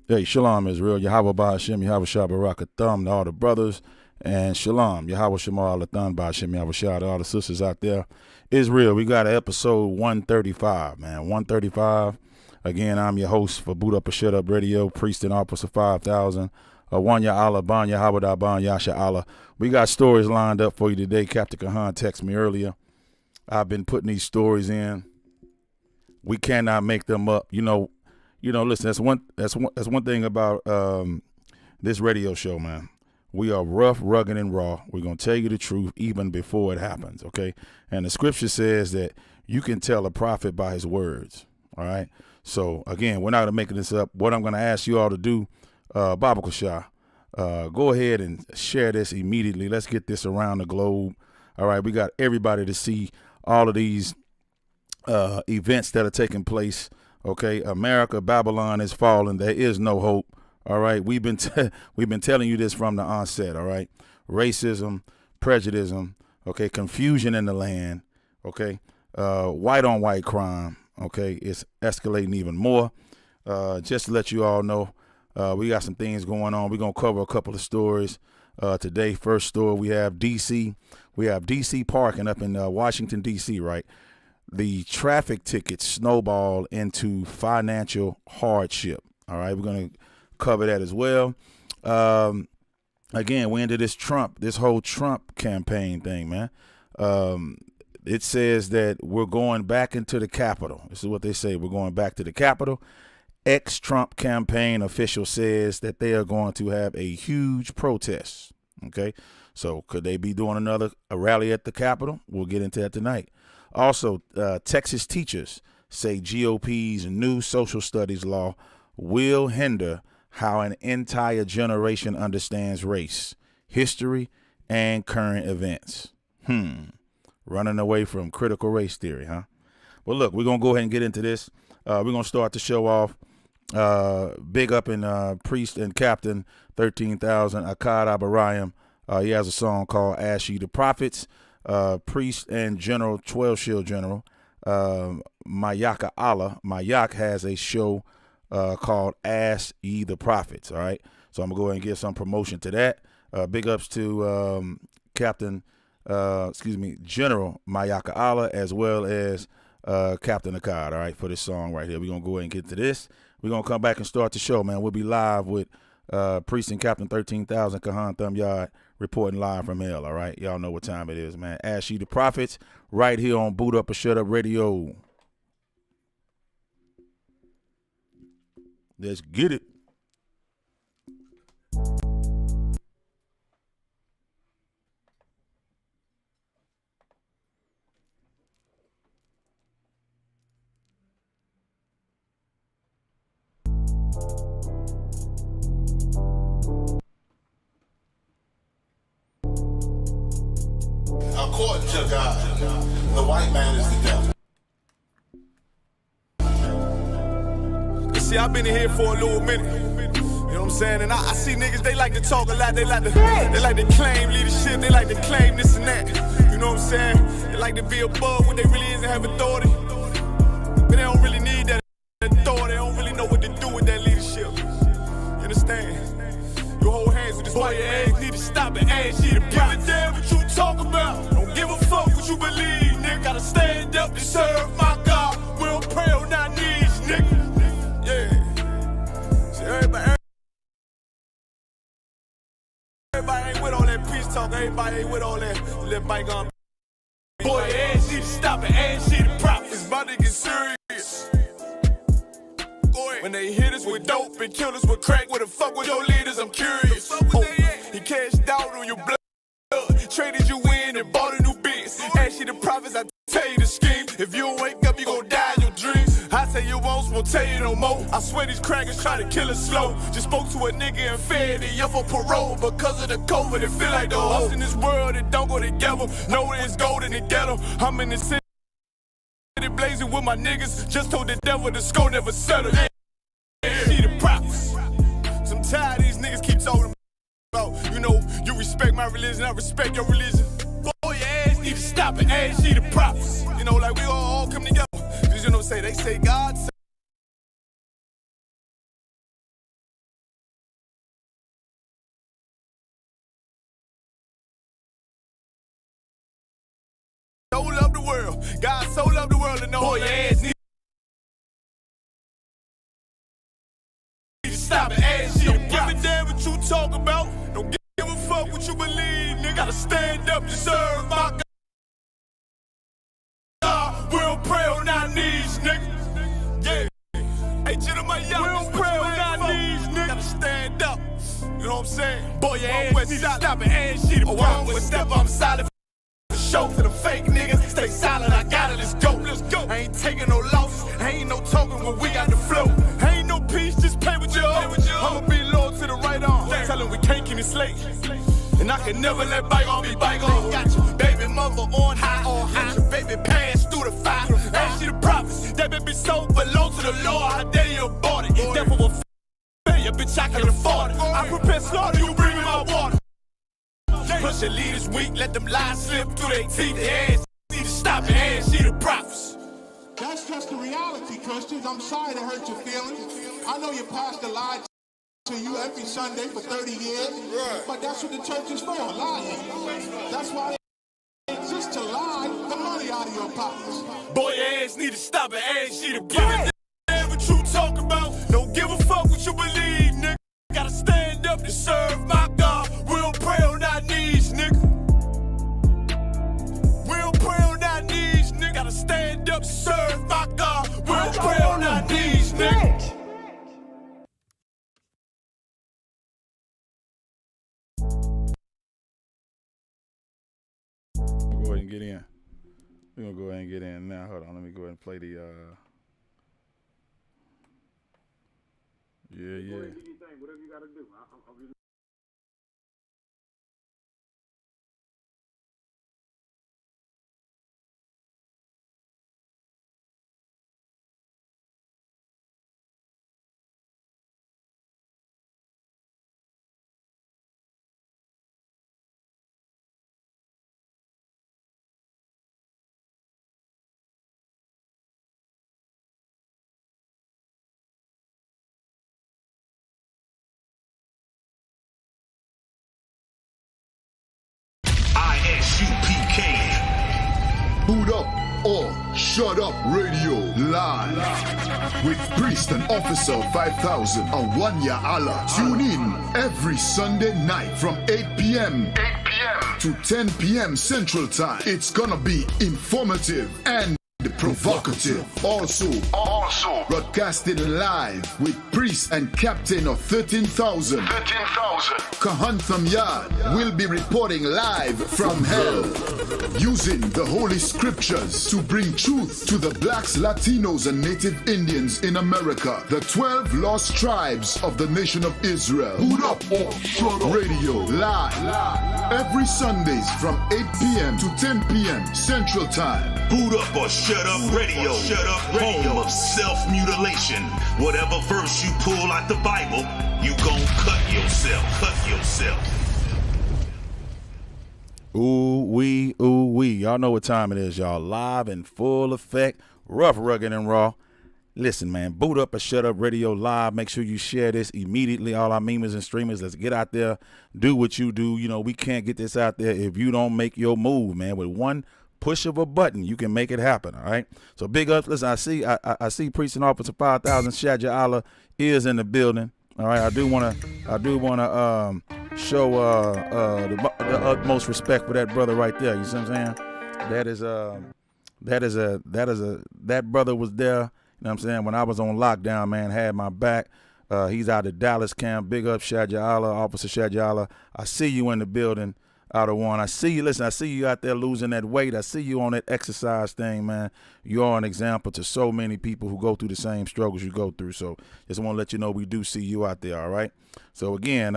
Hey, Shalom Israel, Yahweh Ba'Hashem, Yahweh Shabbat to all the brothers, and Shalom, Yahweh Shema Alathan Ba'Hashem, Yahweh Shah to all the sisters out there. Israel, we got an episode 135, man, 135. Again, I'm your host for Boot Up or Shut Up Radio, Priest and Officer 5000. One Ya Allah, Ban Yahweh Ban Yasha Allah. We got stories lined up for you today. Captain Kahan texted me earlier. I've been putting these stories in. We cannot make them up. Listen, that's one thing about this radio show, man. We are rough, rugged, and raw. We're gonna tell you the truth even before it happens, okay? And the scripture says that you can tell a prophet by his words. All right. So again, we're not gonna make this up. What I'm gonna ask you all to do, Baba Kashah, go ahead and share this immediately. Let's get this around the globe. All right, we got everybody to see all of these events that are taking place. Okay, America, Babylon is falling. There is no hope. All right, we've been telling you this from the onset. All right, racism, prejudice, okay, confusion in the land. Okay, white on white crime. Okay, it's escalating even more. Just to let you all know, we got some things going on. We're gonna cover a couple of stories today. First story, we have DC. We have DC parking up in Washington D.C. Right. The traffic tickets snowball into financial hardship. All right, we're going to cover that as well. Again, we're into this whole Trump campaign thing, man. It says that we're going back into the Capitol. This is what they say. We're going back to the Capitol. Ex-Trump campaign official says that they are going to have a huge protest. Okay, so could they be doing a rally at the Capitol? We'll get into that tonight. Also, Texas teachers say GOP's new social studies law will hinder how an entire generation understands race, history, and current events. Running away from critical race theory, huh? Well, look, we're going to go ahead and get into this. We're going to start the show off. Big up in Priest and Captain 13,000, Akkad Abarayim. He has a song called Ask Ye the Prophets. Priest and General 12 Shield General Mayaka Allah. Mayak has a show called Ask Ye the Prophets. All right, so I'm gonna go ahead and give some promotion to that. Big ups to Captain General Mayaka Allah, as well as Captain Akkad, all right, for this song right here. We're going to go ahead and get to this. We're going to come back and start the show, man. We'll be live with Priest and Captain 13,000 Kahan Thumb Yard reporting live from hell, all right? Y'all know what time it is, man. Ask Ye the Prophets right here on Boot Up or Shut Up Radio. Let's get it. According to God, the white man is the devil. See, I've been in here for a little minute. You know what I'm saying? And I see niggas, they like to talk a lot. They like to claim leadership. They like to claim this and that. You know what I'm saying? They like to be above what they really is and have authority. But they don't really need that authority. They don't really know what to do with that leadership. You understand? You hold hands with this white man. Need to stop and ask you to give a damn what you talk about. Don't give a fuck what you believe, nigga. Gotta stand up and serve my God. We don't pray on our knees, nigga. Yeah. See, everybody ain't with all that peace talk. Everybody ain't with all that bygone. Boy, ass need to stop and ask you to prop. It's about to get serious. When they hit us with dope and kill us with crack, where the fuck with your leaders? I'm curious. He cashed out on your blood, traded you in and bought a new biz. Ask you the prophets, I tell you the scheme. If you don't wake up, you gon' die in your dreams. I tell you once, won't tell you no more. I swear these crackers try to kill us slow. Just spoke to a nigga and fed it up for parole because of the COVID. It feel like the host in this world that don't go together. Nowhere is gold in the ghetto. I'm in the city blazing with my niggas. Just told the devil the score never settled. See the props. I'm tired of these niggas keep talking about, you know, you respect my religion, I respect your religion. Boy, your ass need to stop and ask you the props. You know, like we all come together. Cause you know what I'm saying? They say God say. So love the world. God so loved the world and know boy, your ass need to stop and ask you. Don't give a damn what you talk about. Don't give a fuck what you believe, nigga. Gotta stand up and serve my God. We don't pray on our knees, nigga. Yeah. Hey, gentlemen, we don't pray on our knees, nigga. Gotta stand up. You know what I'm saying? Boy, your ass need to stop and ask you. Oh, I don't step, I'm silent. Show to the fake niggas, stay silent, I got it, let's go. I ain't taking no loss, ain't no token when we got the flow. Ain't no peace, just pay with your own. I'ma be loyal to the right arm, tell him we can't keep me slave. And I can never let bygone be bygone. Got your baby mother on high, got your baby pass through the fire. Ask you the prophets, that baby so belong to the Lord. How dare you abort it? Therefore will failure, bitch, I can afford it. I prepare slaughter, you bring me my water. Plus your leaders weak, let them lies slip through their teeth. Their ass need to stop and ask you the prophets. That's just the reality, Christians. I'm sorry to hurt your feelings. I know your pastor lied to you every Sunday for 30 years, but that's what the church is for, lying. That's why it exists, to lie the money out of your pockets. Boy, your ass need to stop and ask you to give it. What you talk about, don't give a fuck what you believe, nigga. Gotta stand up to serve my God. We don't pray on our knees, nigga. We don't pray on our knees, nigga. Gotta stand up to serve my God. We don't pray on our knees, nigga. Go ahead and get in. We're going to go ahead and get in now. Hold on, let me go ahead and play the yeah. Whatever you gotta do. Shut Up Radio live with Priest and Officer 5000 and Wanya Allah. Tune in every Sunday night from 8 p.m. to 10 p.m. Central Time. It's gonna be informative and provocative. Also broadcasted live with Priest and Captain of 13,000. Kahantham Yard will be reporting live from hell, using the Holy Scriptures to bring truth to the blacks, Latinos, and Native Indians in America, the 12 lost tribes of the nation of Israel. Boot Up or Shut Up Radio live every Sundays from 8 p.m. to 10 p.m. Central Time. Boot Up or Shut Up Radio. Shut Up Radio. Home of self-mutilation. Whatever verse you pull out the Bible, you gon' cut yourself. Cut yourself. Ooh wee, ooh wee. Y'all know what time it is, y'all. Live in full effect, rough, rugged, and raw. Listen, man, Boot Up or Shut Up Radio live. Make sure you share this immediately. All our memers and streamers, let's get out there, do what you do. You know, we can't get this out there if you don't make your move, man. With one push of a button, you can make it happen. All right. So big ups. Listen, I see Priest and Officer 5000 Shaja Allah is in the building. All right. I do want to show the utmost respect for that brother right there. You see what I'm saying? That brother was there. You know what I'm saying? When I was on lockdown, man, had my back. He's out of Dallas camp. Big up Shaja Allah, Officer Shaja Allah. I see you in the building. Out of one. I see you. Listen, I see you out there losing that weight. I see you on that exercise thing, man. You are an example to so many people who go through the same struggles you go through. So just want to let you know we do see you out there. All right. So again,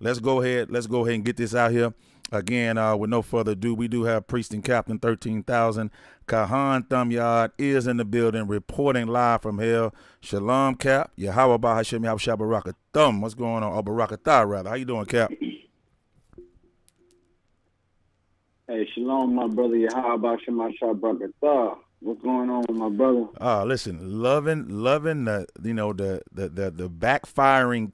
let's go ahead and get this out here. Again, with no further ado, we do have Priest and Captain 13,000. Kahantham Yard is in the building, reporting live from hell. Shalom, Cap. Yahweh Bahashem Yahushua Baraka Thumb. What's going on? Or Baraka Thah, rather. How you doing, Cap? Hey, shalom, my brother. Yahweh Shemashah Brakatah. What's going on, my brother? Listen, loving the the backfiring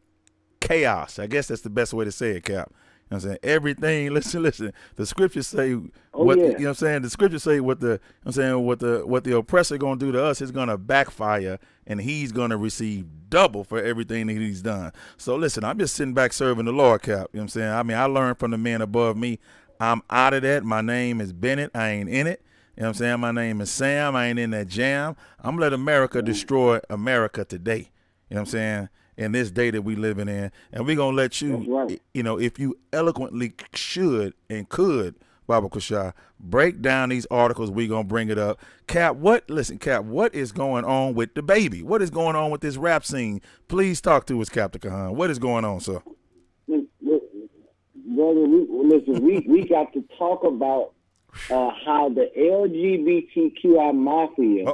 chaos. I guess that's the best way to say it, Cap. You know what I'm saying? Everything. Listen. The scriptures say you know what I'm saying? The scriptures say what the oppressor gonna do to us is gonna backfire, and he's gonna receive double for everything that he's done. So listen, I'm just sitting back serving the Lord, Cap. You know what I'm saying? I mean, I learned from the men above me. I'm out of that. My name is Bennett. I ain't in it. You know what I'm saying? My name is Sam. I ain't in that jam. I'm going to let America destroy America today. You know what I'm saying? In this day that we living in. And we're going to let you, you know, if you eloquently should and could, Baba Kushah, break down these articles, we're going to bring it up. Cap, what is going on with the baby? What is going on with this rap scene? Please talk to us, Captain Kahan. What is going on, sir? Brother, we got to talk about how the LGBTQI mafia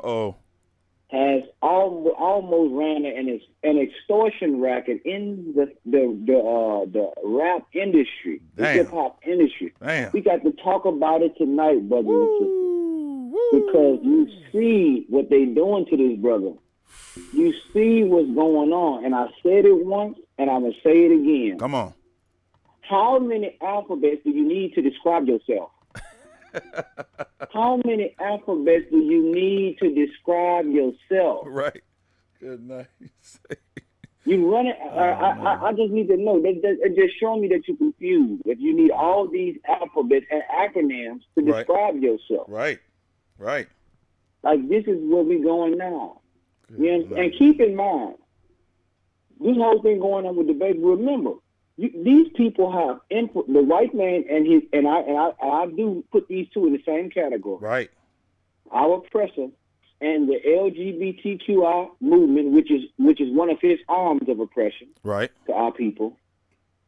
has almost ran an extortion racket in the rap industry, the hip hop industry. Damn. We got to talk about it tonight, brother, because you see what they doing to this brother. You see what's going on, and I said it once, and I'm gonna say it again. Come on. How many alphabets do you need to describe yourself? How many alphabets do you need to describe yourself? Right. Good night. You run it. I just need to know. It just show me that you're confused. That you need all these alphabets and acronyms to describe yourself. Right. Like, this is where we're going now. And keep in mind, this whole thing going on with the baby. Remember, these people have input. The white man and I do put these two in the same category. Right. Our oppressor and the LGBTQI movement, which is one of his arms of oppression, right, to our people,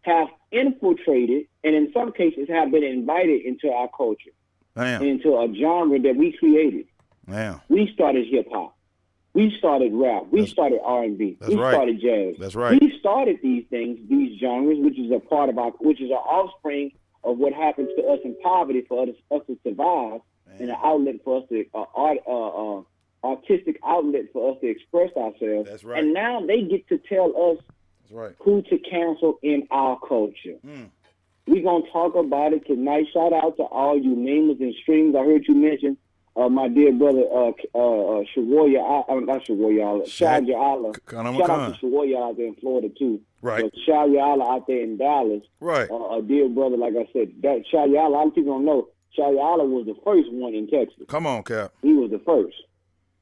have infiltrated and in some cases have been invited into our culture, into a genre that we created. We started hip hop. We started rap. We started R&B. We started jazz. That's right. We started these things, these genres, which is a part of which is an offspring of what happens to us in poverty for us to survive, and an outlet for us to artistic outlet for us to express ourselves. That's right. And now they get to tell us who to cancel in our culture. We're gonna talk about it tonight. Shout out to all you namers and streams. I heard you mention my dear brother, Shaja Allah. Shout out to Shawoya out there in Florida too. Right. But Shaja Allah out there in Dallas. Right. A dear brother, like I said, that Shaja Allah, a lot of people don't know, Shaja Allah was the first one in Texas. Come on, Cap. He was the first.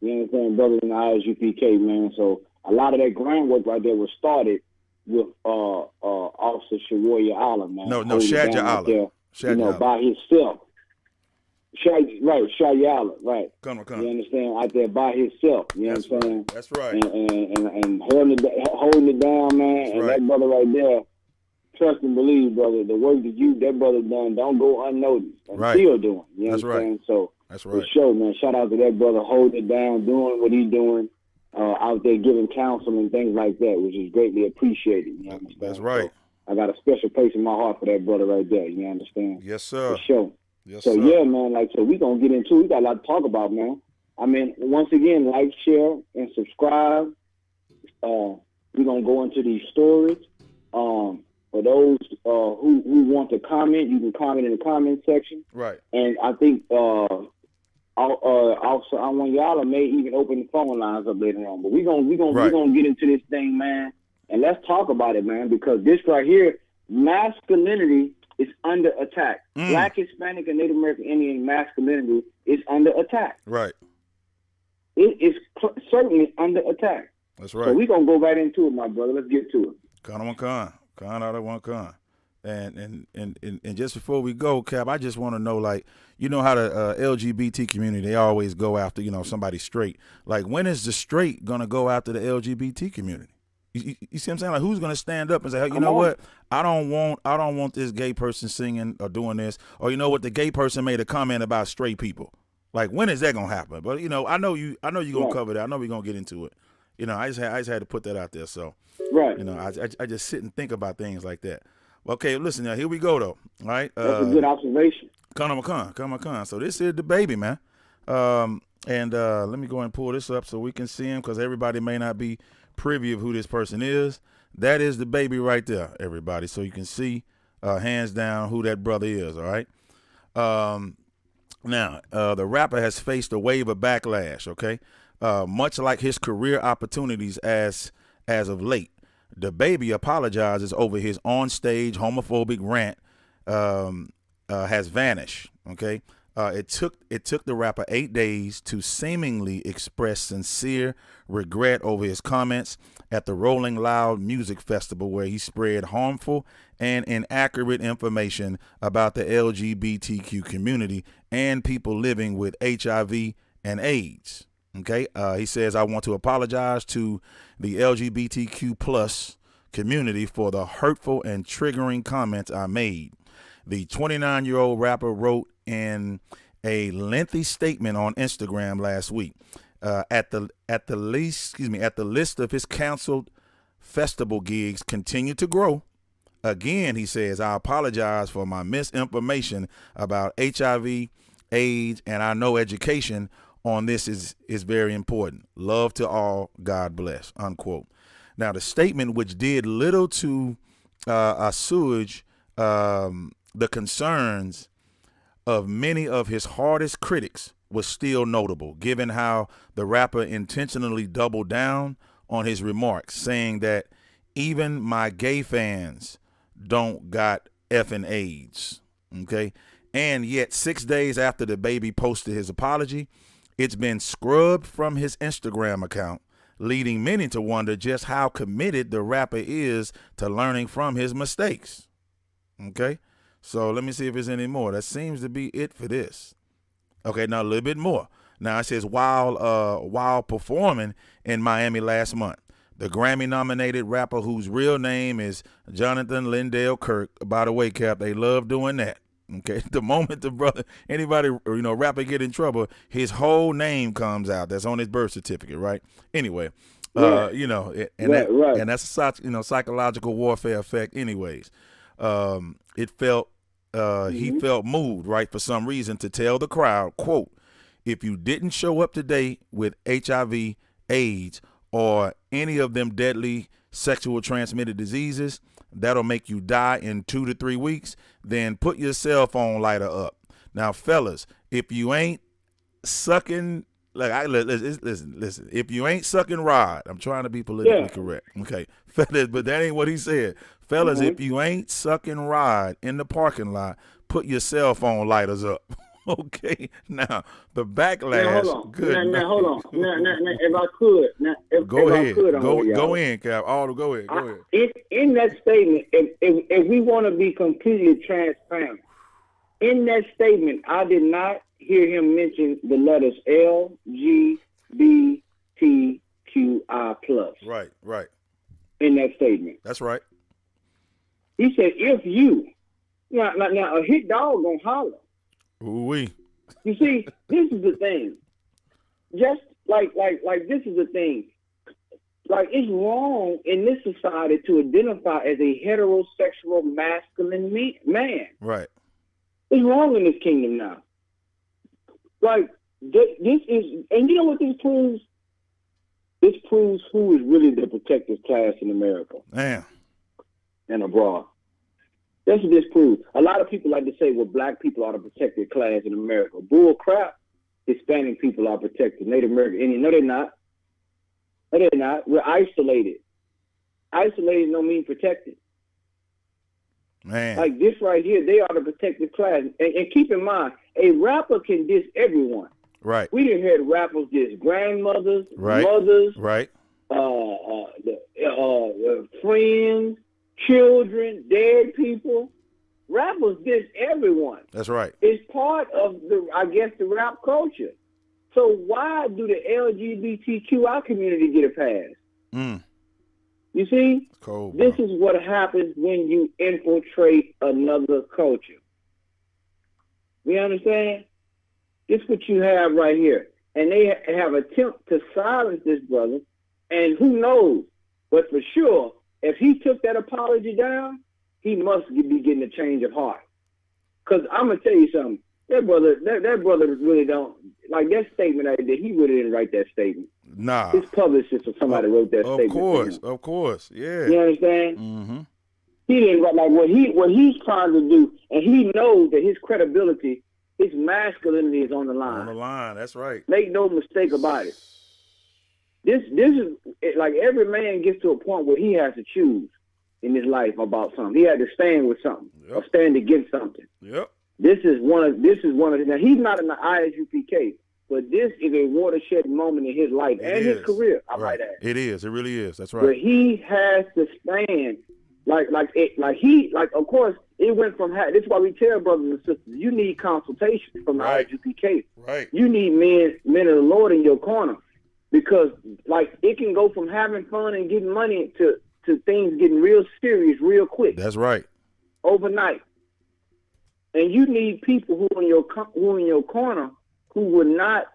You understand, brother, in the ISUPK, man. So a lot of that groundwork right there was started with Officer Shawoya Allah, man. No, Shaja Allah. Shaja by himself. Shaja Allah, right. Come. You understand? Out there by himself. You know what I'm saying? That's right. And holding it down, man. That's and right. that brother right there, trust and believe, brother, the work that brother done don't go unnoticed. And still doing. You know That's what I'm saying? right. So, that's right. for sure, man. Shout out to that brother holding it down, doing what he's doing, out there giving counsel and things like that, which is greatly appreciated. You understand? That's right. So I got a special place in my heart for that brother right there. You understand? Yes, sir. For sure. Yes, so, sir. yeah, man, so we going to get into it. We got a lot to talk about, man. I mean, once again, like, share, and subscribe. We're going to go into these stories. For those who want to comment, you can comment in the comment section. Right. And I think also I want y'all to may even open the phone lines up later on. But we're gonna get into this thing, man, and let's talk about it, man, because this right here, masculinity is under attack. Black, Hispanic, and Native American Indian masculinity is under attack. Right. It is certainly under attack. That's right. So we're gonna go right into it, my brother. Let's get to it. Con out of one con. And just before we go, Cap, I just want to know, like, you know how the LGBT community, they always go after, somebody straight. Like, when is the straight going to go after the LGBT community? You see what I'm saying? Like, who's going to stand up and say, hey, you know what? I don't want this gay person singing or doing this. Or, you know what? The gay person made a comment about straight people. Like, when is that going to happen? But, I know you're going to cover that. I know we're going to get into it. I just had to put that out there. So, right. I just sit and think about things like that. Okay, listen now. Here we go though. All right. That's a good observation. Come on. So this is the baby, man. Let me go and pull this up so we can see him, because everybody may not be privy of who this person is. That is the baby right there, everybody. So you can see, hands down, who that brother is. All right. Now, the rapper has faced a wave of backlash. Okay, much like his career opportunities as of late. The baby apologizes over his on-stage homophobic rant has vanished. Okay, it took the rapper 8 days to seemingly express sincere regret over his comments at the Rolling Loud Music Festival, where he spread harmful and inaccurate information about the LGBTQ community and people living with HIV and AIDS. Okay, he says, I want to apologize to the LGBTQ plus community for the hurtful and triggering comments I made. The 29-year-old rapper wrote in a lengthy statement on Instagram last week. At the list of his canceled festival gigs continue to grow. Again, he says, I apologize for my misinformation about HIV, AIDS, and I know education on this is very important. Love to all. God bless. Unquote. Now, the statement, which did little to assuage the concerns of many of his hardest critics, was still notable, given how the rapper intentionally doubled down on his remarks, saying that even my gay fans don't got effing AIDS. Okay. And yet 6 days after the baby posted his apology, it's been scrubbed from his Instagram account, leading many to wonder just how committed the rapper is to learning from his mistakes. Okay, so let me see if there's any more. That seems to be it for this. Okay, now a little bit more. Now it says, while performing in Miami last month, the Grammy-nominated rapper, whose real name is Jonathan Lindell Kirk, by the way, Cap, they love doing that. Okay, the moment the brother, anybody, rapper get in trouble, his whole name comes out. That's on his birth certificate, right? Anyway, right. And that's a psychological warfare effect. Anyways, he felt moved, right, for some reason, to tell the crowd, quote, if you didn't show up today with HIV, AIDS, or any of them deadly sexual transmitted diseases that'll make you die in 2 to 3 weeks, then put your cell phone lighter up. Now, fellas, if you ain't sucking, listen. If you ain't sucking rod, I'm trying to be politically correct. Okay, fellas, but that ain't what he said. Fellas, if you ain't sucking rod in the parking lot, put your cell phone lighters up. Okay, now the backlash. Now, hold on. Good. Now, hold on. Now, if I could, Go ahead. I could, Go in, Cap. Go ahead. In that statement, if we want to be completely transparent, in that statement, I did not hear him mention the letters LGBTQI+. Right. In that statement. That's right. He said, if you, now a hit dog gonna holler. Ooh-wee. You see, this is the thing. Just like this is the thing. Like, it's wrong in this society to identify as a heterosexual masculine man. Right. It's wrong in this kingdom now. Like, this is, and you know what this proves? This proves who is really the protected class in America. Damn. And abroad. That's what this proves. A lot of people like to say, well, black people are the protected class in America. Bull crap. Hispanic people are protected. Native American Indian. No, they're not. No, they're not. We're isolated. Isolated don't mean protected. Man. Like this right here, they are the protected class. And keep in mind, a rapper can diss everyone. Right. We done heard rappers diss grandmothers, right. mothers, right. Friends, children, dead people. Rappers diss everyone. That's right. It's part of the rap culture. So why do the LGBTQI community get a pass? You see? Cold, this is what happens when you infiltrate another culture. You understand? This is what you have right here. And they have attempt to silence this brother. And who knows? But for sure, if he took that apology down, he must be getting a change of heart. Because I'm going to tell you something. That brother really don't, like that statement I did, he really didn't write that statement. Nah. His publicist or somebody wrote that statement. Of course, yeah. You understand? Mm-hmm. He didn't write, like what he's trying to do, and he knows that his credibility, his masculinity is on the line. On the line, that's right. Make no mistake about it. This is, like every man gets to a point where he has to choose in his life about something. He had to stand with something or stand against something. Yep. This is one of now he's not in the ISUPK, but this is a watershed moment in his life and his career, I might add. It is, it really is. That's right. But he has to stand of course it went from this is why we tell brothers and sisters, you need consultation from the ISUPK. Right. You need men of the Lord in your corner. Because like it can go from having fun and getting money to things getting real serious real quick. That's right. Overnight. And you need people who are in your corner who would not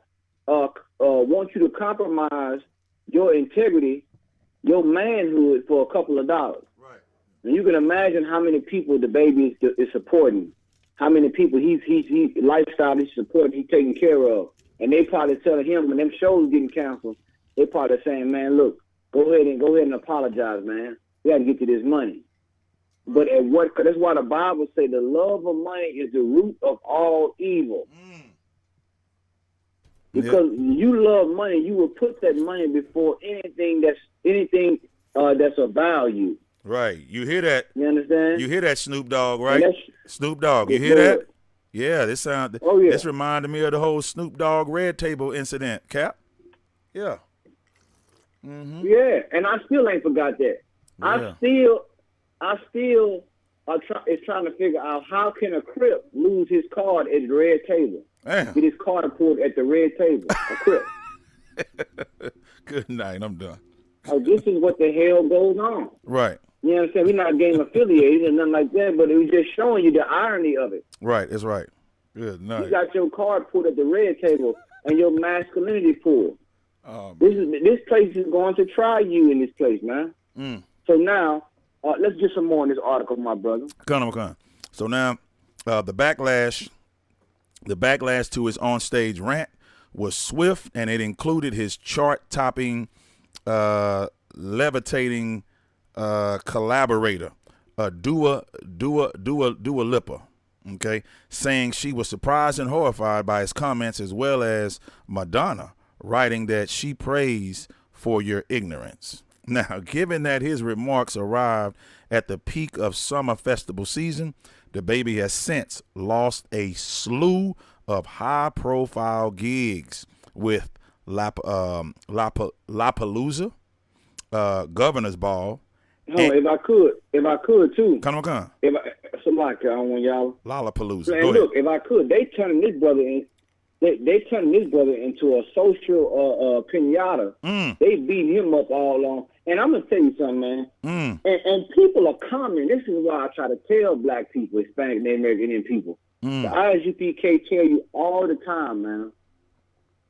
want you to compromise your integrity, your manhood for a couple of dollars. Right. And you can imagine how many people the baby is supporting, how many people he's lifestyle he's supporting, he's taking care of. And they probably telling him when them shows getting canceled, they probably saying, man, look, go ahead and apologize, man. We got to get to this money. But that's why the Bible say the love of money is the root of all evil. Because you love money, you will put that money before anything that's of value. Right. You hear that? You understand? You hear that, Snoop Dogg, right? Snoop Dogg. You hear that? Yeah, this reminded me of the whole Snoop Dogg Red Table incident, Cap. Yeah. Mm-hmm. Yeah, and I still ain't forgot that. Yeah. I still is trying to figure out how can a Crip lose his card at the Red Table. Damn. Get his card pulled at the Red Table. A Crip. Good night. I'm done. Oh, this is what the hell goes on. Right. You know what I'm saying? We're not game affiliated and nothing like that, but it was just showing you the irony of it. Right. That's right. Good night. You got your card pulled at the Red Table and your masculinity pulled. This place is going to try you in this place, man. So now, let's get some more in this article, my brother. Come on. So now, the backlash to his onstage rant was swift, and it included his chart-topping, levitating collaborator, Dua Lipa. okay, saying she was surprised and horrified by his comments, as well as Madonna writing that she prays for your ignorance. Now, given that his remarks arrived at the peak of summer festival season, the baby has since lost a slew of high-profile gigs with Lollapalooza, Governor's Ball. If I could too. Come on. If somebody, I don't want y'all. Lollapalooza. And look, if I could, they turning this brother into a social pinata. They beating him up all on. And I'm gonna tell you something, man. And people are commenting. This is why I try to tell black people, Hispanic, Native American Indian people. The ISUPK tell you all the time, man.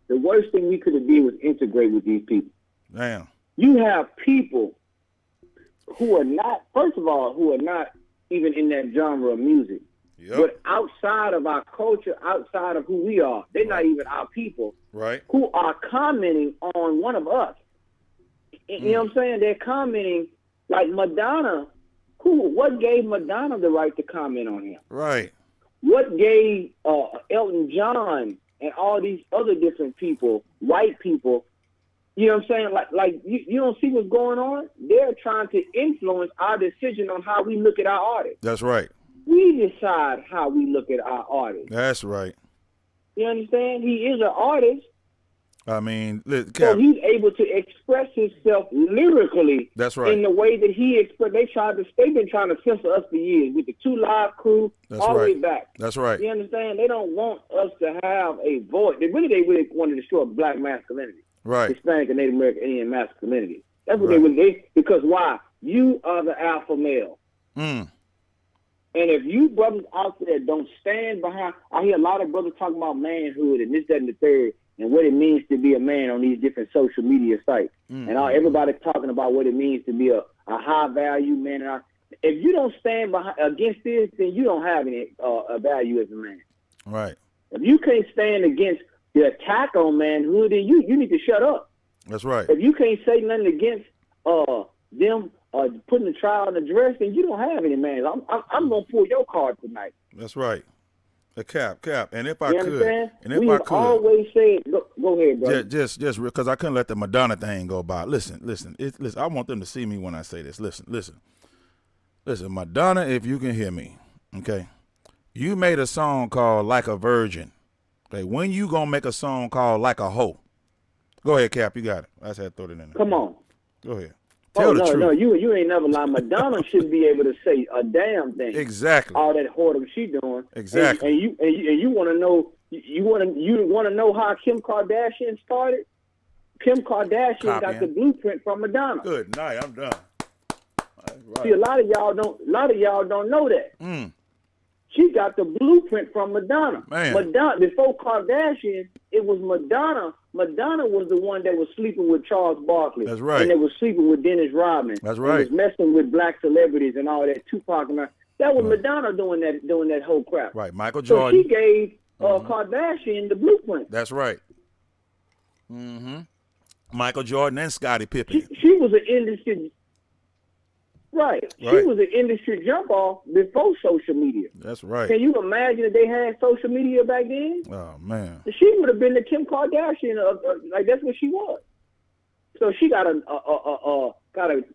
The worst thing we could have did was integrate with these people. Damn. You have people who are not, first of all, who are not even in that genre of music. Yep. But outside of our culture, outside of who we are, they're not even our people. Right. Who are commenting on one of us. You know what I'm saying? They're commenting like Madonna. What gave Madonna the right to comment on him? Right. What gave Elton John and all these other different people, white people, you know what I'm saying? Like you don't see what's going on? They're trying to influence our decision on how we look at our artists. That's right. We decide how we look at our artists. That's right. You understand? He is an artist. I mean, so he's able to express himself lyrically. That's right. In the way that he expressed. They've been trying to censor us for years with the 2 Live Crew. That's all right. the way back. That's right. You understand? They don't want us to have a voice. They really want to destroy black masculinity. Right. Hispanic and Native American Indian masculinity. That's what they because why? You are the alpha male. And if you brothers out there don't stand behind, I hear a lot of brothers talking about manhood and this, that, and the third, and what it means to be a man on these different social media sites. And everybody talking about what it means to be a high value man. And if you don't stand against this, then you don't have any value as a man. Right. If you can't stand against the attack on manhood, then you need to shut up. That's right. If you can't say nothing against them putting the trial in the dress, then you don't have any man. I'm gonna pull your card tonight. That's right. A cap. And if I You could, understand? and if We've I could, always said, go ahead, bro. just because I couldn't let the Madonna thing go by. Listen. I want them to see me when I say this. Listen, Madonna. If you can hear me, okay. You made a song called "Like a Virgin." Okay, when you gonna make a song called "Like a Hoe"? Go ahead, Cap. You got it. I just had to throw it in there. Come on. Go ahead. Tell the truth. No, you ain't never lied. Madonna shouldn't be able to say a damn thing. Exactly. All that whoredom she doing. Exactly. And you want to know you want to know how Kim Kardashian started? Kim Kardashian got the blueprint from Madonna. Good night. I'm done. Right. See, a lot of y'all don't know that. She got the blueprint from Madonna. Man. Madonna, before Kardashian, it was Madonna. Madonna was the one that was sleeping with Charles Barkley. That's right. And that was sleeping with Dennis Rodman. That's right. And was messing with black celebrities and all that. Tupac and that was Madonna doing that whole crap. Right. Michael Jordan. So she gave Kardashian the blueprint. That's right. Michael Jordan and Scottie Pippen. She was an industry. Right. She was an industry jump off before social media. That's right. Can you imagine if they had social media back then? Oh, man. She would have been the Kim Kardashian. Like, that's what she was. So she got to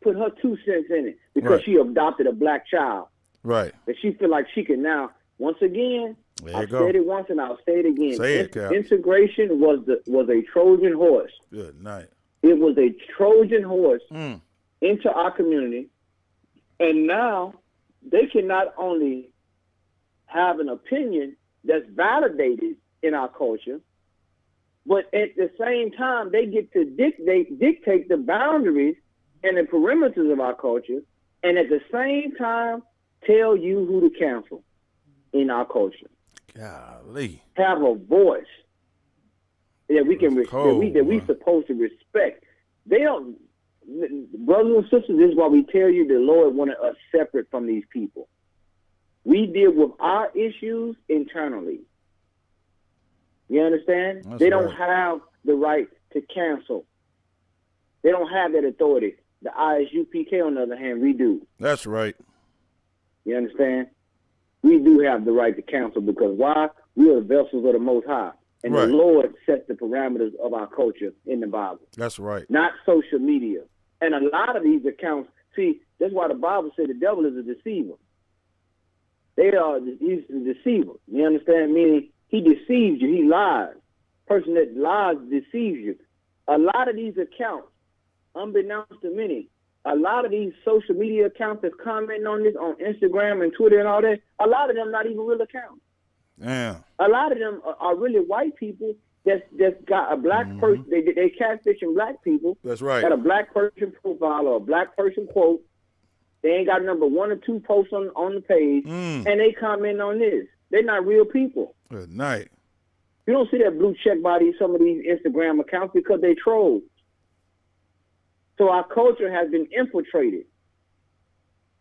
put her 2 cents in it because she adopted a black child. Right. That she feel like she can now, once again, I said it once and I'll say it again. Say it, Cap. Integration was a Trojan horse. Good night. It was a Trojan horse into our community. And now they can not only have an opinion that's validated in our culture, but at the same time, they get to dictate the boundaries and the perimeters of our culture, and at the same time, tell you who to cancel in our culture. Golly. Have a voice that we can that we supposed to respect. They don't. Brothers and sisters, this is why we tell you the Lord wanted us separate from these people. We deal with our issues internally. You understand? They don't have the right to cancel. They don't have that authority. The ISUPK, on the other hand, we do. That's right. You understand? we do have the right to counsel, because why? We are vessels of the Most High. And Right. the Lord sets the parameters of our culture in the Bible, That's right. not social media. And a lot of these accounts, see, that's why the Bible says the devil is a deceiver. He's a deceiver. You understand? Meaning he deceives you. He lies. Person that lies deceives you. A lot of these accounts, unbeknownst to many, a lot of these social media accounts that's commenting on this on Instagram and Twitter and all that, a lot of them not even real accounts. Yeah. A lot of them are really white people that's got a black person. They catfishing black people. That's right. Got a black person profile or a black person quote. They ain't got number 1 or 2 posts on the page, and they comment on this. They're not real people. Good night. You don't see that blue check by some of these Instagram accounts because they trolls. So our culture has been infiltrated.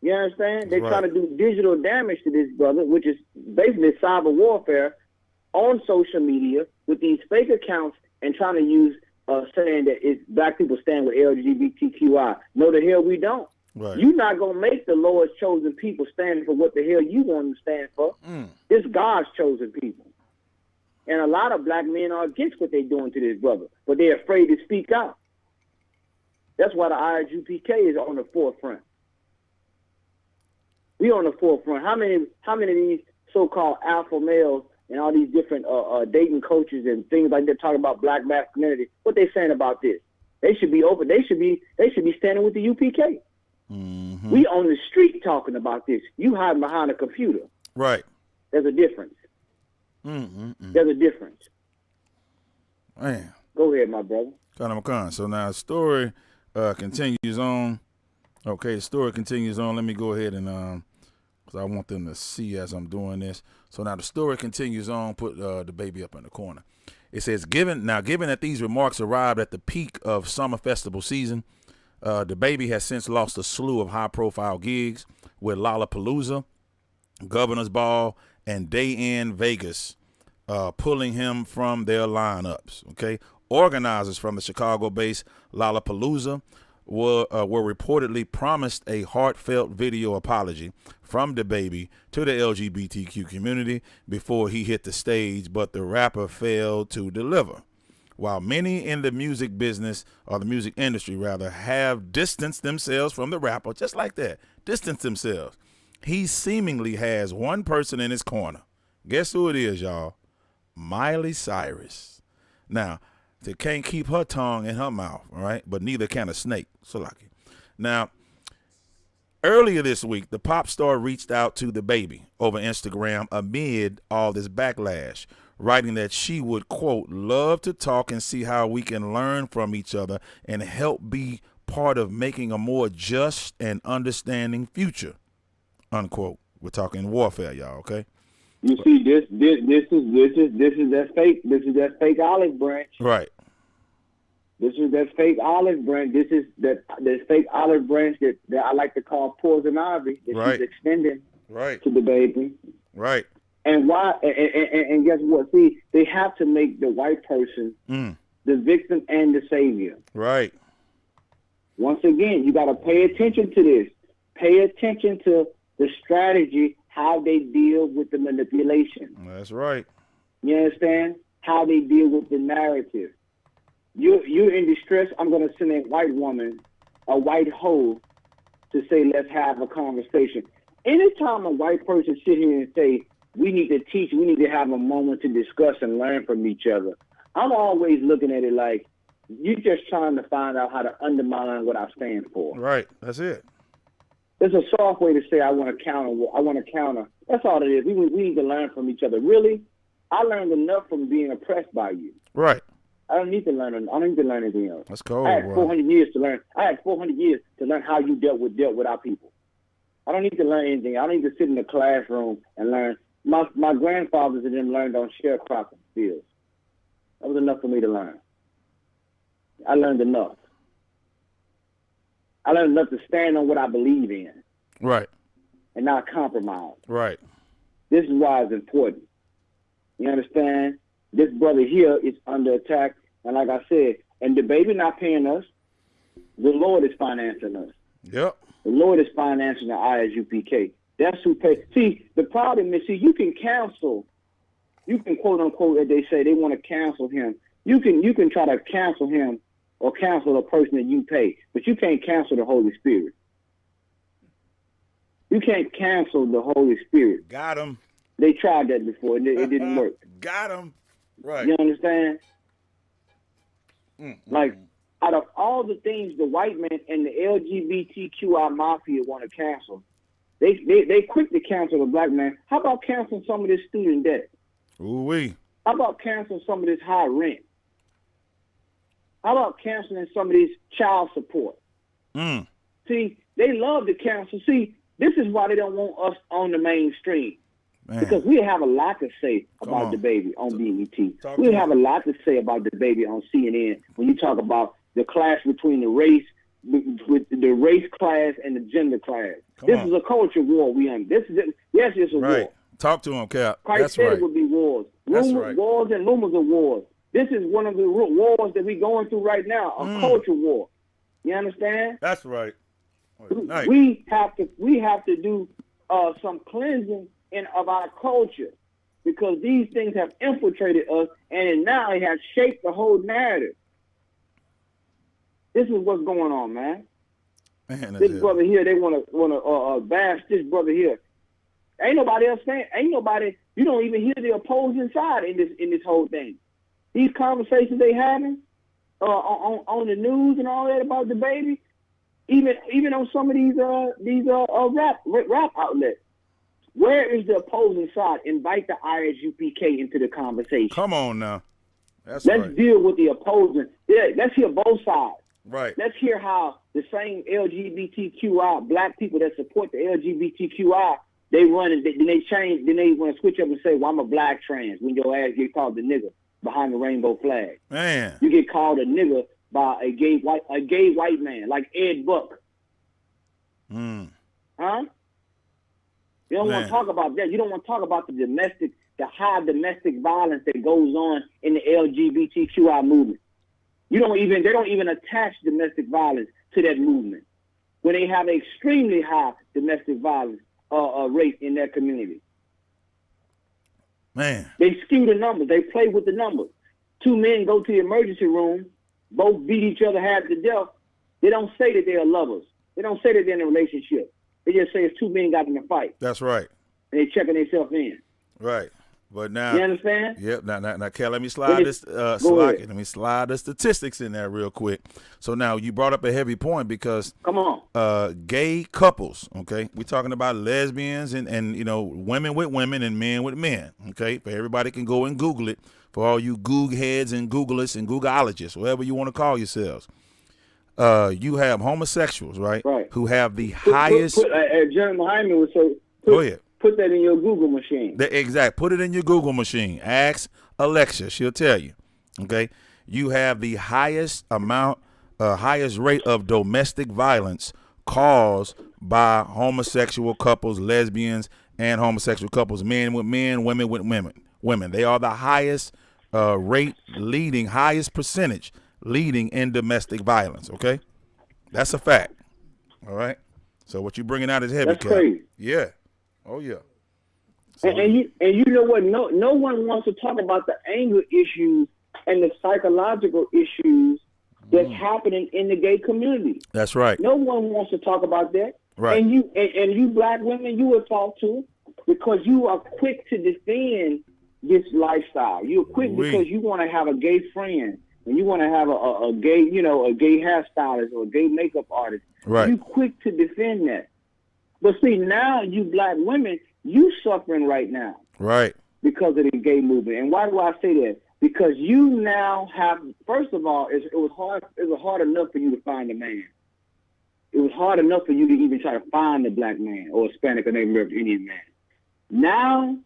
You understand? They're trying to do digital damage to this brother, which is basically cyber warfare on social media with these fake accounts and trying to use saying that it's black people stand with LGBTQI. No, the hell we don't. Right. You're not going to make the Lord's chosen people stand for what the hell you want them to stand for. It's God's chosen people. And a lot of black men are against what they're doing to this brother, but they're afraid to speak out. That's why the ISUPK is on the forefront. We on the forefront. How many of these so-called alpha males and all these different dating coaches and things like that talking about black masculinity? What they saying about this? They should be open. They should be standing with the UPK. Mm-hmm. We on the street talking about this. You hiding behind a computer. Right. There's a difference. There's a difference. Man. Go ahead, my brother. Khan. So now the story continues on. Okay, the story continues on. Let me go ahead and because I want them to see as I'm doing this. So now the story continues on. Put the baby up in the corner. It says, given that these remarks arrived at the peak of summer festival season, the baby has since lost a slew of high-profile gigs with Lollapalooza, Governor's Ball, and Day in Vegas, pulling him from their lineups. Okay, organizers from the Chicago-based Lollapalooza were reportedly promised a heartfelt video apology from the baby to the LGBTQ community before he hit the stage, but the rapper failed to deliver. While many in the music business, or the music industry rather, have distanced themselves from the rapper, just like that, distanced themselves, he seemingly has one person in his corner. Guess who it is, y'all? Miley Cyrus. Now, they can't keep her tongue in her mouth, all right? But neither can a snake. So lucky. Now, earlier this week, the pop star reached out to the baby over Instagram amid all this backlash, writing that she would, quote, love to talk and see how we can learn from each other and help be part of making a more just and understanding future, unquote. We're talking warfare, y'all, okay? You see, this is that fake olive branch. Right. This is that fake olive branch. This is that fake olive branch that I like to call poison ivy that Right. she's extending Right. to the baby. Right. And why? And guess what? See, they have to make the white person the victim and the savior. Right. Once again, you got to pay attention to this. Pay attention to the strategy, how they deal with the manipulation. That's right. You understand? How they deal with the narrative. You're in distress. I'm going to send a white woman, a white hoe, to say, let's have a conversation. Anytime a white person sit here and say, we need to teach, we need to have a moment to discuss and learn from each other, I'm always looking at it like, you're just trying to find out how to undermine what I stand for. Right. That's it. It's a soft way to say I want to counter. That's all it is. We need to learn from each other. Really, I learned enough from being oppressed by you. Right. I don't need to learn anything else. That's cold. I had bro. 400 years to learn. I had 400 years to learn how you dealt with our people. I don't need to learn anything. I don't need to sit in the classroom and learn. My grandfathers and them learned on sharecropping fields. That was enough for me to learn. I learned enough. I learned enough to stand on what I believe in Right. and not compromise. Right. This is why it's important. You understand? This brother here is under attack, and like I said, and the baby not paying us. The Lord is financing us. Yep. The Lord is financing the ISUPK. That's who pays. See, the problem is, you can cancel. You can quote unquote, as they say, they want to cancel him. You can try to cancel him or cancel the person that you pay, but you can't cancel the Holy Spirit. You can't cancel the Holy Spirit. Got him. They tried that before, and it didn't work. Got him. Right. You understand? Like, out of all the things the white man and the LGBTQI mafia want to cancel, they quick to cancel the black man. How about canceling some of this student debt? Ooh-wee. How about canceling some of this high rent? How about canceling some of this child support? See, they love to cancel. See, this is why they don't want us on the mainstream. Man. Because we have a lot to say about the baby on BET. We have a lot to say about the baby on CNN when you talk about the clash between the race, with the race class and the gender class. This is a culture war we on. Yes, it's a war. Talk to him, Cap. Christ That's said right. it would be wars. That's right. Wars and rumors of wars. This is one of the wars that we're going through right now, a culture war. You understand? That's right. Nice. We have to do some cleansing of our culture, because these things have infiltrated us, and now it has shaped the whole narrative. This is what's going on, man. This brother here, they want to bash this brother here. Ain't nobody else saying. Ain't nobody. You don't even hear the opposing side in this whole thing. These conversations they having on the news and all that about the baby, even on some of these rap outlets. Where is the opposing side? Invite the ISUPK into the conversation. Come on now. Let's deal with the opposing. Yeah, let's hear both sides. Right. Let's hear how the same LGBTQI black people that support the LGBTQI, they run and then they change. Then they want to switch up and say, "Well, I'm a black trans." When your ass get called the nigger behind the rainbow flag, man, you get called a nigger by a gay white man like Ed Buck. Huh? You don't want to talk about that. You don't want to talk about the high domestic violence that goes on in the LGBTQI movement. They don't even attach domestic violence to that movement when they have an extremely high domestic violence rate in their community. Man, they skew the numbers. They play with the numbers. Two men go to the emergency room, both beat each other half to death. They don't say that they are lovers. They don't say that they're in a relationship. They just say it's two men got in a fight. That's right. And they checking themselves in. Right. But now, you understand? Yep. Now, Kel, let me slide let me slide the statistics in there real quick. So now you brought up a heavy point because come on, gay couples. Okay, we're talking about lesbians and women with women and men with men. Okay, but everybody can go and Google it. For all you Goog heads and Googlers and Googleologists, whatever you want to call yourselves. You have homosexuals, right? Who have the highest. John Hyman would say, go ahead. Put that in your Google machine. Put it in your Google machine. Ask Alexa. She'll tell you. Okay. You have the highest rate of domestic violence caused by homosexual couples, lesbians, and homosexual couples, men with men, women with women. They are the highest highest percentage leading in domestic violence. Okay. That's a fact. All right. So what you bringing out is heavy. That's crazy. Yeah. Oh yeah. So, and you know what? No one wants to talk about the anger issues and the psychological issues that's happening in the gay community. That's right. No one wants to talk about that. Right. And you black women, you will talk to, because you are quick to defend this lifestyle. You're quick because you want to have a gay friend and you want to have a gay, a gay hairstylist or a gay makeup artist. Right. You quick to defend that. But see, now you black women, you suffering right now. Right. Because of the gay movement. And why do I say that? Because you now have, first of all, it was hard enough for you to find a man. It was hard enough for you to even try to find a black man or Hispanic or Native American Indian man. Now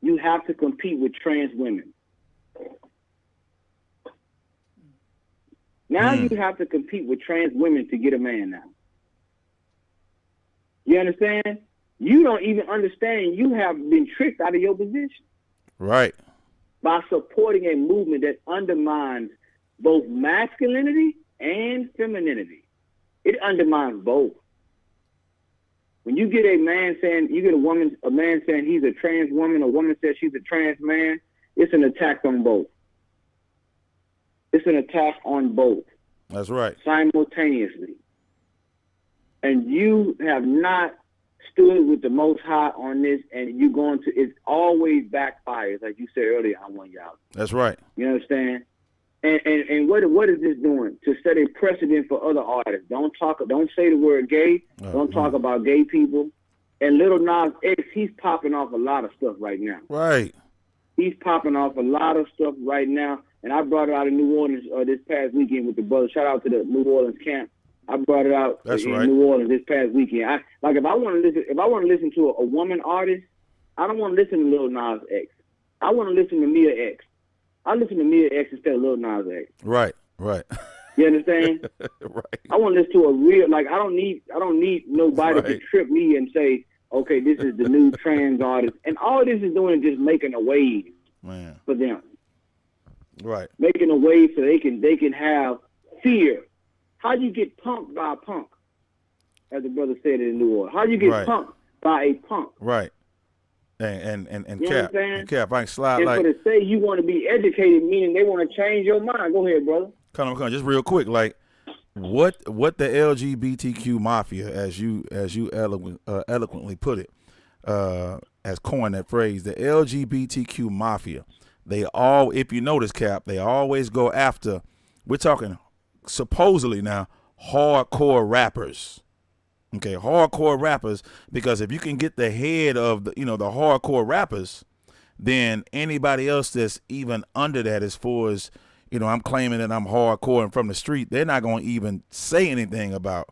you have to compete with trans women. Now you have to compete with trans women to get a man now. You understand? You don't even understand you have been tricked out of your position. Right. By supporting a movement that undermines both masculinity and femininity. It undermines both. When you get a man saying, you get a man saying he's a trans woman, a woman says she's a trans man, it's an attack on both. It's an attack on both. That's right. Simultaneously. And you have not stood with the Most High on this, and you're going to, it always backfires, like you said earlier, I want y'all. That's right. You understand? And what is this doing? To set a precedent for other artists. Don't say the word gay. Don't talk about gay people. And Lil Nas X, he's popping off a lot of stuff right now. Right. He's popping off a lot of stuff right now. And I brought it out in New Orleans this past weekend with the brothers. Shout out to the New Orleans camp. I brought it out in New Orleans this past weekend. If I want to listen to a woman artist, I don't want to listen to Lil Nas X. I want to listen to Mia X. I listen to Mia X instead of Lil Nas X. Right. You understand? Right. I want to listen to a real, like, I don't need nobody to trip me and say, okay, this is the new trans artist. And all this is doing is just making a wave for them. Right. Making a wave so they can have fear. How do you get punked by a punk? As the brother said in New Orleans. How do you get punked by a punk? Right. And you Cap, I can slide and like. for to say you want to be educated, meaning they want to change your mind. Go ahead, brother. Come on, just real quick, like what the LGBTQ mafia, as you eloquently put it, has coined that phrase, the LGBTQ mafia. They all, if you notice, Cap, they always go after. We're talking supposedly now hardcore rappers. Okay, hardcore rappers, because if you can get the head of the hardcore rappers, then anybody else that's even under that, as far as, I'm claiming that I'm hardcore and from the street, they're not going to even say anything about,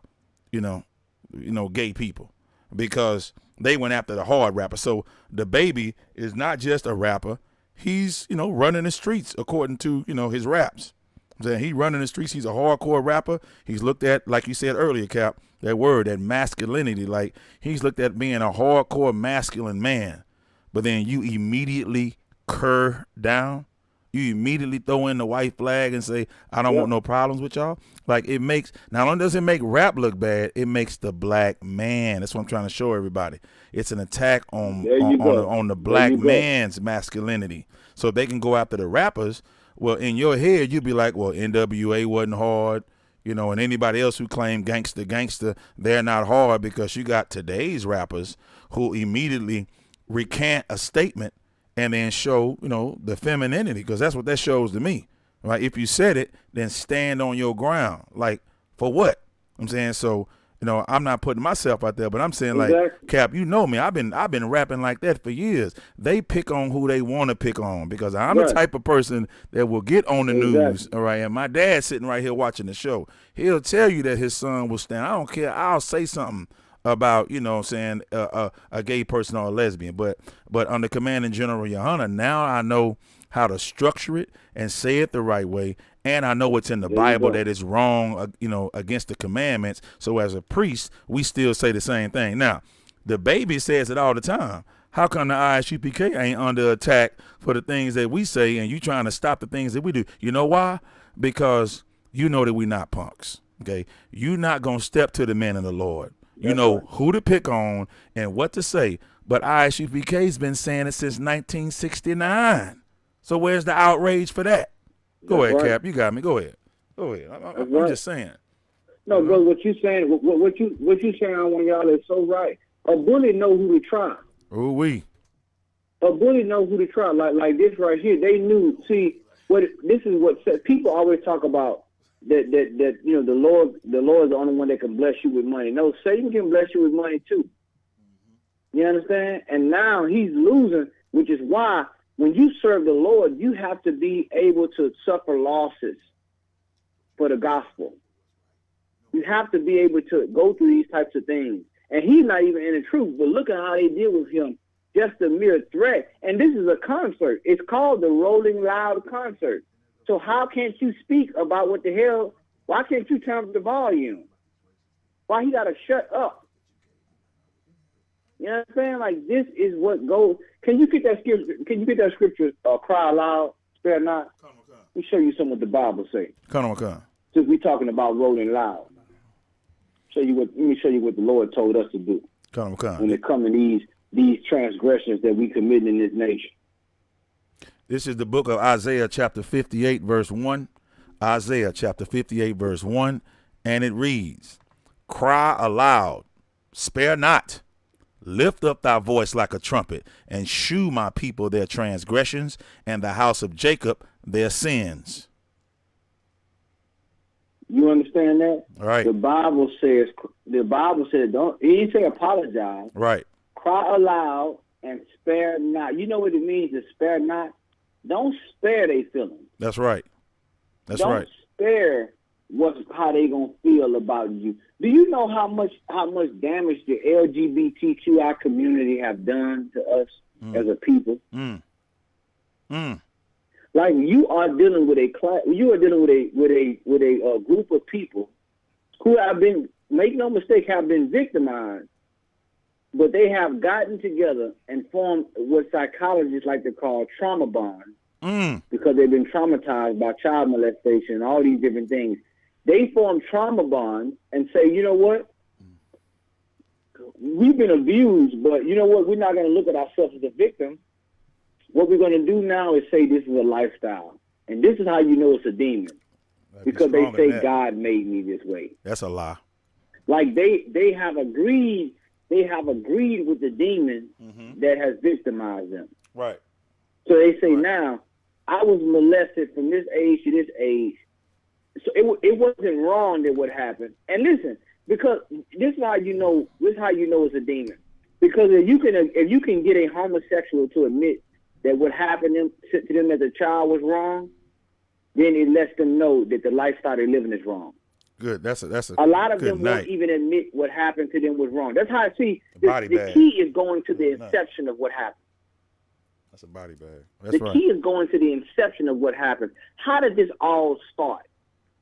gay people, because they went after the hard rapper. So the baby is not just a rapper. He's, running the streets according to, his raps. I'm saying he running the streets. He's a hardcore rapper. He's looked at, like you said earlier, Cap, that word, that masculinity. Like, he's looked at being a hardcore masculine man. But then you immediately cur down. You immediately throw in the white flag and say, I don't want no problems with y'all. Like, it makes, not only does it make rap look bad, it makes the black man. That's what I'm trying to show everybody. It's an attack on the black man's masculinity. So if they can go after the rappers, well, in your head, you'd be like, well, NWA wasn't hard, and anybody else who claim gangster, they're not hard, because you got today's rappers who immediately recant a statement and then show, the femininity, because that's what that shows to me, right? If you said it, then stand on your ground. Like, for what? I'm saying, so, I'm not putting myself out there, but I'm saying, like, Cap, me, I've been rapping like that for years. They pick on who they want to pick on, because I'm the type of person that will get on the news, all right? And my dad's sitting right here watching the show. He'll tell you that his son will stand. I don't care. I'll say something about, a gay person or a lesbian. But under Command and General Yohana, now I know how to structure it and say it the right way. And I know what's in the Bible that is wrong, against the commandments. So as a priest, we still say the same thing. Now, the baby says it all the time. How come the ISUPK ain't under attack for the things that we say, and you trying to stop the things that we do? You know why? Because you know that we're not punks. Okay, you're not gonna step to the men of the Lord. You know who to pick on and what to say. But ISUPK's been saying it since 1969. So where's the outrage for that? Go ahead, Cap. You got me. Go ahead. I'm just saying. No, brother, what you saying? What you saying on one of y'all is so right. A bully know who to try. Ooh-wee. A bully know who to try. Like this right here. They knew. See, this is what people always talk about. That the Lord is the only one that can bless you with money. No, Satan can bless you with money too. You understand? And now he's losing, which is why when you serve the Lord, you have to be able to suffer losses for the gospel. You have to be able to go through these types of things. And he's not even in the truth, but look at how they deal with him. Just a mere threat. And this is a concert. It's called the Rolling Loud Concert. So how can't you speak about what the hell? Why can't you turn up the volume? Why he got to shut up? You know what I'm saying? Like, this is what goes. Can you get that scripture? Cry aloud, spare not. Let me show you some what the Bible say. Come on. Since we're talking about rolling loud, let me show you what the Lord told us to do. when it comes to these transgressions that we commit in this nation. This is the book of Isaiah chapter 58 verse 1. Isaiah chapter 58 verse 1, and it reads, "Cry aloud, spare not. Lift up thy voice like a trumpet, and shew my people their transgressions, and the house of Jacob their sins." You understand that? Right. The Bible says don't. It didn't say apologize. Right. Cry aloud and spare not. You know what it means to spare not? Don't spare their feelings. That's right. That's don't right. Spare how they gonna feel about you. Do you know how much damage the LGBTQI community have done to us as a people? Like you are dealing with a group of people who have been, make no mistake, have been victimized, but they have gotten together and formed what psychologists like to call trauma bonds because they've been traumatized by child molestation and all these different things. They form trauma bonds and say, you know what? We've been abused, but you know what? We're not going to look at ourselves as a victim. What we're going to do now is say this is a lifestyle. And this is how you know it's a demon. Because they say God made me this way. That's a lie. Like they have agreed with the demon that has victimized them. Right. So they say now, I was molested from this age to this age. So it wasn't wrong that what happened. And listen, because this is how you know it's a demon. Because if you can get a homosexual to admit that what happened to them as a child was wrong, then it lets them know that the lifestyle they're living is wrong. Good. That's a lot of good them night. won't even admit what happened to them was wrong. That's how I see the key is going to the inception of what happened. That's a body bag. That's the key is going to the inception of what happened. How did this all start?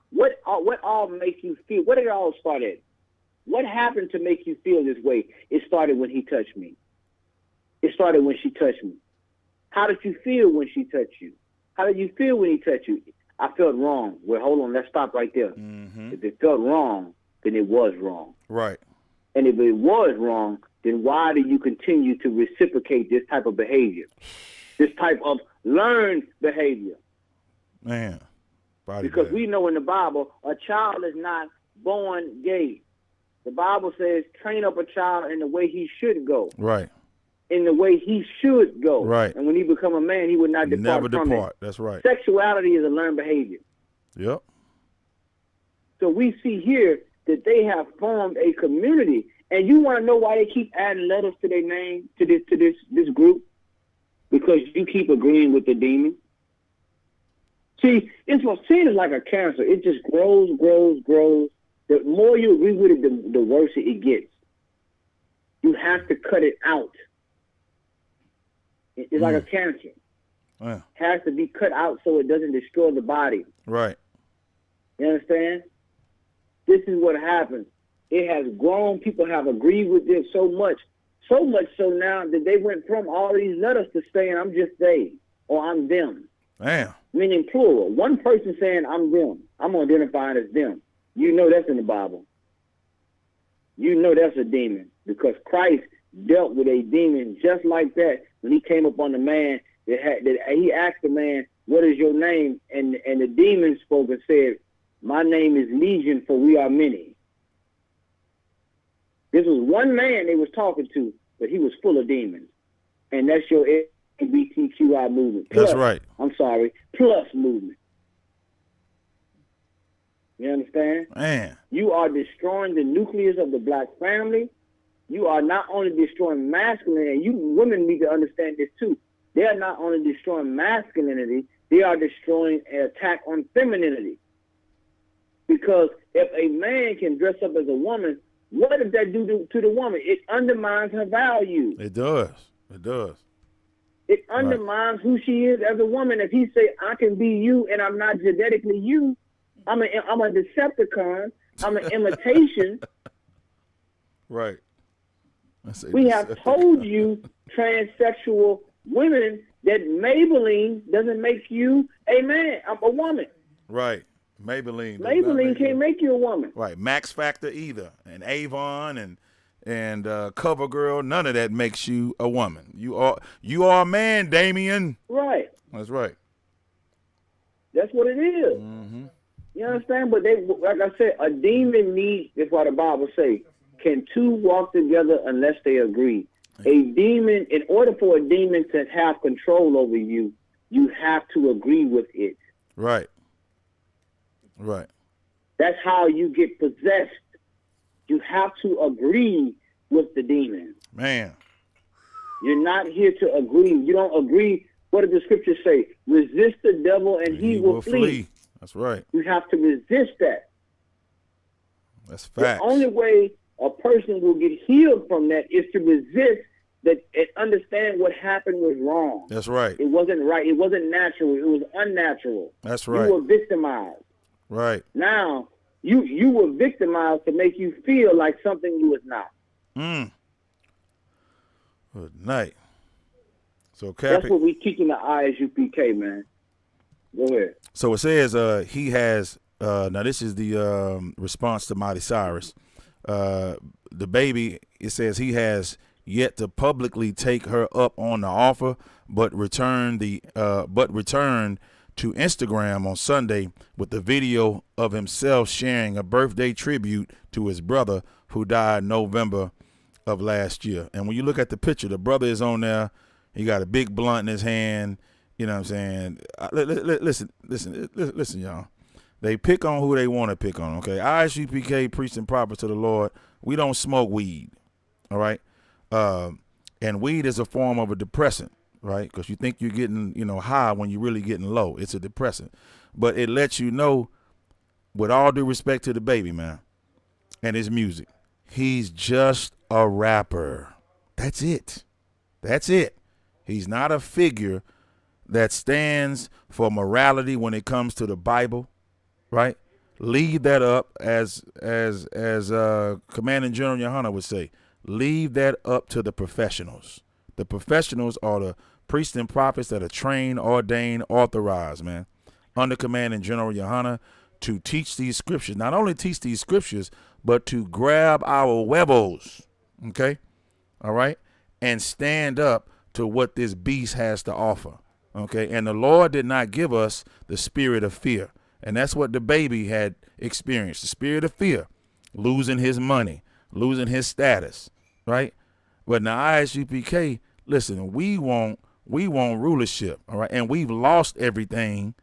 What all make you feel? What did it all start at? What happened to make you feel this way? It started when he touched me. It started when she touched me. How did you feel when she touched you? How did you feel when he touched you? I felt wrong. Well, hold on. Let's stop right there. If it felt wrong, then it was wrong. Right. And if it was wrong, then why do you continue to reciprocate this type of behavior? This type of learned behavior? Man. Because we know in the Bible, a child is not born gay. The Bible says, train up a child in the way he should go. Right. In the way he should go. Right. And when he become a man, he would not depart from it. That's right. Sexuality is a learned behavior. Yep. So we see here that they have formed a community. And you want to know why they keep adding letters to their name, to this group? Because you keep agreeing with the demon. See, sin is like a cancer. It just grows. The more you agree with it, the worse it gets. You have to cut it out. It's like a cancer. Yeah. It has to be cut out so it doesn't destroy the body. Right. You understand? This is what happens. It has grown. People have agreed with it so much so now that they went from all these letters to saying, I'm just they, or I'm them. Damn. Meaning plural. One person saying, I'm them. I'm identifying as them. You know that's in the Bible. You know that's a demon because Christ dealt with a demon just like that when he came upon the man he asked the man, what is your name? And the demon spoke and said, my name is Legion, for we are many. This was one man they was talking to, but he was full of demons. And that's your LGBTQI movement. That's right. I'm sorry, plus movement. You understand? Man. You are destroying the nucleus of the black family. You are not only destroying masculinity, and you women need to understand this too. They are not only destroying masculinity, they are destroying an attack on femininity. Because if a man can dress up as a woman, what does that do to the woman? It undermines her value. It does. It does. It undermines who she is as a woman. If he say, I can be you and I'm not genetically you, I'm a Decepticon, I'm an imitation. Right. We have told you, transsexual women, that Maybelline doesn't make you a man, a woman. Right. Maybelline can't make you a woman. Right. Max Factor either. And Avon and and cover girl. None of that makes you a woman. You are a man, Damien. Right. That's right. That's what it is. Mm-hmm. You understand? But they, like I said, a demon needs, that's what the Bible say, can two walk together unless they agree? A demon, in order for a demon to have control over you, you have to agree with it. Right. Right. That's how you get possessed. You have to agree with the demon. Man. You're not here to agree. You don't agree. What does the scripture say? Resist the devil and he will flee. That's right. You have to resist that. That's facts. The only way a person will get healed from that is to resist that and understand what happened was wrong. That's right. It wasn't right. It wasn't natural. It was unnatural. That's right. You were victimized. Right. Now, you were victimized to make you feel like something you was not. Good night. So, That's what we teach in the ISUPK, man. Go ahead. So it says he has now this is the response to Mighty Cyrus. The baby, it says he has yet to publicly take her up on the offer, but returned to Instagram on Sunday with the video of himself sharing a birthday tribute to his brother who died November of last year. And when you look at the picture, the brother is on there. He got a big blunt in his hand. You know what I'm saying? Listen, y'all. They pick on who they want to pick on, okay? ISUPK, preach and proper to the Lord. We don't smoke weed, all right? And weed is a form of a depressant, right? Because you think you're getting, high when you're really getting low. It's a depressant. But it lets you know, with all due respect to the baby, man, and his music, he's just a rapper. That's it. That's it. He's not a figure that stands for morality when it comes to the Bible, right? Leave that up, as Commanding General Yohana would say. Leave that up to the professionals. The professionals are the priests and prophets that are trained, ordained, authorized, man, under Commanding General Yohana to teach these scriptures. Not only teach these scriptures, but to grab our huevos, okay? All right? And stand up to what this beast has to offer, okay? And the Lord did not give us the spirit of fear. And that's what the baby had experienced, the spirit of fear, losing his money, losing his status, right? But in the ISUPK, listen, we want rulership, all right? And we've lost everything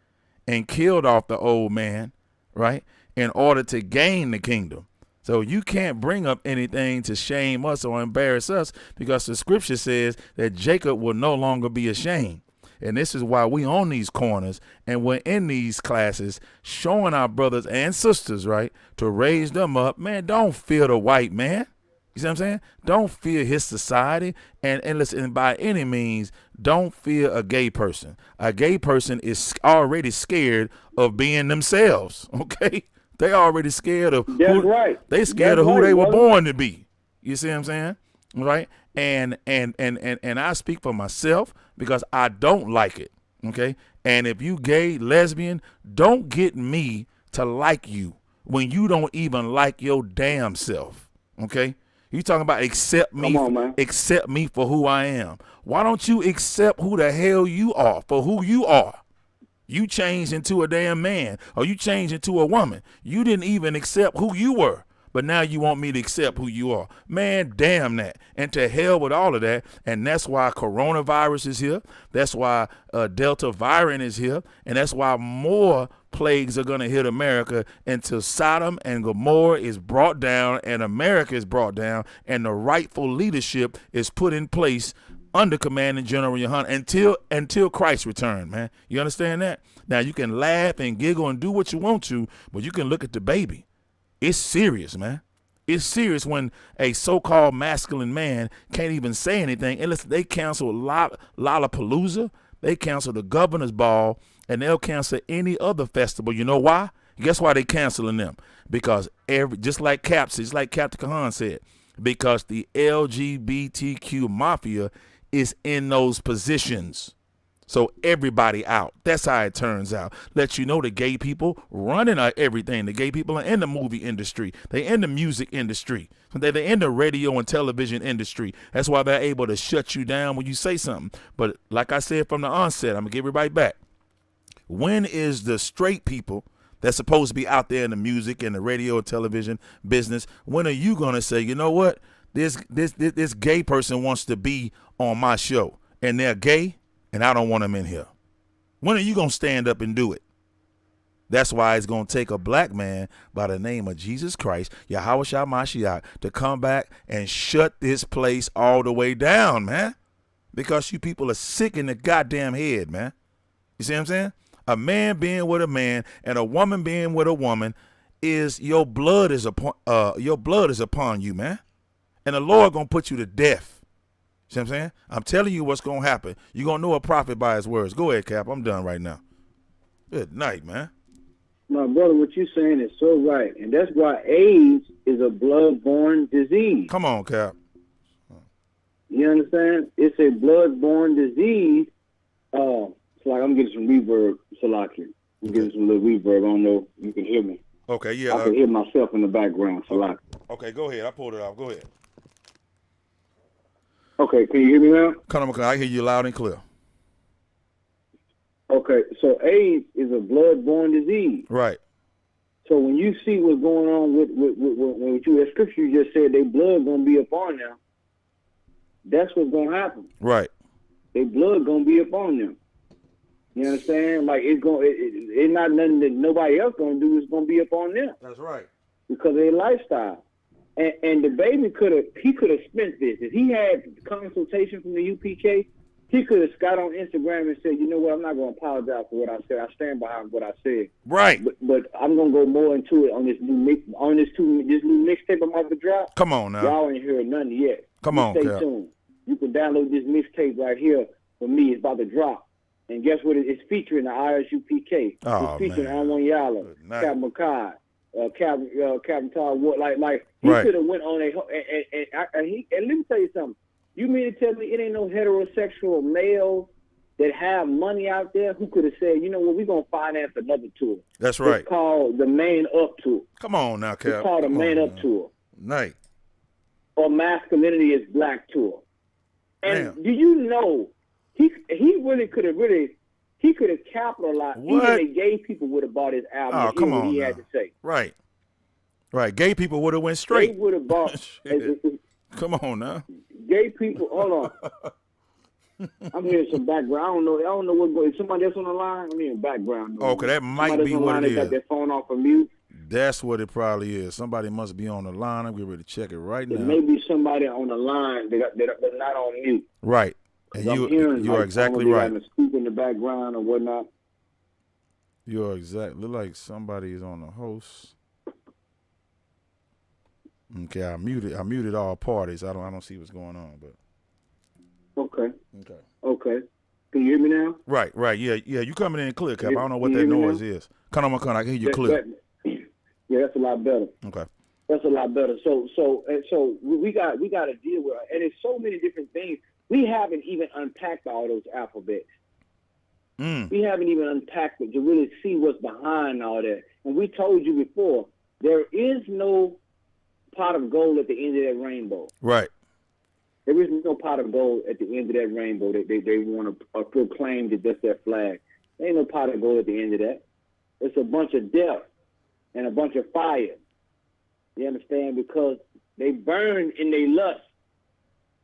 and killed off the old man, right, in order to gain the kingdom. So you can't bring up anything to shame us or embarrass us, because the scripture says that Jacob will no longer be ashamed. And this is why we on these corners and we're in these classes showing our brothers and sisters, right, to raise them up. Man, don't fear the white man. You see what I'm saying? Don't fear his society. And listen, by any means, don't fear a gay person. A gay person is already scared of being themselves, okay? They already scared of they scared of who they were born to be. You see what I'm saying? Right? And I speak for myself because I don't like it. Okay? And if you gay, lesbian, don't get me to like you when you don't even like your damn self. Okay? You talking about accept me for who I am. Why don't you accept who the hell you are for who you are? You changed into a damn man, or you changed into a woman. You didn't even accept who you were, but now you want me to accept who you are. Man, damn that. And to hell with all of that. And that's why coronavirus is here. That's why Delta variant is here. And that's why more plagues are going to hit America until Sodom and Gomorrah is brought down and America is brought down and the rightful leadership is put in place under Commanding General Yohana until Christ return, man. You understand that? Now, you can laugh and giggle and do what you want to, but you can look at the baby. It's serious, man. It's serious when a so-called masculine man can't even say anything. And listen, they cancel Lollapalooza, they cancel the governor's ball, and they'll cancel any other festival. You know why? Guess why they canceling them? Because just like Captain Kahan said, because the LGBTQ mafia is in those positions. So everybody out. That's how it turns out. Let you know the gay people running everything. The gay people are in the movie industry. They're in the music industry. They're in the radio and television industry. That's why they're able to shut you down when you say something. But like I said from the onset, I'm going to give everybody back. When is the straight people that's supposed to be out there in the music and the radio and television business, when are you going to say, you know what, this gay person wants to be on my show and they're gay and I don't want them in here? When are you going to stand up and do it? That's why it's going to take a black man by the name of Jesus Christ, Yahweh Shah Mashiach, to come back and shut this place all the way down, man. Because you people are sick in the goddamn head, man. You see what I'm saying? A man being with a man and a woman being with a woman is your blood is upon you, man. And the Lord gonna put you to death. See what I'm saying? I'm telling you what's gonna happen. You're gonna know a prophet by his words. Go ahead, Cap. I'm done right now. Good night, man. My brother, what you're saying is so right. And that's why AIDS is a blood-borne disease. Come on, Cap. You understand? It's a blood-borne disease. It's like I'm getting some reverb, Salaki. I'm getting some little reverb. I don't know if you can hear me. Okay, yeah. I can hear myself in the background, Salaki. Okay, go ahead. I pulled it off. Go ahead. Okay, can you hear me now? Come on, I hear you loud and clear. Okay, so AIDS is a blood-borne disease. Right. So when you see what's going on with that scripture you just said, their blood gonna be upon them. That's what's gonna happen. Right. Their blood gonna be upon them. You understand? Like it's not nothing that nobody else gonna do. It's gonna be upon them. That's right. Because of their lifestyle. And the baby could have spent this. If he had consultation from the UPK, he could have got on Instagram and said, you know what, I'm not gonna apologize for what I said. I stand behind what I said. Right. But I'm gonna go more into it on this new mixtape I'm about to drop. Come on now. Y'all ain't heard nothing yet. Come on, stay Cap. tuned. You can download this mixtape right here for me. It's about to drop. And guess what? It's featuring the ISUPK. Oh, it's featuring man. Anwan Yala, Good night. Captain Makai, Captain Todd Wood. Like he Right. could have went on and let me tell you something. You mean to tell me it ain't no heterosexual male that have money out there who could have said, you know what, we're gonna finance another tour. That's right. It's called the Man Up Tour. Come on now, Cap. It's called the Come Man on, Up Tour. Night. Or Masculinity is Black Tour. And Damn. do you know he really could have capitalized. What? Even the gay people would have bought his album. Oh, to come hear what on he now. had to say. Right. Right. Gay people would have went They straight. would have bought. Shit. Come on now. Gay people. Hold on. I'm hearing some background. I don't know what's going. Is somebody else on the line? I'm hearing background. Okay, that might Somebody be on the what line it that got is. their phone off of mute. That's what it probably is. Somebody must be on the line. I'm getting ready to check it right There now. may be somebody on the line that they're not on mute. Right. And I'm hearing, you are like, exactly they right. having a scoop in the background or whatnot. You are exactly. Look like somebody is on the host. Okay, I muted all parties. I don't see what's going on, but Okay. okay. Can you hear me now? Right. Yeah. You coming in clear, Cap. I don't know what Can that you hear me noise is. Come on. I can hear you clear. Yeah, that's a lot better. Okay. That's a lot better. So we got to deal with it. And it's so many different things. We haven't even unpacked all those alphabets. We haven't even unpacked it to really see what's behind all that. And we told you before, there is no pot of gold at the end of that rainbow. Right. There is no pot of gold at the end of that rainbow that they want to proclaim that that's their flag. There ain't no pot of gold at the end of that. It's a bunch of death and a bunch of fire. You understand? Because they burn in their lust.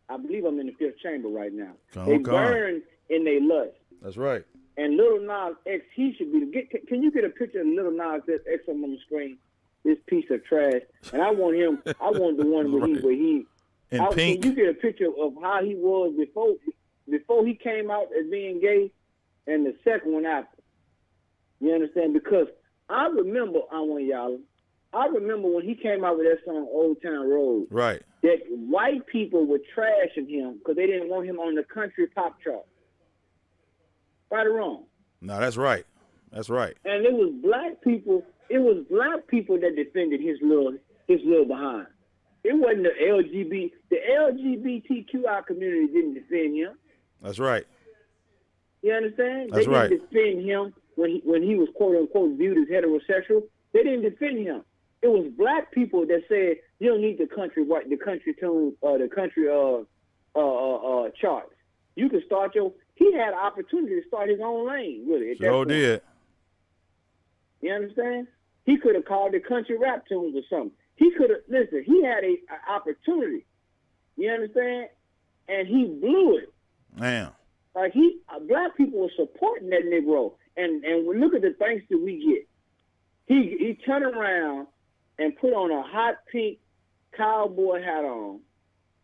I believe I'm in the fifth chamber right now. They burn in their lust. That's right. And Lil Nas X, he should be. Can you get a picture of Lil Nas X on the screen? This piece of trash. And I want him. I want the one where he. In pink. Can you get a picture of how he was before he came out as being gay, and the second one after? You understand? Because I remember I remember when he came out with that song Old Town Road. Right. That white people were trashing him because they didn't want him on the country pop chart. Right or wrong? No, that's right. That's right. And it was black people. It was black people that defended his little behind. It wasn't the LGBTQI community didn't defend him. That's right. You understand? That's they right. didn't defend him when he was quote unquote viewed as heterosexual. They didn't defend him. It was black people that said you don't need the country charts. You can start your. He had opportunity to start his own lane, really. At that Sure point. did. You understand? He could have called the country rap tunes or something. He could have listen. He had a opportunity. You understand? And he blew it. Damn. Like black people were supporting that Negro, and we look at the thanks that we get. He turned around and put on a hot pink cowboy hat on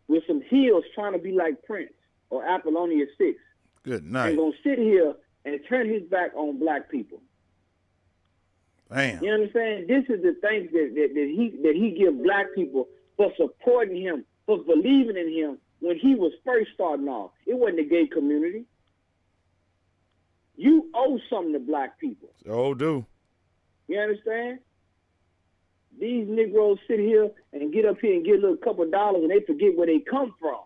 with some heels, trying to be like Prince or Apollonia 6. Good night. And gonna sit here and turn his back on black people. Damn. You understand? This is the things that he give black people for supporting him, for believing in him when he was first starting off. It wasn't the gay community. You owe something to black people. Oh, do. You understand? These Negroes sit here and get up here and get a little couple of dollars and they forget where they come from.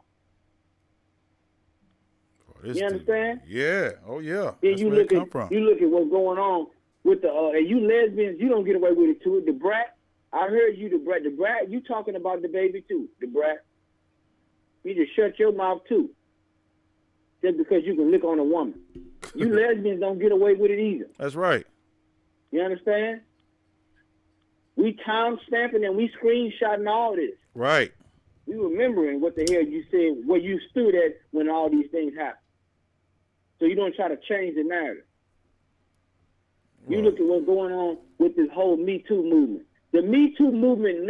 You understand? Yeah. Oh, yeah. Then That's you where look it at come from. you look at what's going on with the and you lesbians, you don't get away with it too. The brat, I heard you, the brat, you talking about the baby too, the brat. You just shut your mouth too. Just because you can lick on a woman. You lesbians don't get away with it either. That's right. You understand? We time stamping and we screenshotting all this. Right. We remembering what the hell you said, where you stood at when all these things happened. So you don't try to change the narrative. You look at what's going on with this whole Me Too movement. The Me Too movement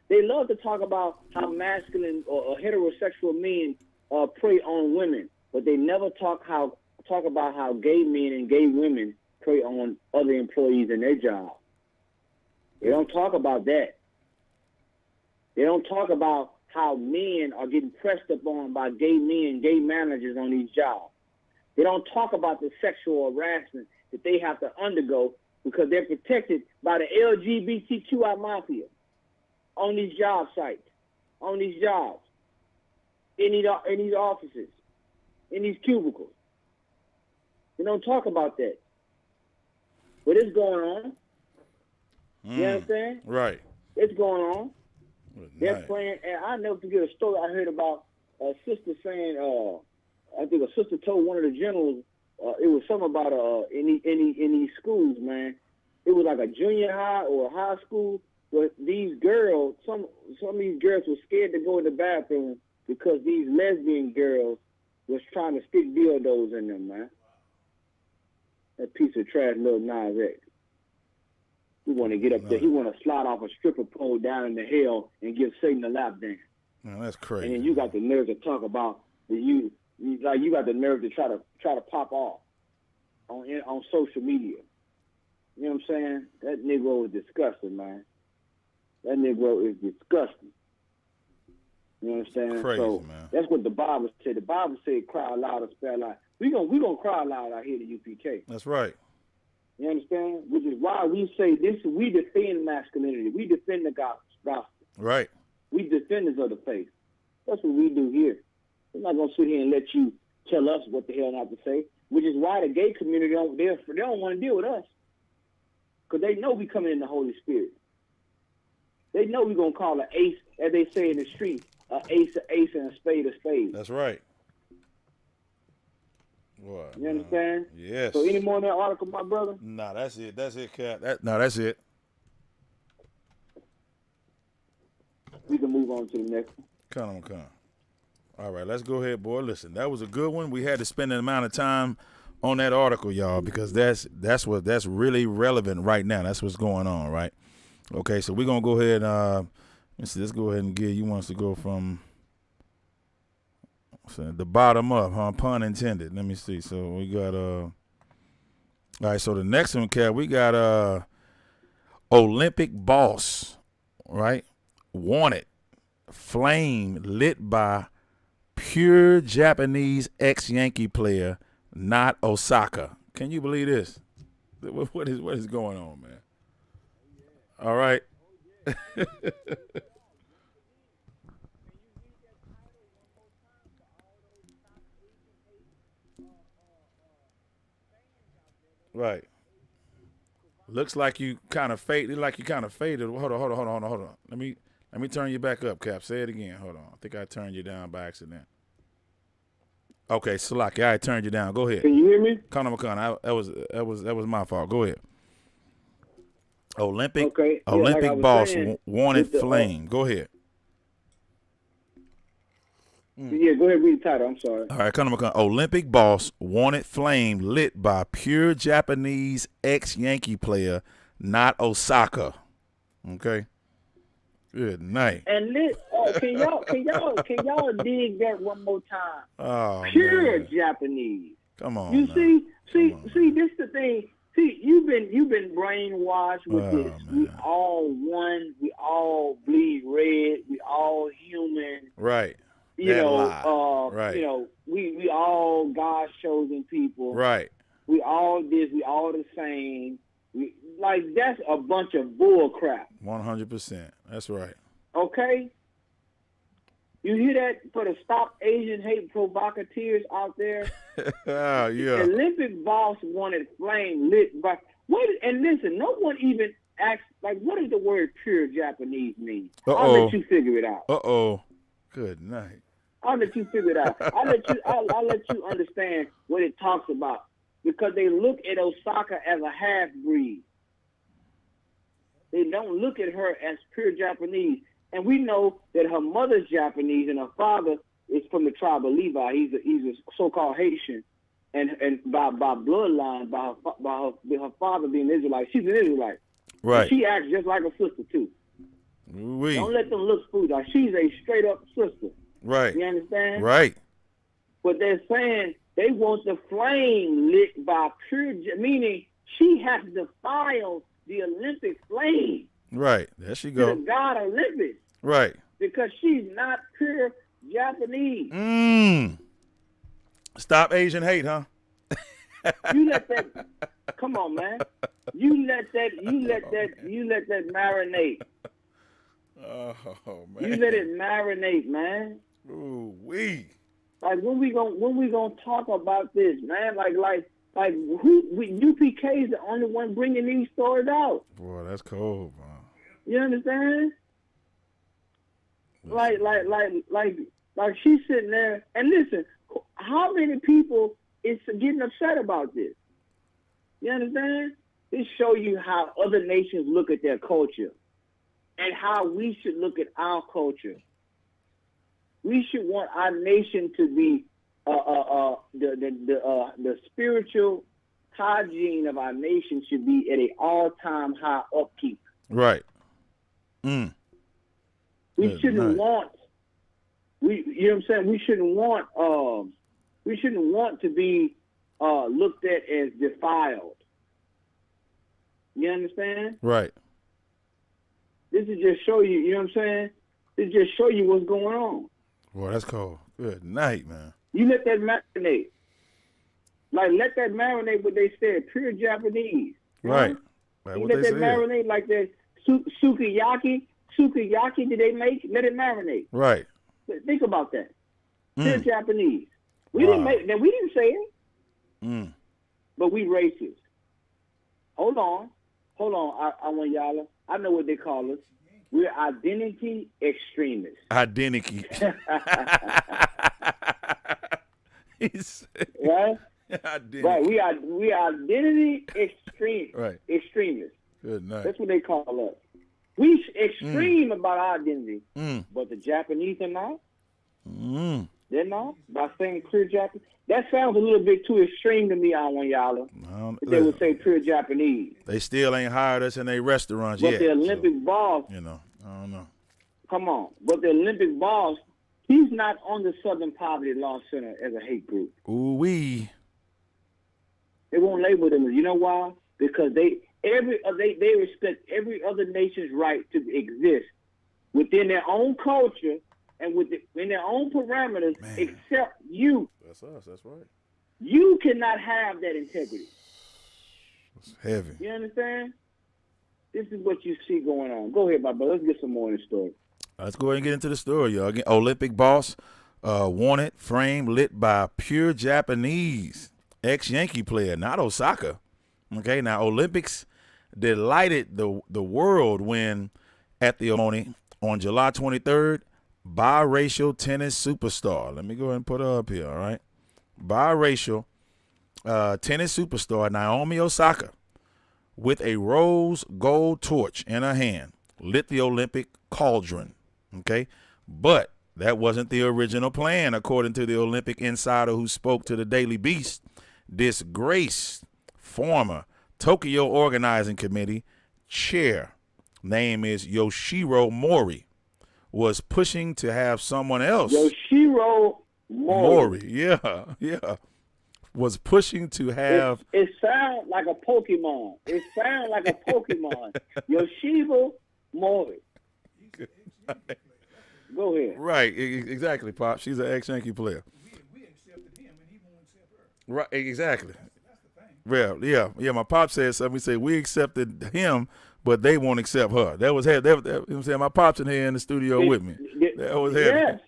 they love to talk about how masculine or heterosexual men prey on women, but they never talk about how gay men and gay women prey on other employees in their job. They don't talk about that. They don't talk about how men are getting pressed upon by gay men, gay managers on these jobs. They don't talk about the sexual harassment that they have to undergo because they're protected by the LGBTQI mafia on these job sites, on these jobs, in these offices, in these cubicles. They don't talk about that. But it's going on. You understand? Right. It's going on. They're Nice. playing, and I'll never forget a story I heard about a sister saying, I think a sister told one of the generals, it was something about in these schools, man. It was like a junior high or a high school where these girls, some of these girls were scared to go in the bathroom because these lesbian girls was trying to stick dildos in them, man. That piece of trash, little Nas X. He want to get up there. He want to slide off a stripper pole down in the hell and give Satan a lap dance. Man, that's crazy. And then you got the nerve to talk about you got the nerve to try to pop off on social media. You know what I'm saying? That Negro is disgusting, man. That Negro is disgusting. You understand? Crazy, so man. that's what the Bible said. The Bible said, "Cry loud or spare loud." We gonna cry loud out here at UPK. That's right. You understand? Which is why we say this. We defend masculinity. We defend the gospel. Right. We defenders of the faith. That's what we do here. We're not gonna sit here and let you tell us what the hell not to say. Which is why the gay community they don't want to deal with us, because they know we coming in the Holy Spirit. They know we're gonna call an ace, as they say in the street, an ace, and a spade. That's right. What? You understand? Yes. So any more in that article, my brother? Nah, that's it. That's it, Cap. That's it. We can move on to the next one. Come. All right, let's go ahead, boy. Listen, that was a good one. We had to spend an amount of time on that article, y'all, because that's really relevant right now. That's what's going on, right? Okay, so we're gonna go ahead. Let's go ahead and give you wants to go from the bottom up, huh? Pun intended. Let me see. So we got all right. So the next one, Cap, we got Olympic boss, right? Wanted, flame lit by pure Japanese ex-Yankee player, not Osaka. Can you believe this? What is going on, man? All right. Right. Looks like you kind of faded. Hold on. Let me turn you back up, Cap. Say it again. Hold on. I think I turned you down by accident. Okay, Salaki, I turned you down. Go ahead. Can you hear me? Connor McConnell. That was my fault. Go ahead. Olympic boss wanted flame. Go ahead. Yeah, go ahead, read the title. I'm sorry. All right, Connor McConnell. Olympic boss wanted flame lit by pure Japanese ex-Yankee player, not Osaka. Okay. Good night. And can y'all dig that one more time? Oh, Pure man. Japanese. Come on. You now. see, this the thing. See, you've been brainwashed with this. Man. We all one. We all bleed red. We all human. Right. You That know. lie. Right. You know, we all God's chosen people. Right. We all this. We all the same. That's a bunch of bull crap. 100%. That's right. Okay. You hear that for the Stop Asian Hate provocateurs out there? Oh, yeah. Olympic boss wanted flame lit by what? And listen, no one even asked what does the word pure Japanese mean? I'll let you figure it out. Good night. I'll let you figure it out. I'll let you understand what it talks about because they look at Osaka as a half breed. They don't look at her as pure Japanese. And we know that her mother's Japanese and her father is from the tribe of Levi. He's a so-called Haitian, and by bloodline, by her father being Israelite, she's an Israelite. Right. And she acts just like a sister too. Don't let them look foolish. Like she's a straight up sister. Right. You understand? Right. But they're saying they want the flame lit by pure, meaning she has defiled the Olympic flame. Right. There she To go. the god Olympic. Right. Because she's not pure Japanese. Stop Asian hate, huh? You let that come on, man. You let that marinate. Oh man. You let it marinate, man. Ooh wee. Like when we gonna talk about this, man? Like UPK is the only one bringing these stories out. Boy, that's cold, bro. You understand? Like she's sitting there and listen. How many people is getting upset about this? You understand? This show you how other nations look at their culture and how we should look at our culture. We should want our nation to be the spiritual hygiene of our nation should be at an all-time high upkeep. Right. We shouldn't want. You know what I'm saying? We shouldn't want to be looked at as defiled. You understand? Right. This is just show you. You know what I'm saying? This just show you what's going on. Boy, that's cold. Good night, man. You let that marinate. Let that marinate what they said. Pure Japanese. Right. Huh? Like You what let they that said. marinate like that sukiyaki. Sukiyaki did they make? Let it marinate. Right. Think about that. Pure Japanese. We Wow. didn't say it. But we racist. Hold on. I want y'all. I know what they call us. We're identity extremists. Identity. Right? Identity. Right. We are identity extremists. Good night. That's what they call us. We extreme about our identity, but the Japanese are not. They're not. By saying pure Japanese, that sounds a little bit too extreme to me. I want y'all. They would say pure Japanese. They still ain't hired us in their restaurants But yet. the Olympic boss, I don't know. come on. But the Olympic boss, he's not on the Southern Poverty Law Center as a hate group. Ooh wee. They won't label them. You know why? Because they respect every other nation's right to exist within their own culture and in their own parameters, except you. That's us. That's right. You cannot have that integrity. It's heavy. You understand? This is what you see going on. Go ahead, my brother. Let's get some more in the story. Let's go ahead and get into the story, y'all. Again, Olympic boss wanted frame lit by pure Japanese ex-Yankee player, not Osaka. Okay, now Olympics delighted the world when at the ceremony on July 23rd, biracial tennis superstar. Let me go ahead and put her up here, all right? Biracial tennis superstar Naomi Osaka, with a rose gold torch in her hand, lit the Olympic cauldron, okay? But that wasn't the original plan, according to the Olympic insider who spoke to the Daily Beast. Disgraced former Tokyo Organizing Committee chair, name is Yoshiro Mori, was pushing to have someone else. Yoshiro Mori. Yeah. Was pushing to have. It sounds like a Pokemon. Yoshiro Mori. Go ahead. Right, exactly, Pop. She's an ex-Yankee player. We accepted him, and he won't accept her. Right, exactly. That's the thing. Well, yeah. My pop said something. We said we accepted him, but they won't accept her. That was you know what I'm saying. My pop's in here in the studio with me. That was yes.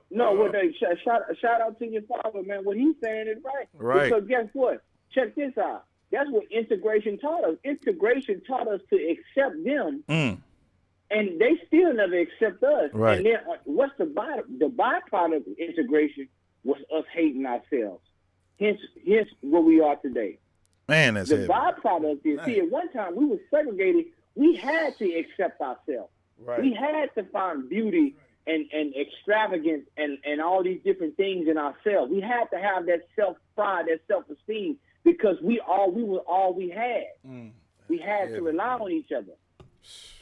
No, what they shout out to your father, man. What he's saying is right. Right. Because guess what? Check this out. That's what integration taught us. Integration taught us to accept them, and they still never accept us. Right. And then what's the byproduct of integration was us hating ourselves. Hence where we are today. Man, that's the heavy. byproduct is, see, at one time we were segregated. We had to accept ourselves. Right. We had to find beauty and extravagance and all these different things in ourselves. We had to have that self-pride, that self-esteem, because we were all we had. We had to rely on each other.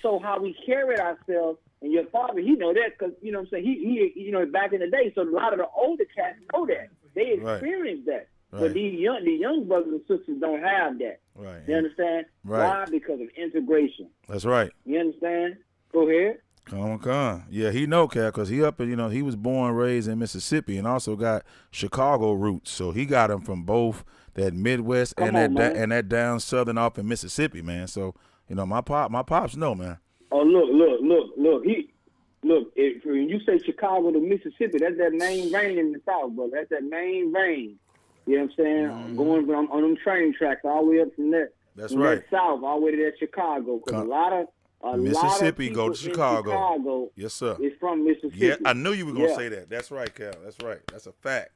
So how we carried ourselves, and your father, he know that because, you know what I'm saying, he back in the day, so a lot of the older cats know that. They experienced that. Right. But the young brothers and sisters don't have that. Right. You understand? Right. Why? Because of integration. That's right. You understand? Go ahead. Come on. Yeah, he know, Cat, because he he was born and raised in Mississippi and also got Chicago roots. So he got them from both that Midwest and that down southern off in Mississippi, man. So, my pops know, man. Oh, look. When you say Chicago to Mississippi, that's that main vein in the South, brother. That's that main vein. You know what I'm saying? Going on them train tracks all the way up from there. That's right. That South all the way to that Chicago. Because a lot of Mississippi people go to Chicago. Yes, sir. It's from Mississippi. Yeah, I knew you were going to say that. That's right, Cal. That's right. That's a fact.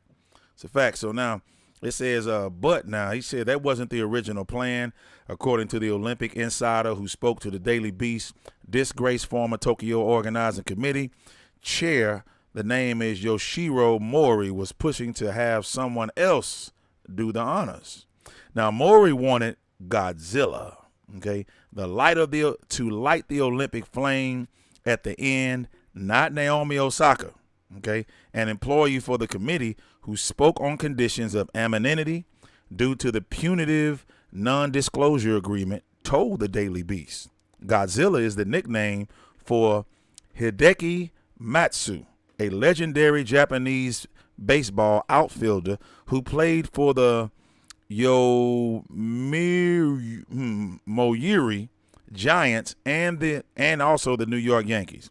It's a fact. So now it says, but now he said that wasn't the original plan, according to the Olympic insider who spoke to the Daily Beast. Disgraced former Tokyo Organizing Committee chair, the name is Yoshiro Mori, was pushing to have someone else do the honors. Now, Mori wanted Godzilla, okay, to light the Olympic flame at the end, not Naomi Osaka, okay, an employee for the committee who spoke on conditions of anonymity due to the punitive non-disclosure agreement, told the Daily Beast. Godzilla is the nickname for Hideki Matsu, a legendary Japanese baseball outfielder who played for the Yomiuri Giants and also the New York Yankees,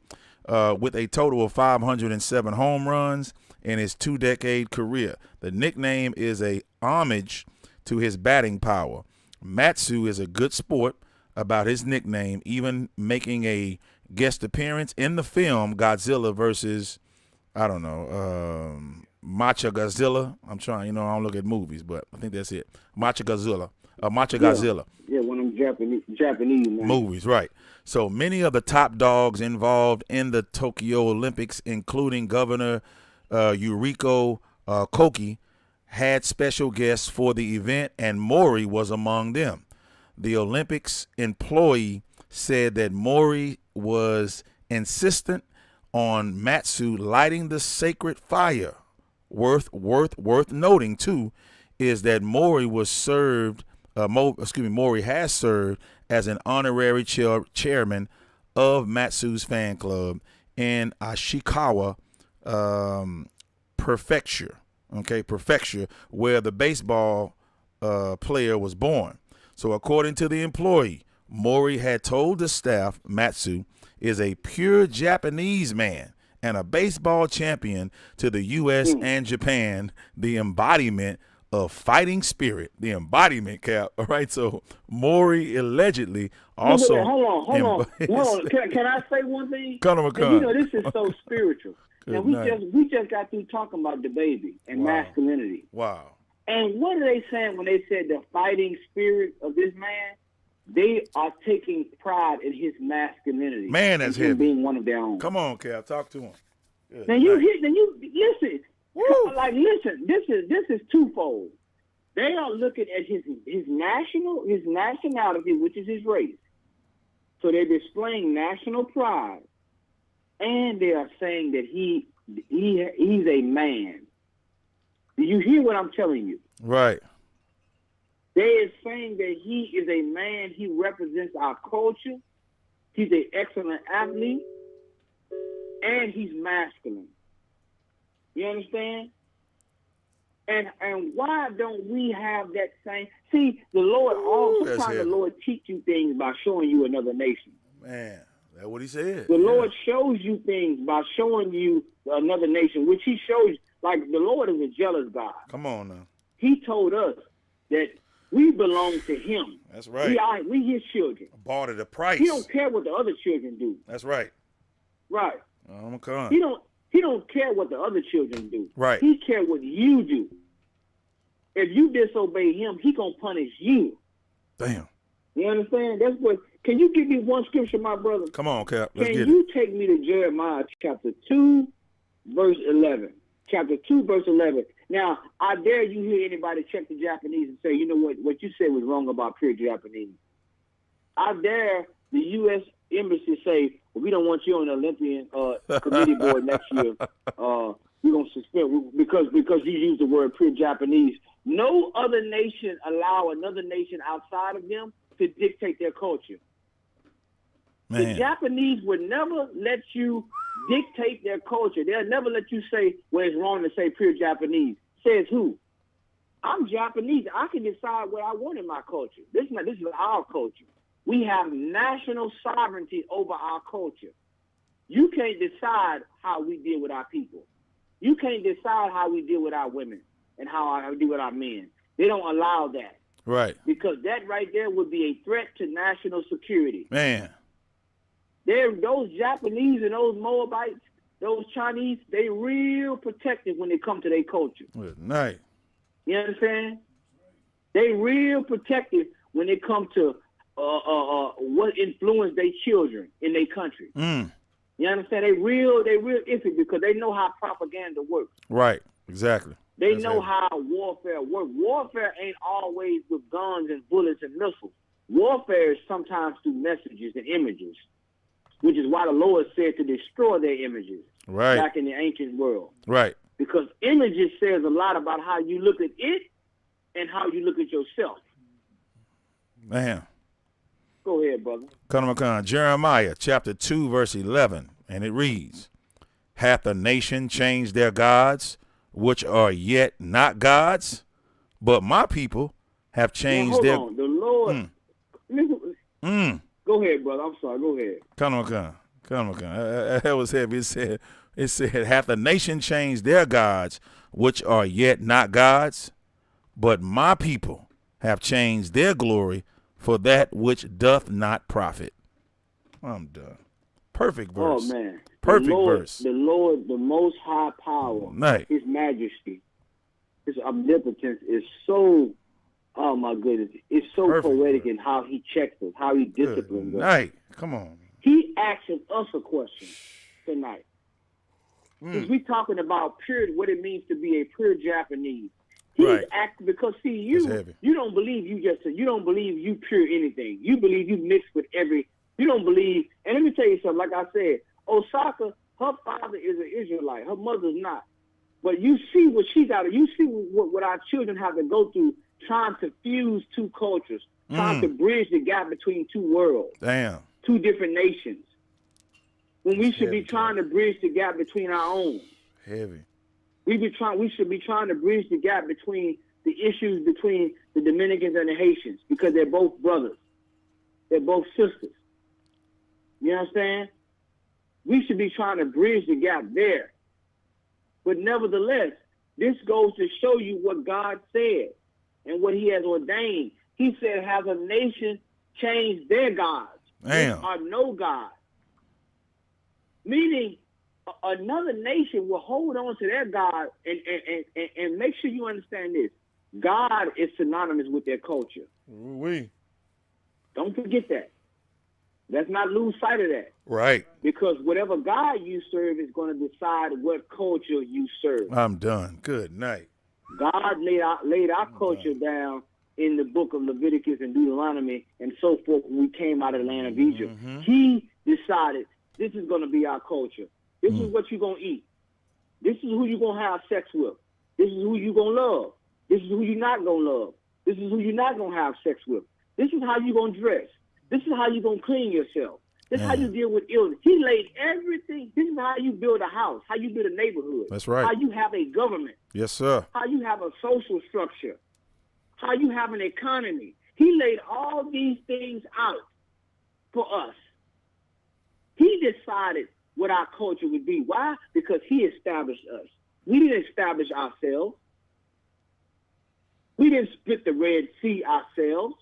with a total of 507 home runs in his 2-decade career. The nickname is a homage to his batting power. Matsu is a good sport about his nickname, even making a guest appearance in the film Godzilla versus, Macha Godzilla. I'm trying, I don't look at movies, but I think that's it. Macha Godzilla. Yeah, one of them Japanese movies, right. So many of the top dogs involved in the Tokyo Olympics, including Governor Yuriko Koike, had special guests for the event, and Mori was among them. The Olympics employee said that Mori was insistent on Matsu lighting the sacred fire. Worth noting too is that Mori has served as an honorary chairman of Matsu's fan club in Ashikawa Prefecture, where the baseball player was born. So according to the employee, Mori had told the staff Matsu is a pure Japanese man and a baseball champion to the U.S. and Japan, the embodiment of fighting spirit, the embodiment, Cap. All right, so Maury allegedly also. Hold on. Can I say one thing? This is so spiritual. Now we just got through talking about the baby and masculinity. Wow. And what are they saying when they said the fighting spirit of this man? They are taking pride in his masculinity. Man, that's heavy. Being one of their own. Come on, Cap, talk to him. Good Then you listen. Woo. Like listen, this is twofold. They are looking at his nationality, which is his race. So they're displaying national pride, and they are saying that he's a man. Do you hear what I'm telling you? Right. They are saying that he is a man. He represents our culture. He's an excellent athlete, and he's masculine. You understand? And why don't we have that same? See, the Lord, sometimes the Lord teach you things by showing you another nation. Man, that's what he said. The Lord shows you things by showing you another nation, which he shows. Like, the Lord is a jealous God. Come on now. He told us that we belong to him. That's right. We his children. Bought at a price. He don't care what the other children do. That's right. Right. Oh, come on. He don't care what the other children do. Right. He care what you do. If you disobey him, he gonna punish you. Damn. You understand? That's what. Can you give me one scripture, my brother? Come on, Cap. Let's get it. Can you take me to Jeremiah chapter 2, verse 11? Chapter 2, verse 11. Now, I dare you hear anybody check the Japanese and say, you know what you said was wrong about pure Japanese. I dare the U.S. Embassy say, well, we don't want you on the Olympian committee board next year. We're going to suspend because you use the word pure Japanese. No other nation allow another nation outside of them to dictate their culture. Man. The Japanese would never let you dictate their culture. They'll never let you say, well, it's wrong to say pure Japanese. Says who? I'm Japanese. I can decide what I want in my culture. This is our culture. We have national sovereignty over our culture. You can't decide how we deal with our people. You can't decide how we deal with our women and how we deal with our men. They don't allow that. Right. Because that right there would be a threat to national security. Man. Those Japanese and those Moabites, those Chinese, they real protective when it comes to their culture. Good night. You understand? They real protective when it comes to what influence their children in their country. You understand? They real iffy because they know how propaganda works. Right. Exactly. They know how warfare works. Warfare ain't always with guns and bullets and missiles. Warfare is sometimes through messages and images, which is why the Lord said to destroy their images back in the ancient world. Right. Because images says a lot about how you look at it and how you look at yourself. Man. Go ahead, brother. Khan, Jeremiah chapter 2, verse 11, and it reads, hath the nation changed their gods, which are yet not gods? But my people have changed their... Hold on. The Lord... Go ahead, brother. I'm sorry. Go ahead. Khan. That was heavy. It said, hath the nation changed their gods, which are yet not gods? But my people have changed their glory for that which doth not profit. I'm done. Perfect verse. Oh, man. Perfect verse. The Lord, the most high power, his majesty, his omnipotence is so, oh, my goodness. It's so Perfect poetic verse. in how he checks us, how he disciplines us. Come on. He asking us a question tonight. Because we talking about pure, what it means to be a pure Japanese. He's acting because you don't believe you don't believe you pure anything. You believe you mixed with you don't believe, and let me tell you something, like I said, Osaka, her father is an Israelite, her mother's not. But you see what she got, you see what our children have to go through trying to fuse two cultures, trying to bridge the gap between two worlds. Damn. Two different nations. When we should be trying to bridge the gap between our own. Heavy. We should be trying to bridge the gap between the issues between the Dominicans and the Haitians because they're both brothers. They're both sisters. You understand? We should be trying to bridge the gap there. But nevertheless, This goes to show you what God said and what he has ordained. He said, have a nation change their gods. Damn. Which are no God. Meaning, another nation will hold on to their God and make sure you understand this. God is synonymous with their culture. We. Don't forget that. Let's not lose sight of that. Right. Because whatever God you serve is going to decide what culture you serve. I'm done. Good night. God laid our culture down in the book of Leviticus and Deuteronomy and so forth when we came out of the land of Egypt. Mm-hmm. He decided this is going to be our culture. This is what you're going to eat. This is who you're going to have sex with. This is who you're going to love. This is who you're not going to love. This is who you're not going to have sex with. This is how you're going to dress. This is how you're going to clean yourself. This is how you deal with illness. He laid everything. This is how you build a house, how you build a neighborhood. That's right. How you have a government. Yes, sir. How you have a social structure. How you have an economy. He laid all these things out for us. He decided what our culture would be. Why? Because he established us. We didn't establish ourselves. We didn't split the Red Sea ourselves.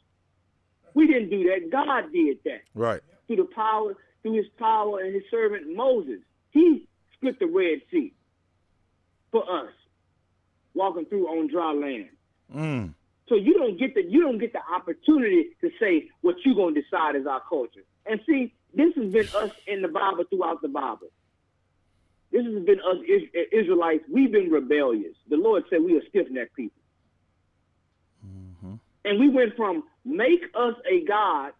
We didn't do that. God did that. Right. Through his power and his servant Moses. He split the Red Sea for us, walking through on dry land. So you don't get the opportunity to say what you're gonna decide is our culture. And see, this has been us in the Bible throughout the Bible. This has been us Israelites. We've been rebellious. The Lord said we are stiff-necked people. And we went from make us a God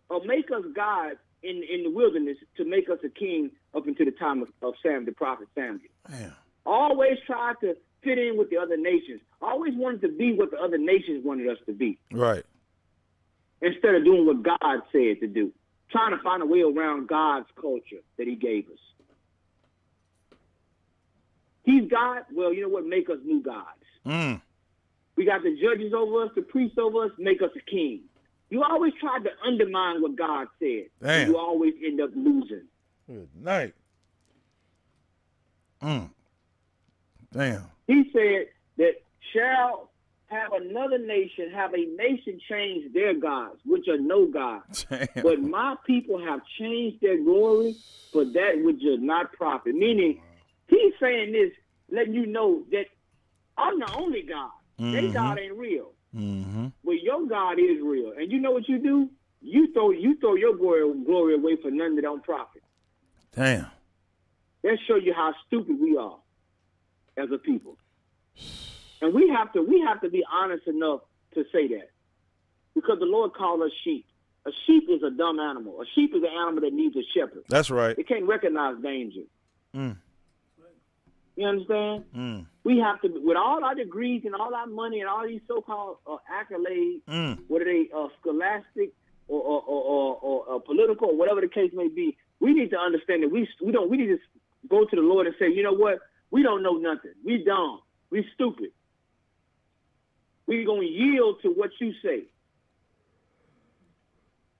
or make us God in the wilderness to make us a king up until the time of Sam, the prophet Samuel. Man. Always tried to fit in with the other nations. Always wanted to be what the other nations wanted us to be. Right. Instead of doing what God said to do. Trying to find a way around God's culture that he gave us. He's God. Well, you know what? Make us new gods. We got the judges over us, the priests over us, make us a king. You always try to undermine what God said. Damn. You always end up losing. Good night. Damn. He said that shall have another nation, have a nation change their gods, which are no gods. Damn. But my people have changed their glory for that which does not profit. Meaning, he's saying this, letting you know that I'm the only God. Their God ain't real. But your God is real. And you know what you do? You throw your glory away for none that don't profit. Damn. That show you how stupid we are as a people. And we have to be honest enough to say that. Because the Lord called us sheep. A sheep is a dumb animal. A sheep is an animal that needs a shepherd. That's right. It can't recognize danger. You understand? We have to, with all our degrees and all our money and all these so-called accolades, whether they scholastic or political or whatever the case may be, we need to understand that we need to go to the Lord and say, you know what? We don't know nothing. We dumb. We stupid. We're going to yield to what you say.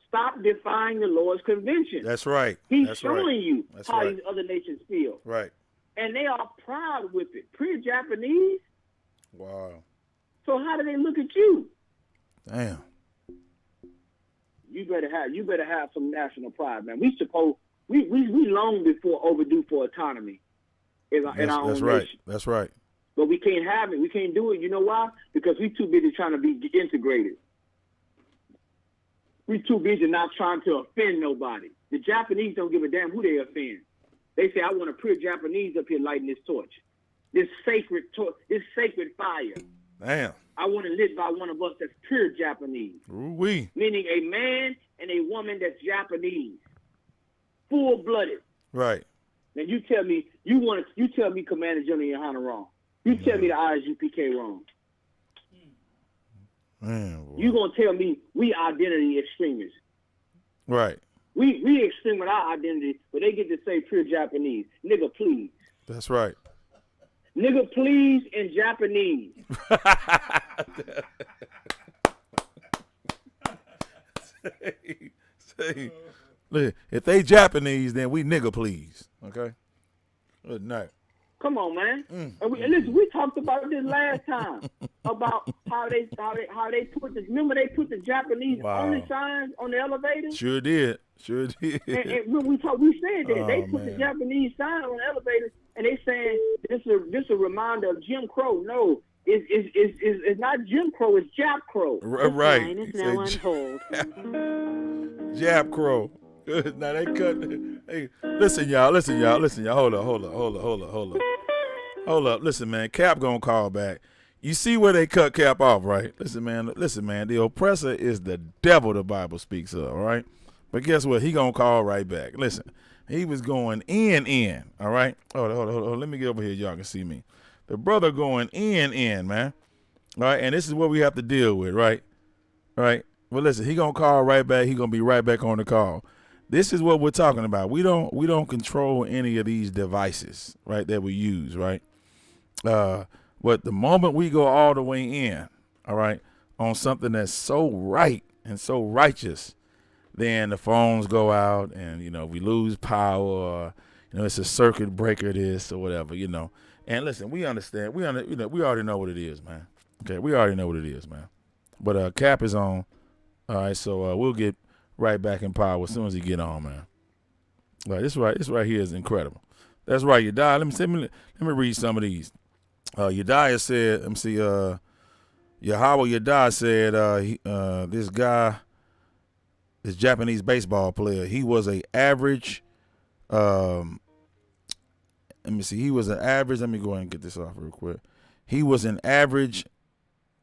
Stop defying the Lord's convention. That's right. He's That's showing right. you That's how right. these other nations feel. Right. And they are proud with it. Pretty Japanese. Wow. So how do they look at you? Damn. You better have some national pride, man. We long before overdue for autonomy in our own That's right. nation. That's right. But we can't have it. We can't do it. You know why? Because we too busy trying to be integrated. We too busy not trying to offend nobody. The Japanese don't give a damn who they offend. They say, I want a pure Japanese up here lighting this torch. This sacred fire. Damn. I want to live by one of us that's pure Japanese. Ooh-wee. Meaning a man and a woman that's Japanese. Full-blooded. Right. Now you tell me Commander General Yohana wrong. You tell me the ISUPK wrong. Man, boy. You gonna tell me we identity extremists. Right. We extreme with our identity, but they get to say pure Japanese. Nigga, please. That's right. Nigga, please in Japanese. Say, look, if they Japanese, then we nigga please. Okay? Good night. Come on, man. And listen, we talked about this last time about how they put the remember they put the Japanese only signs on the elevators. Sure did. And when we said that they put the Japanese sign on the elevators, and they saying this a reminder of Jim Crow. No, it's not Jim Crow. It's Jap Crow. Right. Line is now on hold. Jap Crow. Now they cut. Hey, listen, y'all. Hold up. Listen, man. Cap gonna call back. You see where they cut Cap off, right? Listen, man. The oppressor is the devil the Bible speaks of, all right? But guess what? He gonna call right back. Listen, he was going in, all right? Hold on. Let me get over here. Y'all can see me. The brother going in, man. All right, and this is what we have to deal with, right? All right. Well, listen, he gonna call right back. He gonna be right back on the call. This is what we're talking about. We don't control any of these devices, right, that we use, right? But the moment we go all the way in, all right, on something that's so right and so righteous, then the phones go out and, we lose power, or, it's a circuit breaker, this or whatever, And listen, we understand. We already know what it is, man. Okay, we already know what it is, man. But Cap is on. All right, so we'll get right back in power as soon as he get on, man. All right, this right here is incredible. That's right, Yediah. Let me read some of these. Yediah said, let me see, Yahweh Yediah said this guy, this Japanese baseball player, he was an average, let me go ahead and get this off real quick. He was an average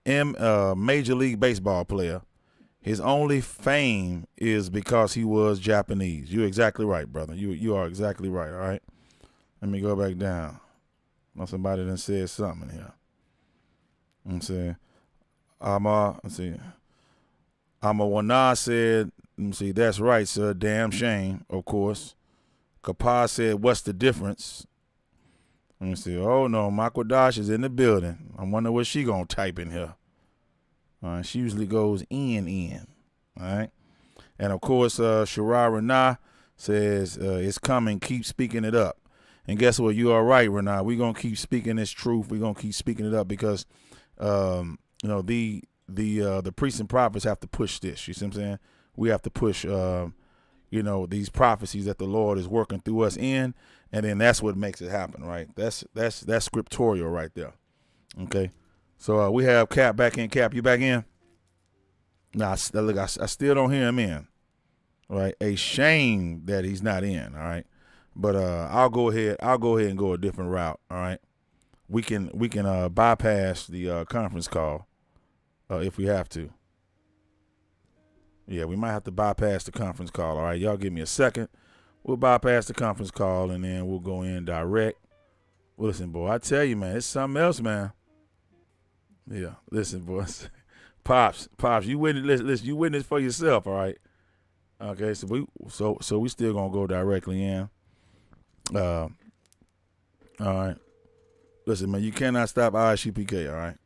Major League Baseball player. His only fame is because he was Japanese. You're exactly right, brother. You are exactly right, all right? Let me go back down. Well, somebody done said something here. I'm saying, Amawana said, let me see, that's right, sir. Damn shame, of course. Kapaz said, what's the difference? Let me see. Oh, no, Makwadash is in the building. I wonder what she going to type in here. She usually goes in. All right. And, of course, Shirai Rana says, it's coming. Keep speaking it up. And guess what? You are right, Rana. We're going to keep speaking this truth. We're going to keep speaking it up because, the priests and prophets have to push this. You see what I'm saying? We have to push, these prophecies that the Lord is working through us in. And then that's what makes it happen, right? That's scriptorial right there. Okay. So we have Cap back in. Cap, you back in? Nah, look, I still don't hear him in. All right. A shame that he's not in. All right. But I'll go ahead and go a different route. All right. We can bypass the conference call if we have to. Yeah, we might have to bypass the conference call. All right, y'all give me a second. We'll bypass the conference call and then we'll go in direct. Well, listen, boy, I tell you, man, it's something else, man. Yeah, listen, boys. Pops, you witness you witness for yourself, all right? Okay, so we still gonna go directly in. All right. Listen, man, you cannot stop ISUPK, all right?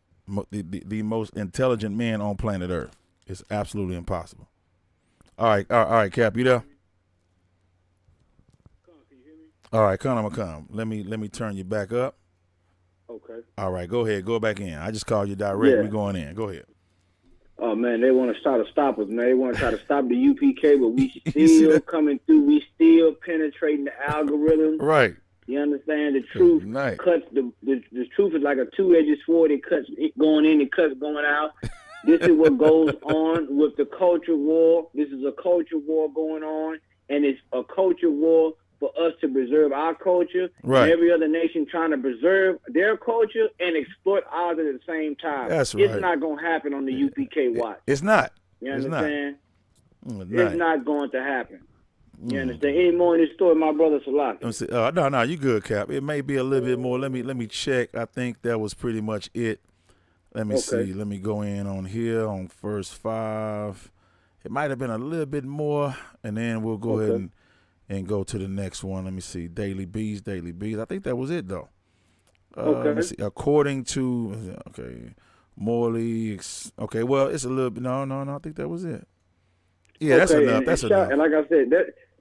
The most intelligent man on planet Earth. It's absolutely impossible. All right, Cap, you there? Can you hear me? All right, come. Let me turn you back up. Okay. All right, go ahead, go back in. I just called you direct. Yeah. We're going in. Go ahead. Oh man, they want to try to stop us, man. They want to try to stop the UPK, but we still coming through. We still penetrating the algorithm. Right. You understand? The truth cuts. The truth is like a two-edged sword. It cuts going in, it cuts going out. This is what goes on with the culture war. This is a culture war going on, and it's a culture war for us to preserve our culture. Right. And every other nation trying to preserve their culture and exploit ours at the same time. That's right. It's not going to happen on the UPK watch. It's not. You understand? It's not going to happen. You understand? Any more in this story, my brother Salaki? No, you good, Cap. It may be a little bit more. Let me check. I think that was pretty much it. Let me see. Let me go in on here on first 5. It might have been a little bit more, and then we'll go ahead and go to the next one. Let me see. Daily Bees. I think that was it, though. Let me see. According to, Morley. Okay, well, it's a little bit. No. I think that was it. Yeah, that's enough. That's enough. And like I said,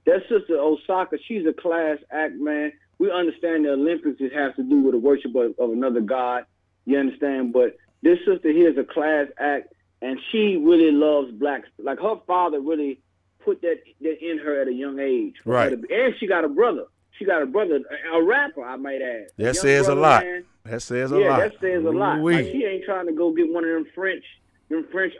that sister Osaka, she's a class act, man. we understand the Olympics, it has to do with the worship of another god. You understand? But this sister here is a class act, and she really loves blacks. Like, her father really put that in her at a young age. Right. And she got a brother. She got a brother, a rapper, I might add. That says a lot. That says a lot. Yeah, that says a lot. Ooh-wee. Like, she ain't trying to go get one of them French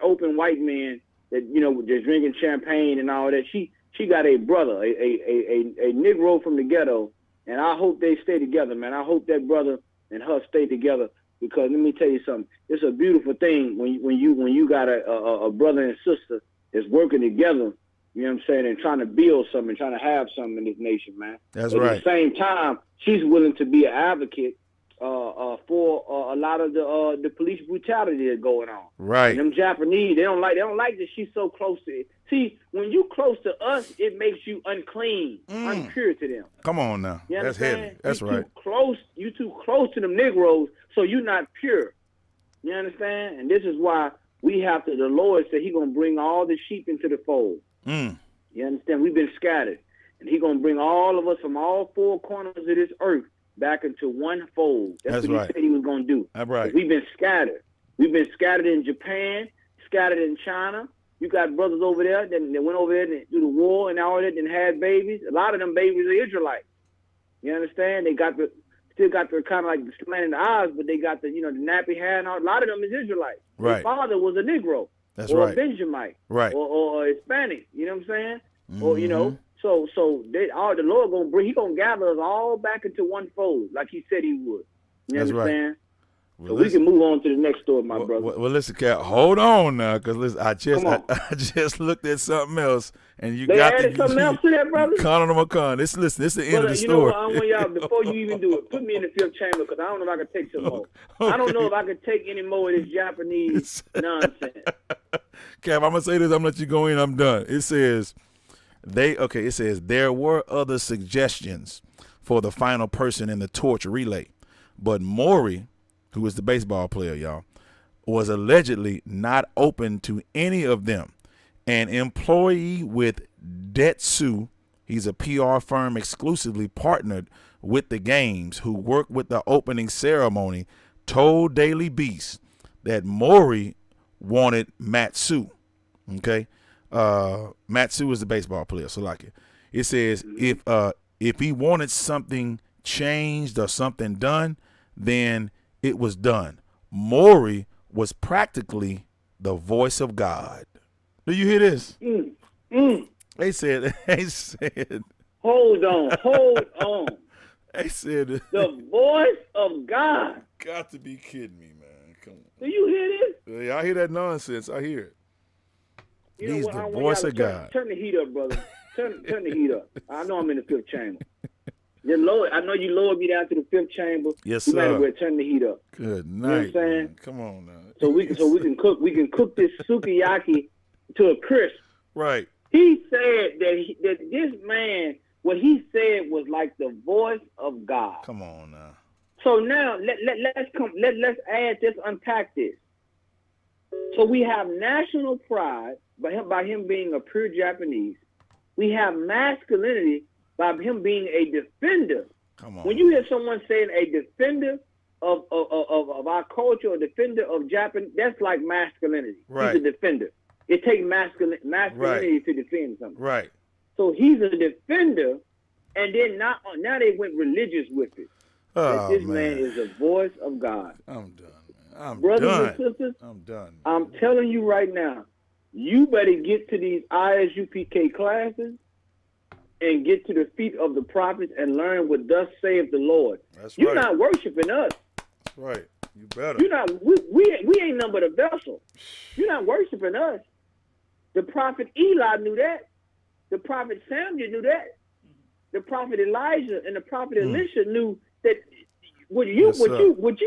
open white men that, you know, just drinking champagne and all that. She got a brother, a Negro from the ghetto, and I hope they stay together, man. I hope that brother and her stay together, because let me tell you something. It's a beautiful thing when you got a brother and sister that's working together. You know what I'm saying? And trying to build something, trying to have something in this nation, man. That's At right. At the same time, she's willing to be an advocate for a lot of the police brutality that's going on. Right. And them Japanese, they don't like that she's so close to it. See, when you close to us, it makes you unclean, unpure to them. Come on now. You That's understand? heavy. That's you right. You too close to them Negroes, so you're not pure. You understand? And this is why we have to. The Lord said He's gonna bring all the sheep into the fold. You understand? We've been scattered, and He's gonna bring all of us from all four corners of this earth back into one fold. That's what right. He said He was gonna do. That's right. We've been scattered. We've been scattered in Japan, scattered in China. You got brothers over there that went over there to do the war and all that and had babies. A lot of them babies are Israelites. You understand? They still got the kind of like the slant in the eyes, but they got the nappy hair and all. A lot of them is Israelites. Right. Their father was a Negro. That's or right. a Benjamite. Right. Or Hispanic. You know what I'm saying? Or so the Lord He gonna gather us all back into one fold, like He said He would. You That's understand? right. So we can move on to the next story, my brother. Well, listen, Cap, hold on now, because I just looked at something else, and They added something else to that, brother? Con on Con. This is the end of the You story. know what? I want y'all, before you even do it, put me in the fifth chamber, because I don't know if I can take some more. Okay. I don't know if I can take any more of this Japanese nonsense. Cap, I'm gonna say this. I'm gonna let you go in. I'm done. It says it says there were other suggestions for the final person in the torch relay, but Maury, who is the baseball player, y'all, was allegedly not open to any of them. An employee with Detsu, he's a PR firm exclusively partnered with the games, who worked with the opening ceremony, told Daily Beast that Maury wanted Matsu. Okay, Matsu is the baseball player. So like it says, if he wanted something changed or something done, then it was done. Maury was practically the voice of God. Do you hear this? They said. Hold on. They said The voice of God. Got to be kidding me, man. Come on. Do you hear this? Yeah, I hear that nonsense. I hear it. You He's know what? the I want voice y'all of to God. Turn the heat up, brother. Turn the heat up. I know I'm in the fifth chamber. I know you lowered me down to the fifth chamber. Yes, You might sir. as well turn the heat up. Good You know what I'm night. saying? Man. Come on now. So we can cook this sukiyaki to a crisp. Right. He said that this man, what he said was like the voice of God. Come on now. So now let's add this, unpack this. So we have national pride by him being a pure Japanese. We have masculinity by him being a defender. Come on. When you hear someone saying a defender of our culture, a defender of Japan, that's like masculinity. Right. He's a defender. It takes masculinity to defend something. Right. So he's a defender, and then now they went religious with it. Oh, This man is the voice of God. I'm done, man. I'm Brothers done. and sisters, I'm done. I'm telling you right now, you better get to these ISUPK classes and get to the feet of the prophets and learn what thus saith the Lord. That's You're right. not worshiping us. That's right. You better. You're not. We ain't nothing but a vessel. You're not worshiping us. The prophet Eli knew that. The prophet Samuel knew that. The prophet Elijah and the prophet Elisha knew that what you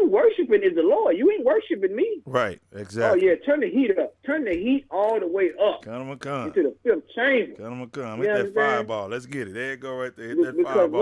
worshiping is the Lord. You ain't worshiping me. Right. Exactly. Oh yeah, turn the heat up. Turn the heat all the way up Count 'em a con. into the fifth chamber. Count 'em a con. You Hit that understand? fireball. Let's get it. There you go right there. Hit that Because fireball.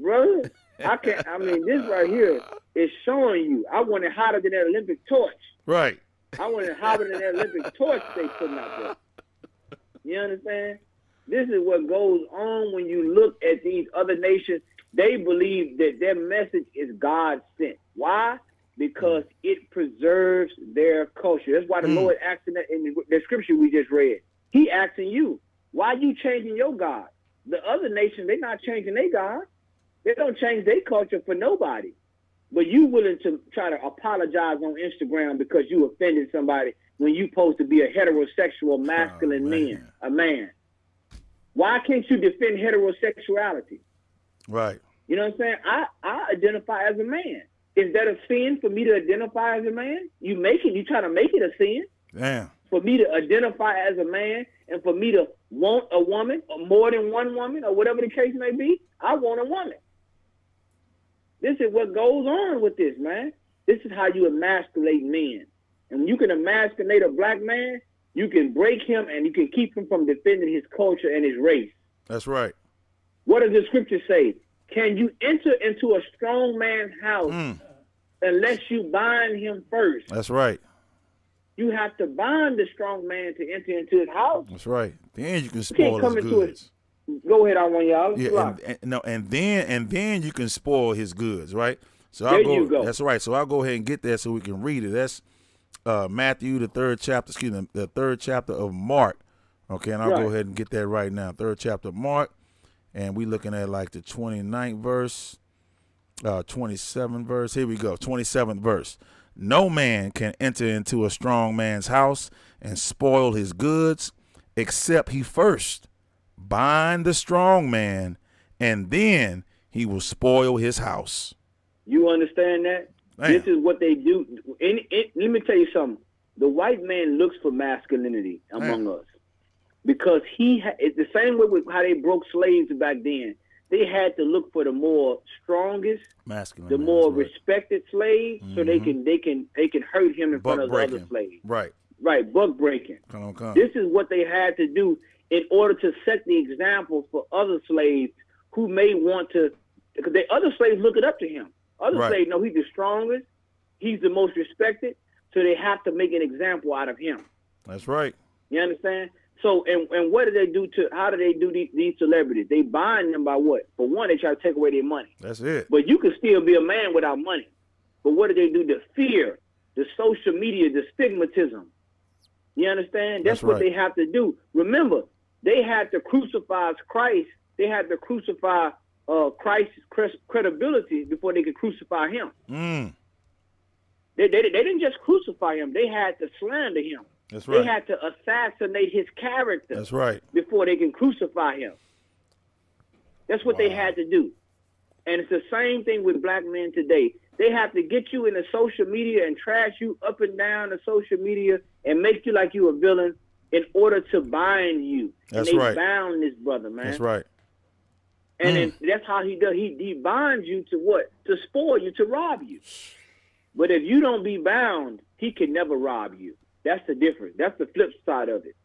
brother, I can't. I mean, this right here is showing you. I want it hotter than that Olympic torch. Right. I want it hotter than that Olympic torch they putting out there. You understand? This is what goes on when you look at these other nations. they believe that their message is God sent. Why? Because it preserves their culture. That's why the Lord asked in the scripture we just read. He asking you, why are you changing your God? The other nations, they're not changing their God. They don't change their culture for nobody. But you willing to try to apologize on Instagram because you offended somebody when you supposed to be a heterosexual, masculine a man. Why can't you defend heterosexuality? Right. You know what I'm saying? I identify as a man. Is that a sin for me to identify as a man? You try to make it a sin. Damn. For me to identify as a man and for me to want a woman or more than one woman or whatever the case may be, I want a woman. This is what goes on with this, man. This is how you emasculate men. And when you can emasculate a black man, you can break him and you can keep him from defending his culture and his race. That's right. What does the scripture say? Can you enter into a strong man's house unless you bind him first? That's right. You have to bind the strong man to enter into his house. That's right. Then you can spoil his goods. Go ahead, I want y'all. Yeah, and then you can spoil his goods, right? So you go. That's right. So I'll go ahead and get that so we can read it. That's Matthew, the third chapter of Mark. Okay, and I'll go ahead and get that right now. Third chapter of Mark, and we looking at like the 29th verse, 27th verse. Here we go, 27th verse. No man can enter into a strong man's house and spoil his goods, except he first bind the strong man, and then he will spoil his house. You understand that? Damn. This is what they do. Let me tell you something. The white man looks for masculinity among us because it's the same way with how they broke slaves back then. They had to look for the more strongest, masculine, the more respected slave, so they can hurt him in front of the other slaves. Right, buck breaking. This is what they had to do in order to set the example for other slaves who may want to, because the other slaves look it up to him. Other slaves know he's the strongest, he's the most respected, so they have to make an example out of him. That's right. You understand? So, and what do they do how do they do these celebrities? They bind them by what? For one, they try to take away their money. That's it. But you can still be a man without money. But what do they do? The fear, the social media, the stigmatism. You understand? That's what they have to do. Remember, they had to crucify Christ. They had to crucify Christ's credibility before they could crucify him. They didn't just crucify him. They had to slander him. That's right. They had to assassinate his character. That's right. Before they can crucify him. That's what they had to do. And it's the same thing with black men today. They have to get you in the social media and trash you up and down the social media and make you like you a villain in order to bind you. That's and they right. bound this brother, man. That's right. And then that's how he does. He binds you to what? To spoil you, to rob you. But if you don't be bound, he can never rob you. That's the difference. That's the flip side of it.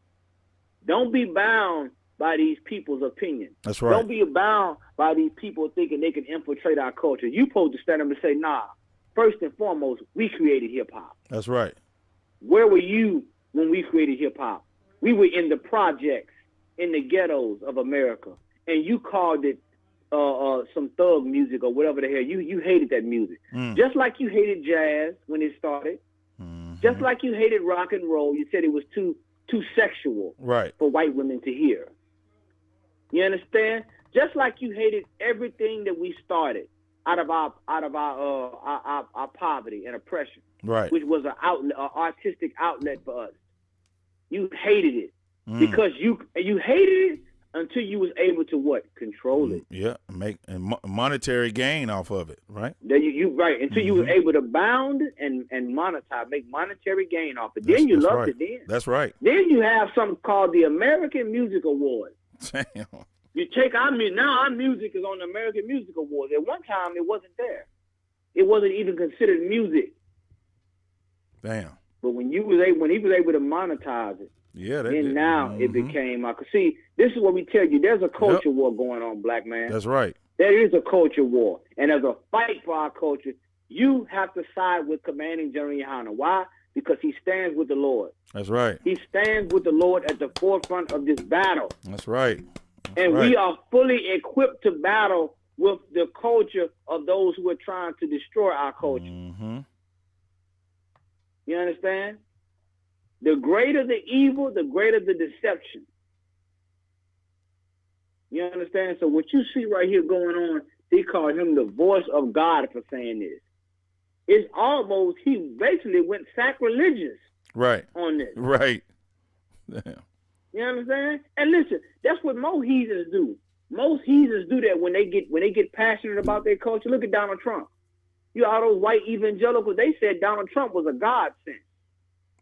Don't be bound by these people's opinion. That's right. Don't be bound by these people thinking they can infiltrate our culture. You supposed to stand up and say, nah, first and foremost, we created hip-hop. That's right. Where were you when we created hip-hop? We were in the projects, in the ghettos of America, and you called it some thug music or whatever the hell. You hated that music. Just like you hated jazz when it started. Just like you hated rock and roll. You said it was too sexual for white women to hear. You understand? Just like you hated everything that we started out of our poverty and oppression, which was an artistic outlet for us. You hated it because you hated it until you was able to what? Control it. Yeah, make a monetary gain off of it, right? You right. Until you was able to bound and monetize, make monetary gain off it. Then you loved it then. That's right. Then you have something called the American Music Awards. Damn. You take our music, now our music is on the American Music Awards. At one time it wasn't there. It wasn't even considered music. Damn. But when he was able to monetize it, then now it became. See, this is what we tell you. There's a culture war going on, black man. That's right. There is a culture war, and as a fight for our culture, you have to side with Commanding General Yohana. Why? Because he stands with the Lord. That's right. He stands with the Lord at the forefront of this battle. That's right. We are fully equipped to battle with the culture of those who are trying to destroy our culture. Mm-hmm. You understand? The greater the evil, the greater the deception. You understand? So what you see right here going on, they call him the voice of God for saying this. It's almost, he basically went sacrilegious Right. on this. Right. Damn. You understand? And listen, that's what most heathens do. Most heathens do that when they get passionate about their culture. Look at Donald Trump. You all those white evangelicals, they said Donald Trump was a God sent.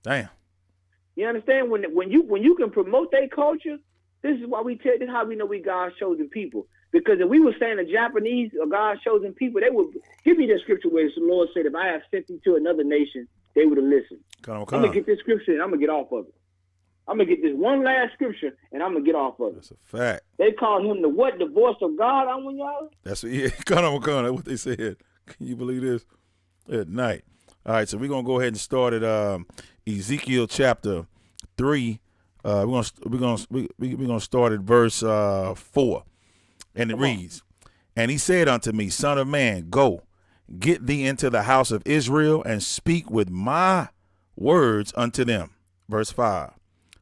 Damn. You understand? When you can promote their culture, this is why this is how we know we God's chosen people. Because if we were saying the Japanese are God's chosen people, they would give me that scripture where the Lord said, if I have sent you to another nation, they would have listened. Come I'm gonna get this scripture and I'm gonna get off of it. I'm gonna get this one last scripture and I'm gonna get off of it. That's a fact. They called him the what? The voice of God on when y'all? That's that's what they said. Can you believe this? At night. All right, so we're gonna go ahead and start at Ezekiel chapter 3. We're gonna start at verse 4, and it reads, "And he said unto me, Son of man, go, get thee into the house of Israel, and speak with my words unto them." Verse 5.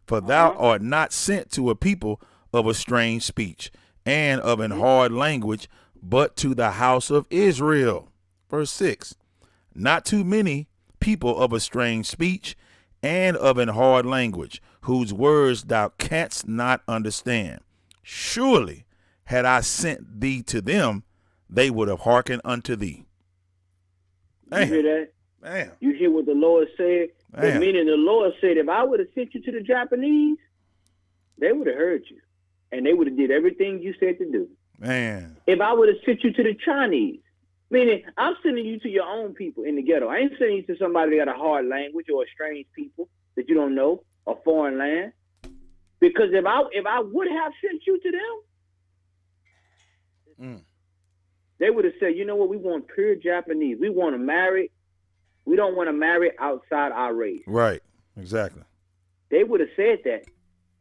For thou art not sent to a people of a strange speech and of an hard language, but to the house of Israel. Verse 6. Not too many people of a strange speech and of an hard language, whose words thou canst not understand. Surely, had I sent thee to them, they would have hearkened unto thee. You hear that? Damn. You hear what the Lord said? Damn. Meaning the Lord said, if I would have sent you to the Japanese, they would have heard you. And they would have did everything you said to do. Man. If I would have sent you to the Chinese, meaning I'm sending you to your own people in the ghetto. I ain't sending you to somebody that got a hard language or a strange people that you don't know, a foreign land. Because if I would have sent you to them, they would have said, you know what, we want pure Japanese. We want to marry. We don't want to marry outside our race. Right. Exactly. They would have said that,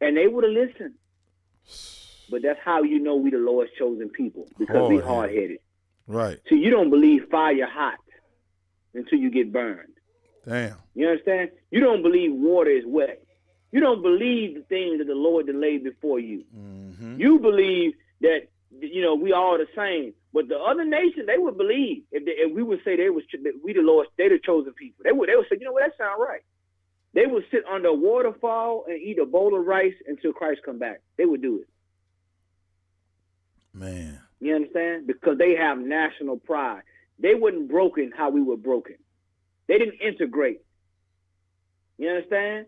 and they would have listened. But that's how you know we the Lord's chosen people, because we hard-headed. Right. So you don't believe fire hot until you get burned. Damn. You understand? You don't believe water is wet. You don't believe the things that the Lord delayed before you. Mm-hmm. You believe that, you know, we all the same. But the other nation, they would believe if we would say we the Lord, they the chosen people. They would say, you know what, that sound right. They would sit under a waterfall and eat a bowl of rice until Christ come back. They would do it. Man. You understand? Because they have national pride. They wasn't broken how we were broken. They didn't integrate. You understand?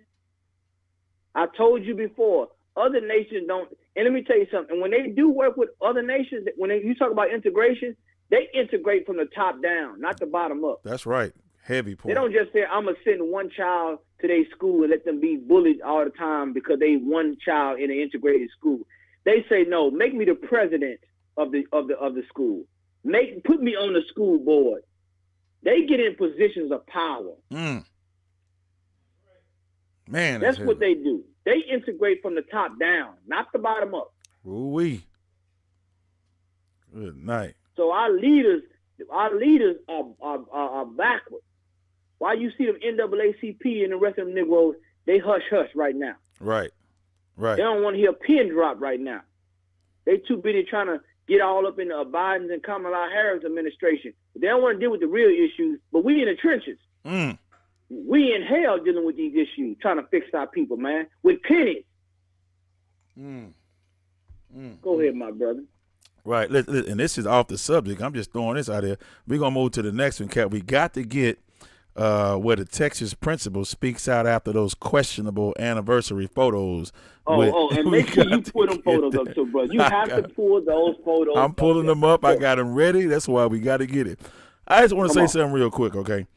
I told you before, other nations don't. And let me tell you something. When they do work with other nations, you talk about integration, they integrate from the top down, not the bottom up. That's right. Heavy point. They don't just say, I'm going to send one child to their school and let them be bullied all the time because they one child in an integrated school. They say, no, make me the president of the school. Put me on the school board. They get in positions of power. Man, that's what they do. They integrate from the top down, not the bottom up. Ooh-wee. Good night. So our leaders are backward. Why you see them NAACP and the rest of them Negroes, they hush right now. Right. They don't want to hear a pin drop right now. They too busy trying to get all up in the Biden and Kamala Harris administration. They don't want to deal with the real issues, but we in the trenches. We in hell dealing with these issues, trying to fix our people, man, with pennies. Go ahead, my brother. Right. And this is off the subject. I'm just throwing this out there. We're going to move to the next one, Cap. We got to get where the Texas principal speaks out after those questionable anniversary photos. And make sure you put them photos up too, bro. You have to pull those photos. I'm pulling them up. I got them ready. That's why we got to get it. I just want to say something real quick, okay?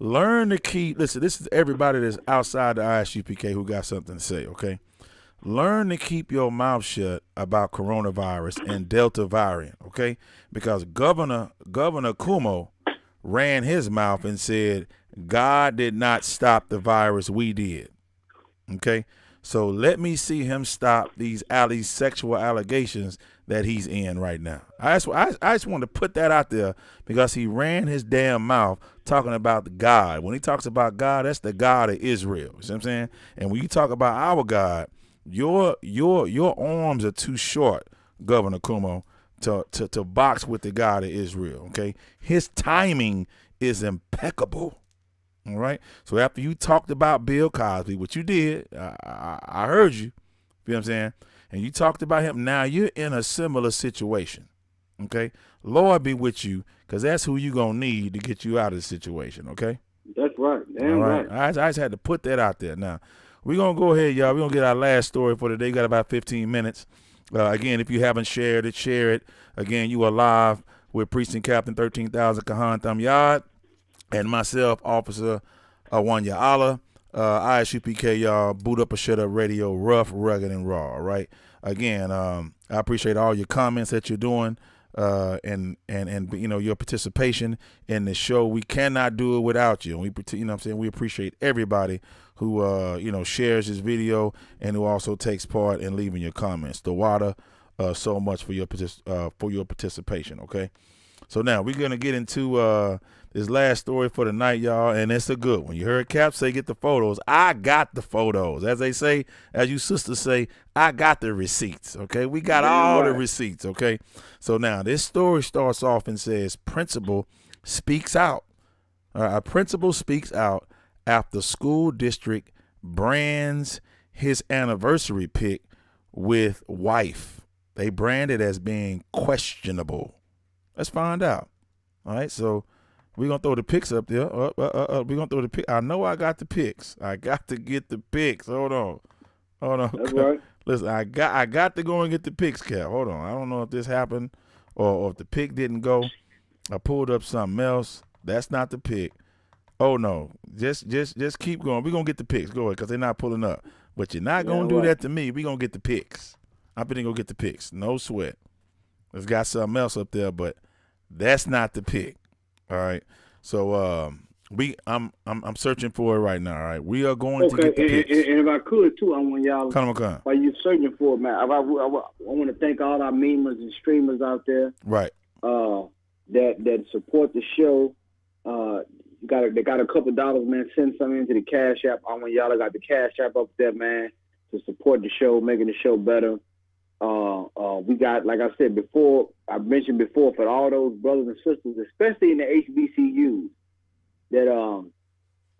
Learn to keep, listen, this is everybody that's outside the ISUPK who got something to say, okay? Learn to keep your mouth shut about coronavirus and Delta variant, okay? Because Governor Cuomo ran his mouth and said, God did not stop the virus, we did, okay? So let me see him stop these sexual allegations that he's in right now. I just want to put that out there because he ran his damn mouth talking about the God. When he talks about God, that's the God of Israel. You see what I'm saying? And when you talk about our God, your arms are too short, Governor Cuomo, to box with the God of Israel. Okay, his timing is impeccable. All right. So after you talked about Bill Cosby, what you did, I heard you. You know what I'm saying? And you talked about him. Now you're in a similar situation. Okay. Lord be with you, because that's who you're going to need to get you out of the situation. Okay. That's right. Damn right. I just had to put that out there. Now, we're going to go ahead, y'all. We're going to get our last story for today. We got about 15 minutes. Again, if you haven't shared it, share it. Again, you are live with Priest and Captain 13,000 Kahan Thumyard. And myself, Officer Awanya Allah, ISUPK, y'all, Boot Up or Shut Up Radio, rough, rugged, and raw, all right? Again, I appreciate all your comments that you're doing and you know, your participation in the show. We cannot do it without you. And we, you know what I'm saying, we appreciate everybody who, you know, shares this video and who also takes part in leaving your comments. Dawada, so much for your participation, okay? So now we're going to get into this last story for the night, y'all, and it's a good one. You heard Cap say get the photos. I got the photos. As they say, as you sisters say, I got the receipts, okay? We got all the receipts, okay? So now this story starts off and says, principal speaks out. A principal speaks out after school district brands his anniversary pic with wife. They brand it as being questionable. Let's find out. All right, so we're going to throw the pics up there. We're going to throw the pic. I know I got the pics. I got to get the pics. Hold on. That's right. Listen, I got to go and get the pics, Cap. Hold on. I don't know if this happened or if the pic didn't go. I pulled up something else. That's not the pic. Oh, no. Just keep going. We're going to get the pics. Go ahead, because they're not pulling up. But you're not going to do that to me. We're going to get the pics. I'm going to go get the pics. No sweat. It's got something else up there, but that's not the pic. All right. So I'm searching for it right now. All right. We are going to get the pics. And if I could too, I want y'all Come. while you're searching for it, man. I want to thank all our memers and streamers out there. Right. That support the show. They got a couple dollars, man. Send something into the Cash App. I want y'all that got the Cash App up there, man, to support the show, making the show better. We got, like I said before, I mentioned before, for all those brothers and sisters, especially in the HBCUs,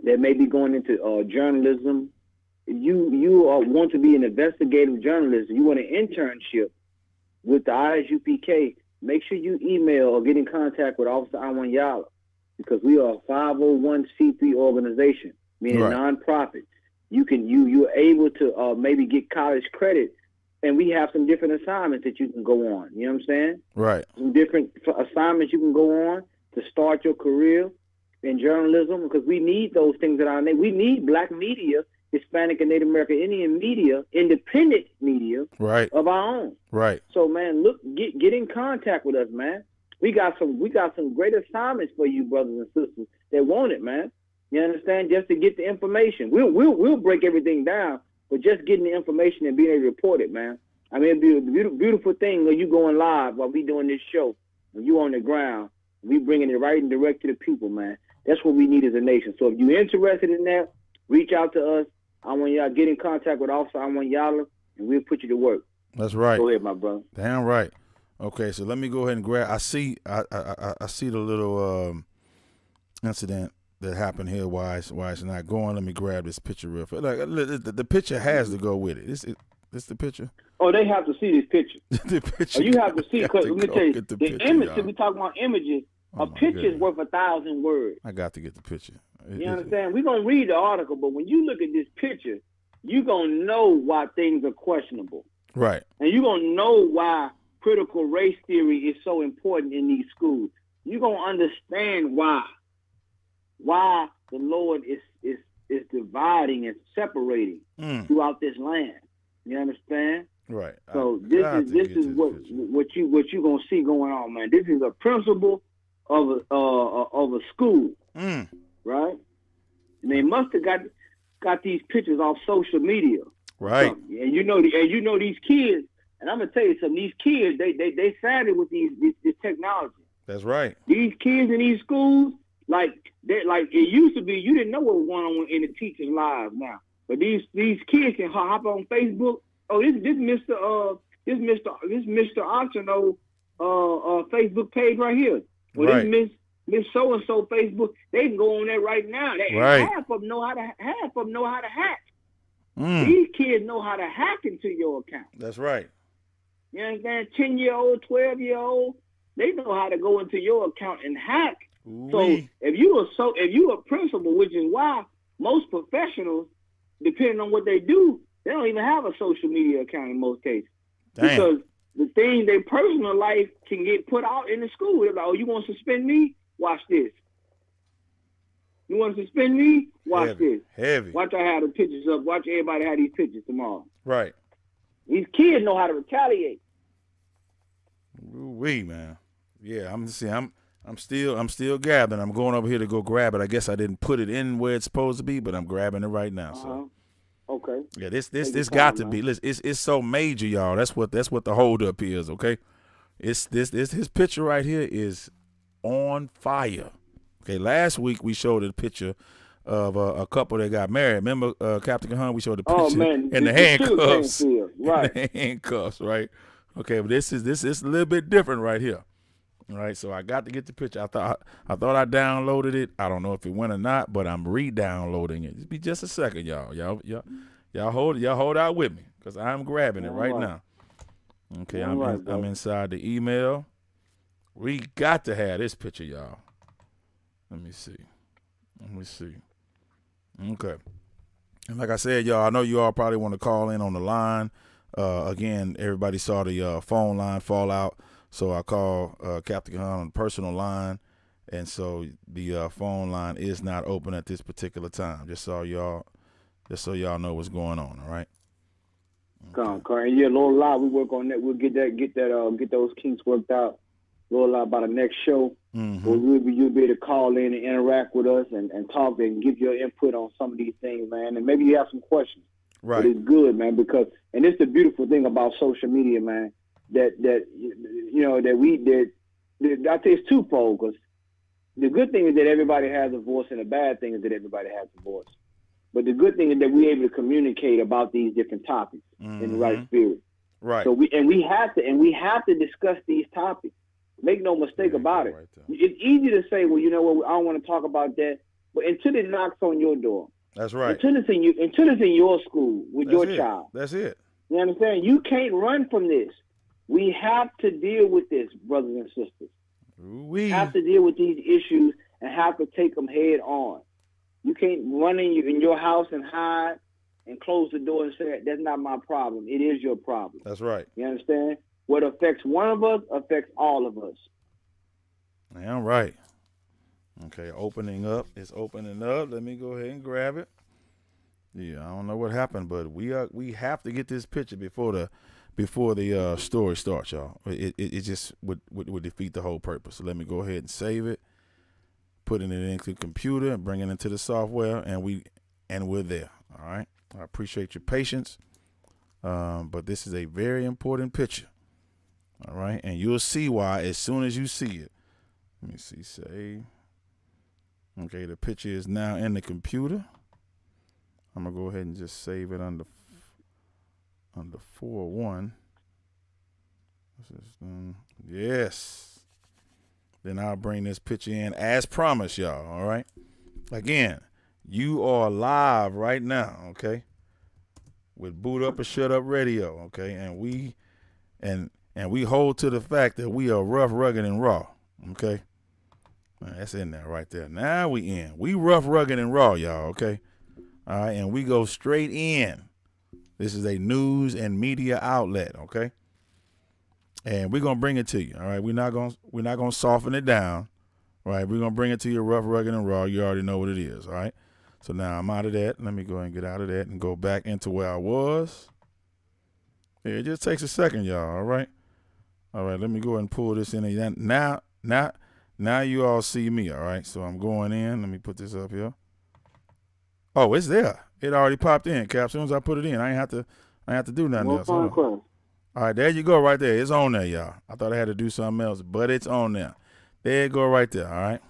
that may be going into journalism. You want to be an investigative journalist. You want an internship with the ISUPK. Make sure you email or get in contact with Officer Awanyala, because we are a 501c3 organization, meaning nonprofit. You're able to maybe get college credit. And we have some different assignments that you can go on. You know what I'm saying? Right. Some different assignments you can go on to start your career in journalism, because we need those things in our name. We need black media, Hispanic and Native American Indian media, independent media of our own. Right. So, man, look, get in contact with us, man. We got some great assignments for you, brothers and sisters that want it, man. You understand? Just to get the information. We'll break everything down. But just getting the information and being able to report it, man. I mean, it'd be a beautiful thing when you going live while we doing this show. When you on the ground, we bringing it right and direct to the people, man. That's what we need as a nation. So if you're interested in that, reach out to us. I want y'all get in contact with Officer Awanyala, and we'll put you to work. That's right. Go ahead, my brother. Damn right. Okay, so let me go ahead and grab. I see the little incident that happened here. Why it's not going? Let me grab this picture real fast. Like the picture has to go with it. This the picture. Oh, they have to see this picture. The picture. You have to see, because let me tell you, the image. Y'all. We talk about images. A picture is worth 1,000 words. I got to get the picture. You understand? We're gonna read the article, but when you look at this picture, you're gonna know why things are questionable. Right. And you're gonna know why critical race theory is so important in these schools. You're gonna understand why the Lord is dividing and separating throughout this land. You understand? Right. So this is what you gonna see going on, man. This is a principle of a school, right? And they must have got these pictures off social media. Right. And you know these kids, and I'm gonna tell you something. These kids, they savvy with this technology. That's right. These kids in these schools, like it used to be, you didn't know what was going on in the teachers' lives now. But these kids can hop on Facebook. Oh, this Mr. Oxeno Facebook page right here. Well, right. this Miss So and So Facebook, they can go on there right now. Right. Half of them know how to hack. Mm. These kids know how to hack into your account. That's right. You understand? 10-year-old, 12-year-old, they know how to go into your account and hack. Ooh-wee. So if you a principal, which is why most professionals, depending on what they do, they don't even have a social media account in most cases. Damn. Because the things their personal life can get put out in the school. They're like, oh, you want to suspend me? Watch this. You want to suspend me? Watch this. Heavy. Watch I have the pictures up. Watch everybody have these pictures tomorrow. Right. These kids know how to retaliate. Ooh-wee, man. Yeah, I'm still gathering. I'm going over here to go grab it. I guess I didn't put it in where it's supposed to be, but I'm grabbing it right now. So okay. yeah, this got to be. Listen, it's so major, y'all. That's what the hold up is. Okay, it's his picture right here is on fire. Okay, last week we showed a picture of a couple that got married. Remember, Captain Kahan? We showed the picture and the handcuffs. Right. The handcuffs, right? Okay, but this is a little bit different right here. All right, so I got to get the picture. I thought I downloaded it. I don't know if it went or not, but I'm re-downloading it. Just be just a second, y'all. Y'all hold out with me because I'm grabbing it right now. Okay, I'm inside the email. We got to have this picture, y'all. Let me see. Okay. And like I said, y'all, I know you all probably want to call in on the line. Again, everybody saw the phone line fall out, so I called Captain Kahan on the personal line, and so the phone line is not open at this particular time. Just so y'all know what's going on. All right. Okay. Yeah, Lord Allah, we work on that. We'll get those kinks worked out. Lord Allah, by the next show, Mm-hmm. you'll be able to call in and interact with us and talk and give your input on some of these things, man. And maybe you have some questions. Right. But it's good, man, because and it's the beautiful thing about social media, man. That I think it's twofold. Because the good thing is that everybody has a voice, and the bad thing is that everybody has a voice. But the good thing is that we're able to communicate about these different topics in the right spirit. Right. So we have to discuss these topics. Make no mistake about it. It's easy to say, well, you know what, I don't want to talk about that. But until it knocks on your door. That's right. Until it's in your school with your child. That's it. You understand? You can't run from this. We have to deal with this, brothers and sisters. We have to deal with these issues and have to take them head on. You can't run in your house and hide and close the door and say, that's not my problem. It is your problem. That's right. You understand? What affects one of us affects all of us. Yeah, right. Okay, opening up. It's opening up. Let me go ahead and grab it. Yeah, I don't know what happened, but we have to get this picture before the story starts, y'all. It just would defeat the whole purpose. So let me go ahead and save it, putting it into the computer and bringing it into the software, and we're there. All right. I appreciate your patience, but this is a very important picture. All right, and you'll see why as soon as you see it. Let me see, save. Okay, the picture is now in the computer. I'm gonna go ahead and just save it under 4.1. Yes. Then I'll bring this picture in as promised, y'all. All right. Again, you are live right now, okay? With Boot Up or Shut Up Radio, okay? And we hold to the fact that we are rough, rugged, and raw, okay? That's in there right there. Now we in. We rough, rugged, and raw, y'all, okay? All right, and we go straight in. This is a news and media outlet, okay? And we're gonna bring it to you. All right, we're not gonna soften it down. All right, we're gonna bring it to you rough, rugged, and raw. You already know what it is. All right. So now I'm out of that. Let me go ahead and get out of that and go back into where I was. Yeah, it just takes a second, y'all. All right. All right. Let me go ahead and pull this in. Now you all see me. All right. So I'm going in. Let me put this up here. Oh, it's there. It already popped in, Cap. As soon as I put it in, I ain't have to do nothing No else. Hold on. cross. All right, there you go right there. It's on there, y'all. I thought I had to do something else, but it's on there. There you go right there, all right?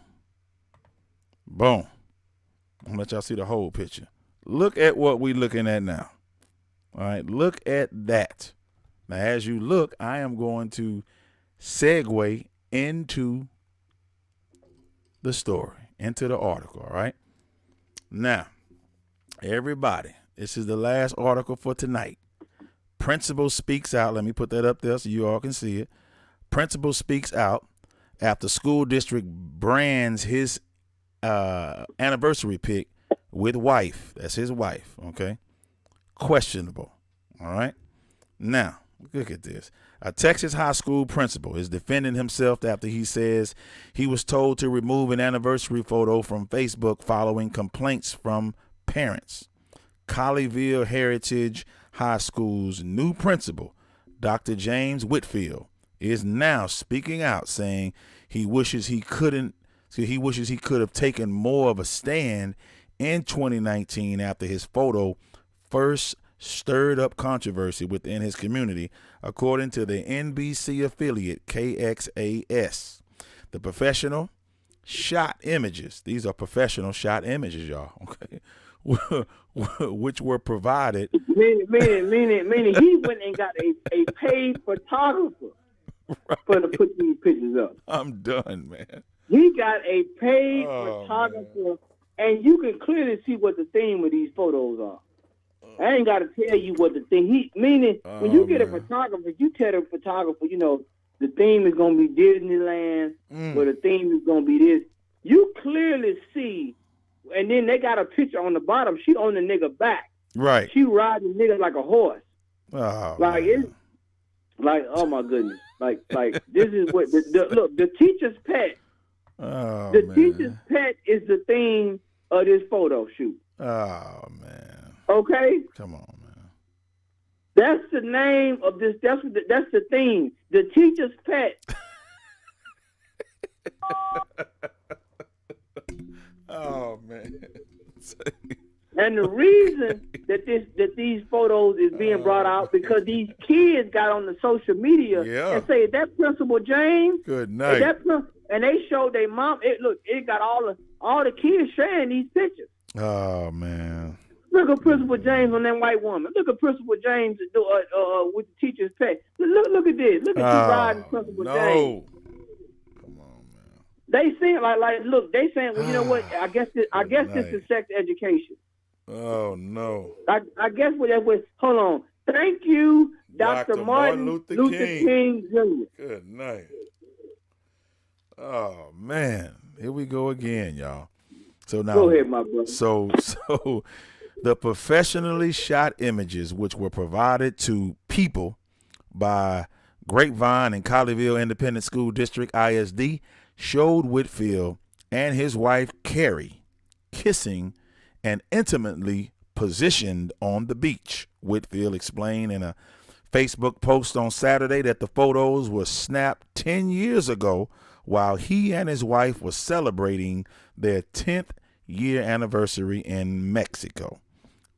Boom. I'm going to let y'all see the whole picture. Look at what we looking at now. All right, look at that. Now, as you look, I am going to segue into the story, into the article, all right? Now, everybody, this is the last article for tonight. Principal speaks out. Let me put that up there so you all can see it. Principal speaks out after school district brands his anniversary pic with wife. That's his wife, okay? Questionable, all right? Now, look at this. A Texas high school principal is defending himself after he says he was told to remove an anniversary photo from Facebook following complaints from parents. Colleyville Heritage High School's new principal, Dr. James Whitfield, is now speaking out, saying he wishes he could have taken more of a stand in 2019 after his photo first stirred up controversy within his community, according to the NBC affiliate KXAS. The professional shot images, these are professional shot images, y'all, okay, which were provided. Meaning he went and got a paid photographer to put these pictures up. I'm done, man. He got a paid photographer, and you can clearly see what the theme of these photos are. I ain't got to tell you what the thing. When you get a photographer, you tell the photographer, the theme is going to be Disneyland, or the theme is going to be this. You clearly see, and then they got a picture on the bottom. She on the nigga back. Right. She riding the nigga like a horse. Oh, it's like, oh my goodness. Like this is what look, the teacher's pet. Oh, the man. teacher's pet is the theme of this photo shoot. Oh, man. Okay? Come on, man. That's the name of this. That's the theme. The teacher's pet. Oh, man. And the reason that these photos is being brought out because these kids got on the social media and say, "Is that Principal James?" Good night. And they showed their mom. It got all the kids sharing these pictures. Oh, man. Look at Principal James on that white woman. Look at Principal James with the teacher's pet. Look at this. Look at you riding Principal James. Come on, man. They saying look. They saying, well, you know what? I guess this is sex education. Oh, no. I guess what that was. Hold on. Thank you, Dr. Martin Luther King Jr. Good night. Oh, man. Here we go again, y'all. So now, go ahead, my brother. So the professionally shot images, which were provided to people by Grapevine and Colleyville Independent School District, ISD, showed Whitfield and his wife, Carrie, kissing and intimately positioned on the beach. Whitfield explained in a Facebook post on Saturday that the photos were snapped 10 years ago while he and his wife were celebrating their 10th year anniversary in Mexico.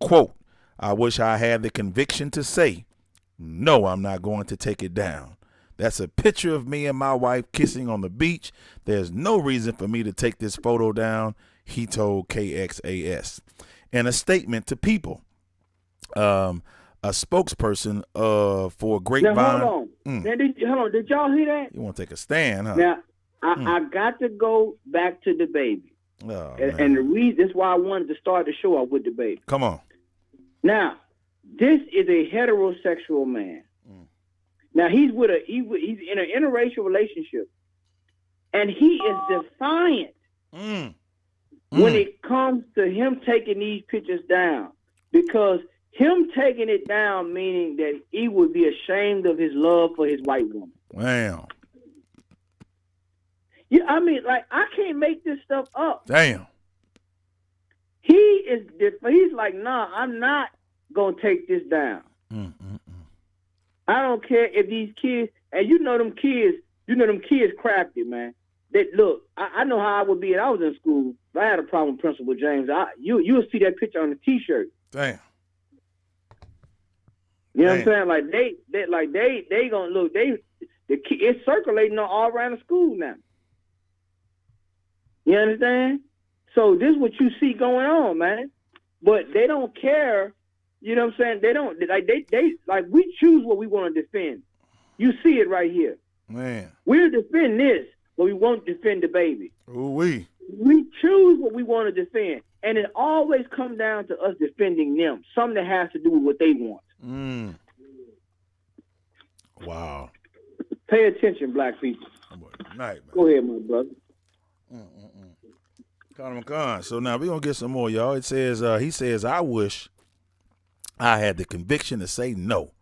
Quote, "I wish I had the conviction to say, no, I'm not going to take it down. That's a picture of me and my wife kissing on the beach. There's no reason for me to take this photo down," he told KXAS. In a statement to people, a spokesperson for Grapevine. Now, hold on. Did y'all hear that? You want to take a stand, huh? Now, I got to go back to the baby. Oh, and the reason, that's why I wanted to start the show off with the baby. Come on. Now, this is a heterosexual man. Now, he's in an interracial relationship, and he is defiant when it comes to him taking these pictures down, because him taking it down meaning that he would be ashamed of his love for his white woman. Damn. Yeah, I mean, I can't make this stuff up. Damn. He's like, nah, I'm not gonna take this down. I don't care if these kids, and you know them kids crafty, man. look, I know how I would be if I was in school. If I had a problem with Principal James, you would see that picture on the T-shirt. Damn. You know what I'm saying? Like they gonna look. It's circulating all around the school now. You understand? So this is what you see going on, man. But they don't care. You know what I'm saying? They don't like we choose what we want to defend. You see it right here. Man. We'll defend this, but we won't defend the baby. Ooh-wee. We choose what we want to defend. And it always comes down to us defending them. Something that has to do with what they want. Wow. Pay attention, black people. Night, man. Go ahead, my brother. Conor McCon. So now we're going to get some more, y'all. It says, he says, I wish I had the conviction to say no.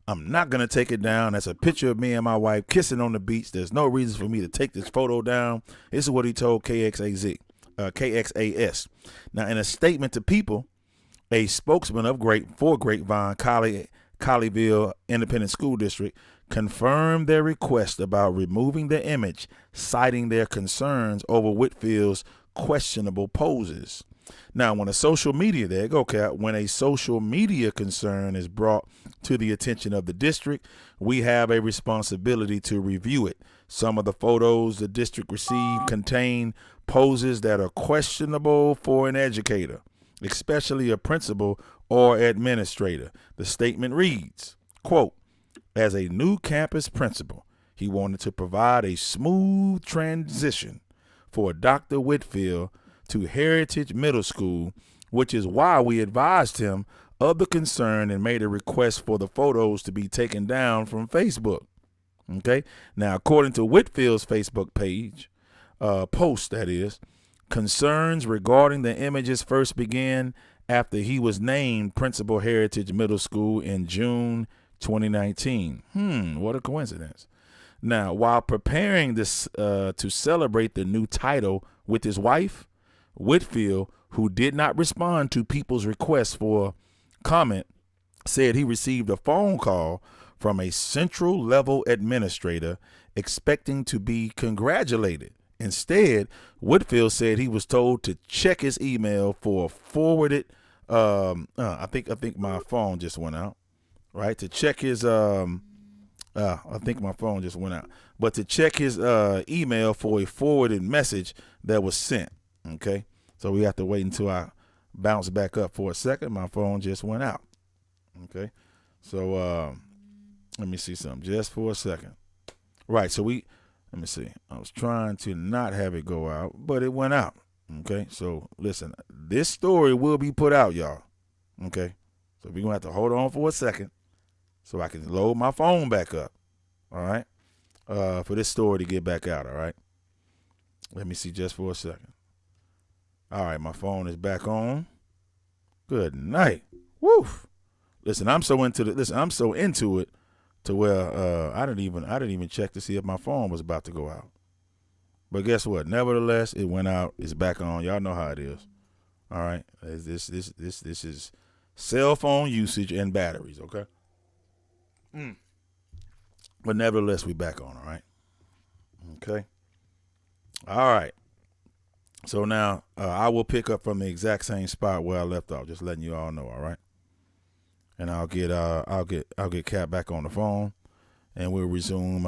I'm not going to take it down. That's a picture of me and my wife kissing on the beach. There's no reason for me to take this photo down. This is what he told KXAS. Now, in a statement to People, a spokesman of Grapevine, Colleyville Independent School District, confirmed their request about removing the image, citing their concerns over Whitfield's questionable poses. Now, when a social media concern is brought to the attention of the district, we have a responsibility to review it. Some of the photos the district received contain poses that are questionable for an educator, especially a principal or administrator. The statement reads, quote, as a new campus principal, he wanted to provide a smooth transition for Dr. Whitfield to Heritage Middle School, which is why we advised him of the concern and made a request for the photos to be taken down from Facebook. Okay. Now, according to Whitfield's Facebook page, post that is, concerns regarding the images first began after he was named Principal Heritage Middle School in June 2019. What a coincidence. Now, while preparing this to celebrate the new title with his wife, Whitfield, who did not respond to People's request for comment, said he received a phone call from a central level administrator expecting to be congratulated. Instead, Whitfield said he was told to check his email for forwarded. I think my phone just went out. Right, to check his. I think my phone just went out. But to check his email for a forwarded message that was sent. Okay, so we have to wait until I bounce back up for a second. My phone just went out. Okay, so let me see something just for a second. Right, so let me see. I was trying to not have it go out, but it went out. Okay, so listen, this story will be put out, y'all. Okay, so we're going to have to hold on for a second so I can load my phone back up. All right, for this story to get back out. All right, let me see just for a second. All right, my phone is back on. Good night. Woo. Listen, I'm so into it to where I didn't even check to see if my phone was about to go out. But guess what? Nevertheless, it went out. It's back on. Y'all know how it is. All right. This is cell phone usage and batteries. Okay. But nevertheless, we back on. All right. Okay. All right. So now I will pick up from the exact same spot where I left off. Just letting you all know. All right. And I'll get Cap back on the phone, and we'll resume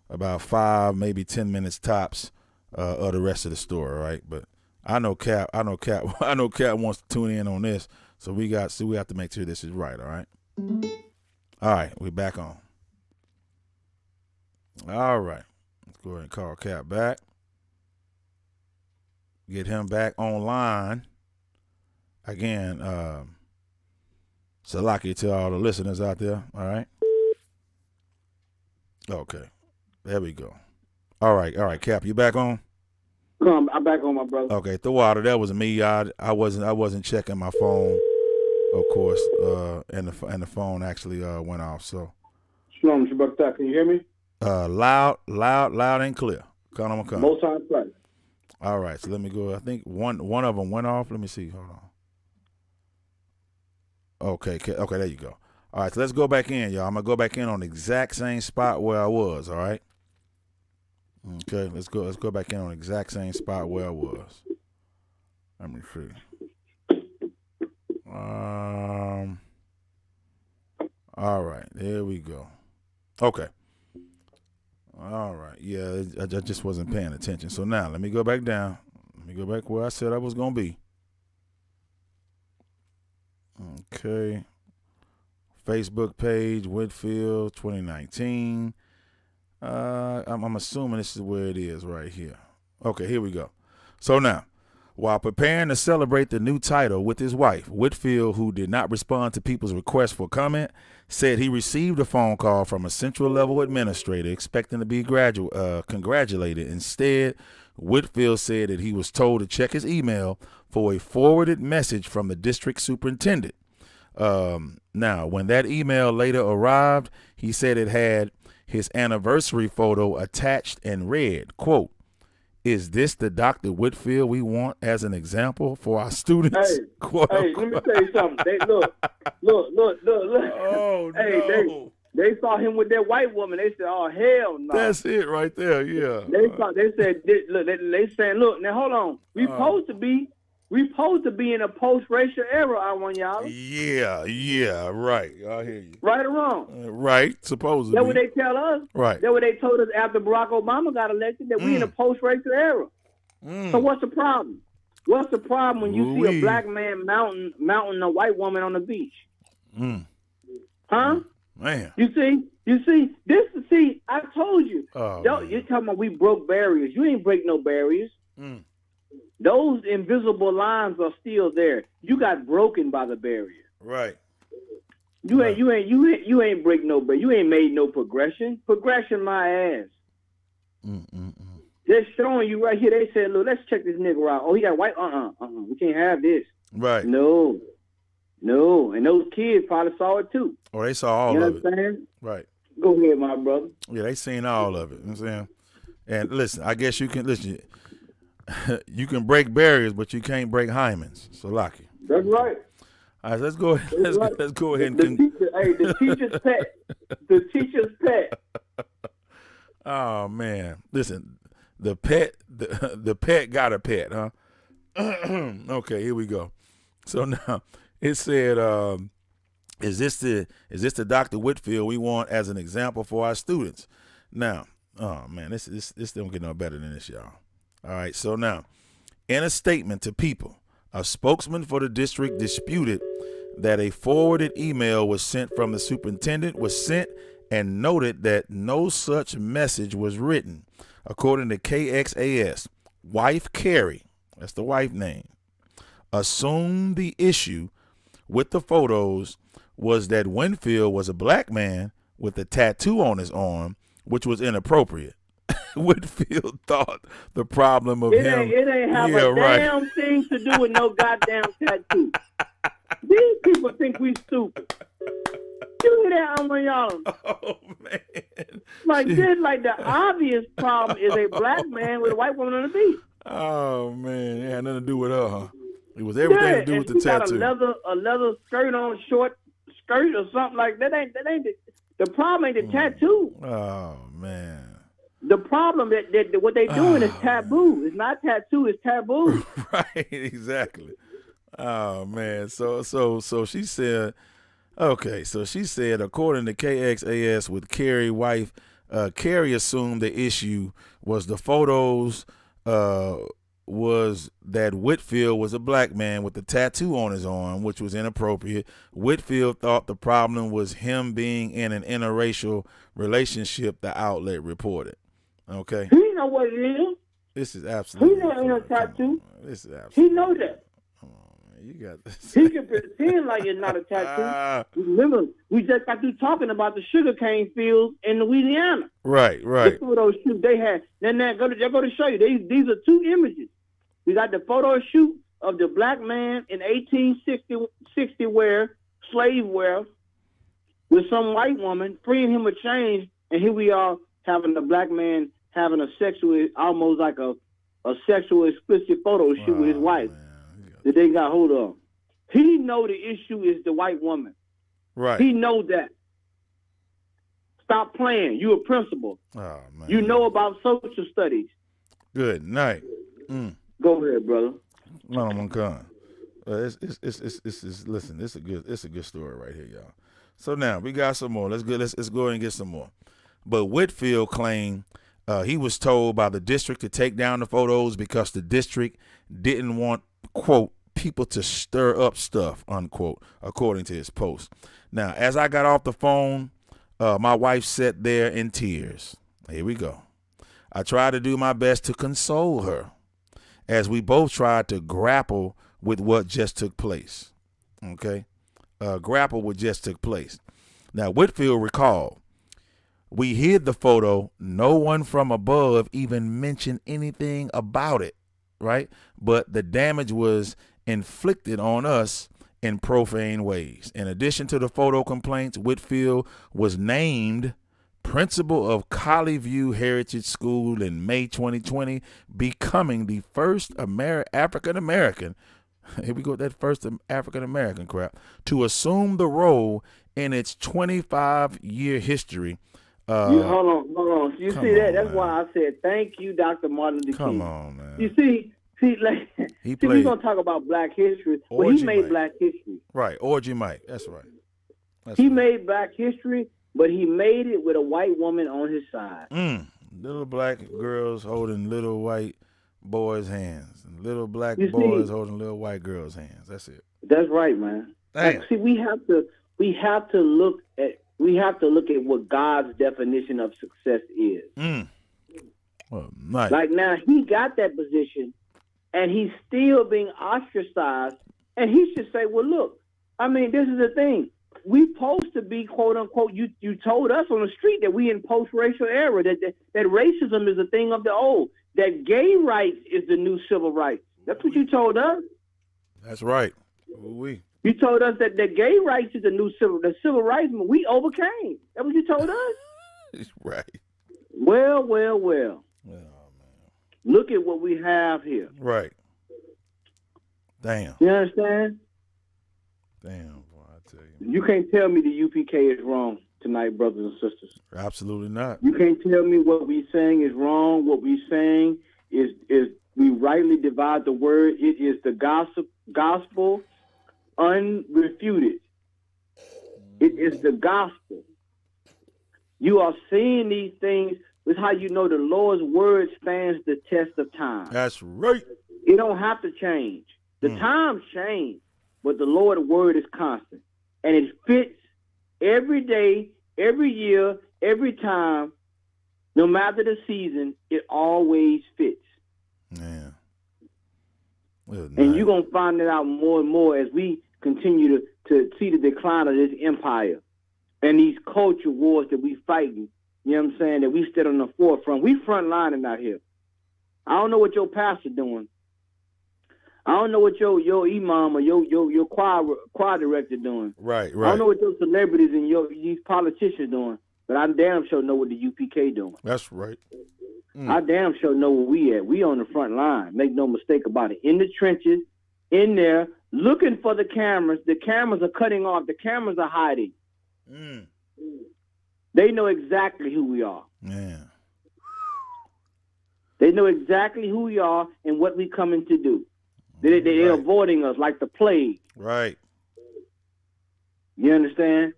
about 5, maybe 10 minutes tops of the rest of the story. All right. But I know Cap wants to tune in on this, so we have to make sure this is right. All right. All right. We're back on. All right. Let's go ahead and call Cap back. Get him back online again. Salaki to all the listeners out there. All right. Okay. There we go. All right, Cap, you back on? I'm back on, my brother. Okay, the water. That was me. I wasn't checking my phone, of course. And the phone actually went off. So. Shalom, Shabbat. Can you hear me? Loud and clear. Conor McCon. Most times play. All right, so let me go. I think one of them went off. Let me see. Hold on. Okay, there you go. All right, so let's go back in, y'all. I'm going to go back in on the exact same spot where I was, all right? Okay, let's go. Let's go back in on the exact same spot where I was. Let me see. All right, there we go. Okay. All right. Yeah, I just wasn't paying attention. So now let me go back down. Let me go back where I said I was gonna be. Okay. Facebook page, Whitfield, 2019. I'm assuming this is where it is right here. Okay, here we go. So now, while preparing to celebrate the new title with his wife, Whitfield, who did not respond to people's requests for comment, said he received a phone call from a central level administrator expecting to be congratulated. Instead, Whitfield said that he was told to check his email for a forwarded message from the district superintendent. Now, when that email later arrived, he said it had his anniversary photo attached and read, quote, "Is this the Dr. Whitfield we want as an example for our students?" Hey, Quote, hey, let me tell you something. They, look. Oh, hey, no. they saw him with that white woman. They said, "Oh, hell no." That's it right there, yeah. They said, look, they saying, "Look, now hold on. We supposed to be in a post-racial era, I want y'all. Yeah, right. I hear you. Right or wrong? Right, supposedly. That's what they tell us. Right. That's what they told us after Barack Obama got elected, that we in a post-racial era. So what's the problem? What's the problem when you see a black man mounting a white woman on the beach? Huh? Man. You see, I told you. You're talking about we broke barriers. You ain't break no barriers. Those invisible lines are still there. You got broken by the barrier. Right. You ain't break no barrier. You ain't made no progression. Progression, my ass. They're showing you right here. They said, "Look, let's check this nigga out. Oh, he got white. We can't have this." Right. No. And those kids probably saw it too. Oh, they saw all you know of what I'm saying? it. Right. Go ahead, my brother. Yeah, they seen all of it. You know what I'm saying? And listen, I guess you can listen. You can break barriers, but you can't break hymens. So, Lockie. That's right. All right, let's go ahead. Let's go ahead and the teacher's pet. The teacher's pet. Oh man, listen, the pet got a pet, huh? Okay, here we go. So now it said, "Is this the Dr. Whitfield we want as an example for our students?" Now, oh man, this don't get no better than this, y'all. All right, so now, in a statement to People, a spokesman for the district disputed that a forwarded email was sent from the superintendent and noted that no such message was written. According to KXAS, wife Carrie, that's the wife name, assumed the issue with the photos was that Whitfield was a black man with a tattoo on his arm, which was inappropriate. Whitfield thought the problem of it ain't have a damn thing to do with no goddamn tattoo. These people think we stupid. You hear that, y'all? Oh man! Like the obvious problem is a black man with a white woman on the beach. Oh man, it had nothing to do with her. Huh? It was everything to do with the tattoo. Got a leather skirt on, short skirt or something like that. Ain't the problem? Ain't the tattoo? Oh man. The problem that what they doing is taboo. It's not tattoo. It's taboo. Right. Exactly. Oh man. So she said. Okay. So she said, according to KXAS, with Carrie's wife, Carrie assumed the issue was the photos. Was that Whitfield was a black man with a tattoo on his arm, which was inappropriate. Whitfield thought the problem was him being in an interracial relationship, the outlet reported. Okay. He know what it is. This is absolutely. He know ain't no tattoo. This is absolutely. He know that. Come on, man. You got this. He can pretend like it's not a tattoo. Remember, we just got through talking about the sugarcane fields in Louisiana. Right. The photo shoot they had. Then they're going to show you. These are two images. We got the photo shoot of the black man in 1860 wear, slave wear, with some white woman freeing him of chains, and here we are having the black man having a sexual, almost like a sexual explicit photo shoot with his wife that they got hold of. He know the issue is the white woman. Right. He know that. Stop playing. You a principal. Oh man. You know about social studies. Good night. Go ahead, brother. No, I'm gonna listen. It's a good story right here, y'all. So now we got some more. Let's go ahead and get some more. But Whitfield claimed he was told by the district to take down the photos because the district didn't want, quote, people to stir up stuff, unquote, according to his post. Now, as I got off the phone, my wife sat there in tears. Here we go. I tried to do my best to console her as we both tried to grapple with what just took place. Okay? Grapple with just took place. Now, Whitfield recalled, we hid the photo. No one from above even mentioned anything about it, right? But the damage was inflicted on us in profane ways. In addition to the photo complaints, Whitfield was named principal of Colleyview Heritage School in May 2020, becoming the first African-American, here we go with that first African-American crap, to assume the role in its 25-year history. Hold on. You see that? That's man. why I said thank you, Dr. Martin Luther King. Come on, man. You see, like, we're going to talk about black history. Well, he made black history. Right, Orgy Mike. That's right. He made black history, but he made it with a white woman on his side. Little black girls holding little white boys' hands, and little black boys holding little white girls' hands. That's it. That's right, man. Damn. Like, see, we have to look at what God's definition of success is. Well, nice. Like now, he got that position, and he's still being ostracized. And he should say, "Well, look, I mean, this is the thing. We supposed to be, quote unquote. You told us on the street that we in post-racial era, that racism is a thing of the old, that gay rights is the new civil rights. That's what you told us. That's right. We. You told us that the gay rights is the new civil rights. We overcame. That's what you told us. Right. Well. Oh, man. Look at what we have here. Right. Damn. You understand? Damn, boy, I tell you. You can't tell me the UPK is wrong tonight, brothers and sisters. Absolutely not. You can't tell me what we saying is wrong. What we saying is we rightly divide the word. It is the gospel unrefuted. It is the gospel. You are seeing these things. This is how you know the Lord's word stands the test of time. That's right. It don't have to change. The times change, but the Lord's word is constant. And it fits every day, every year, every time, no matter the season, it always fits. Yeah. Well, and you're going to find it out more and more as we continue to see the decline of this empire and these culture wars that we fighting. You know what I'm saying? That we stood on the forefront. We frontlining out here. I don't know what your pastor doing. I don't know what your imam or your choir director doing. Right. I don't know what your celebrities and these politicians doing. But I damn sure know what the UPK doing. That's right. I damn sure know where we at. We on the front line. Make no mistake about it. In the trenches, in there, looking for the cameras. The cameras are cutting off. The cameras are hiding. They know exactly who we are. Yeah. They know exactly who we are and what we coming to do. They're avoiding us like the plague. Right. You understand?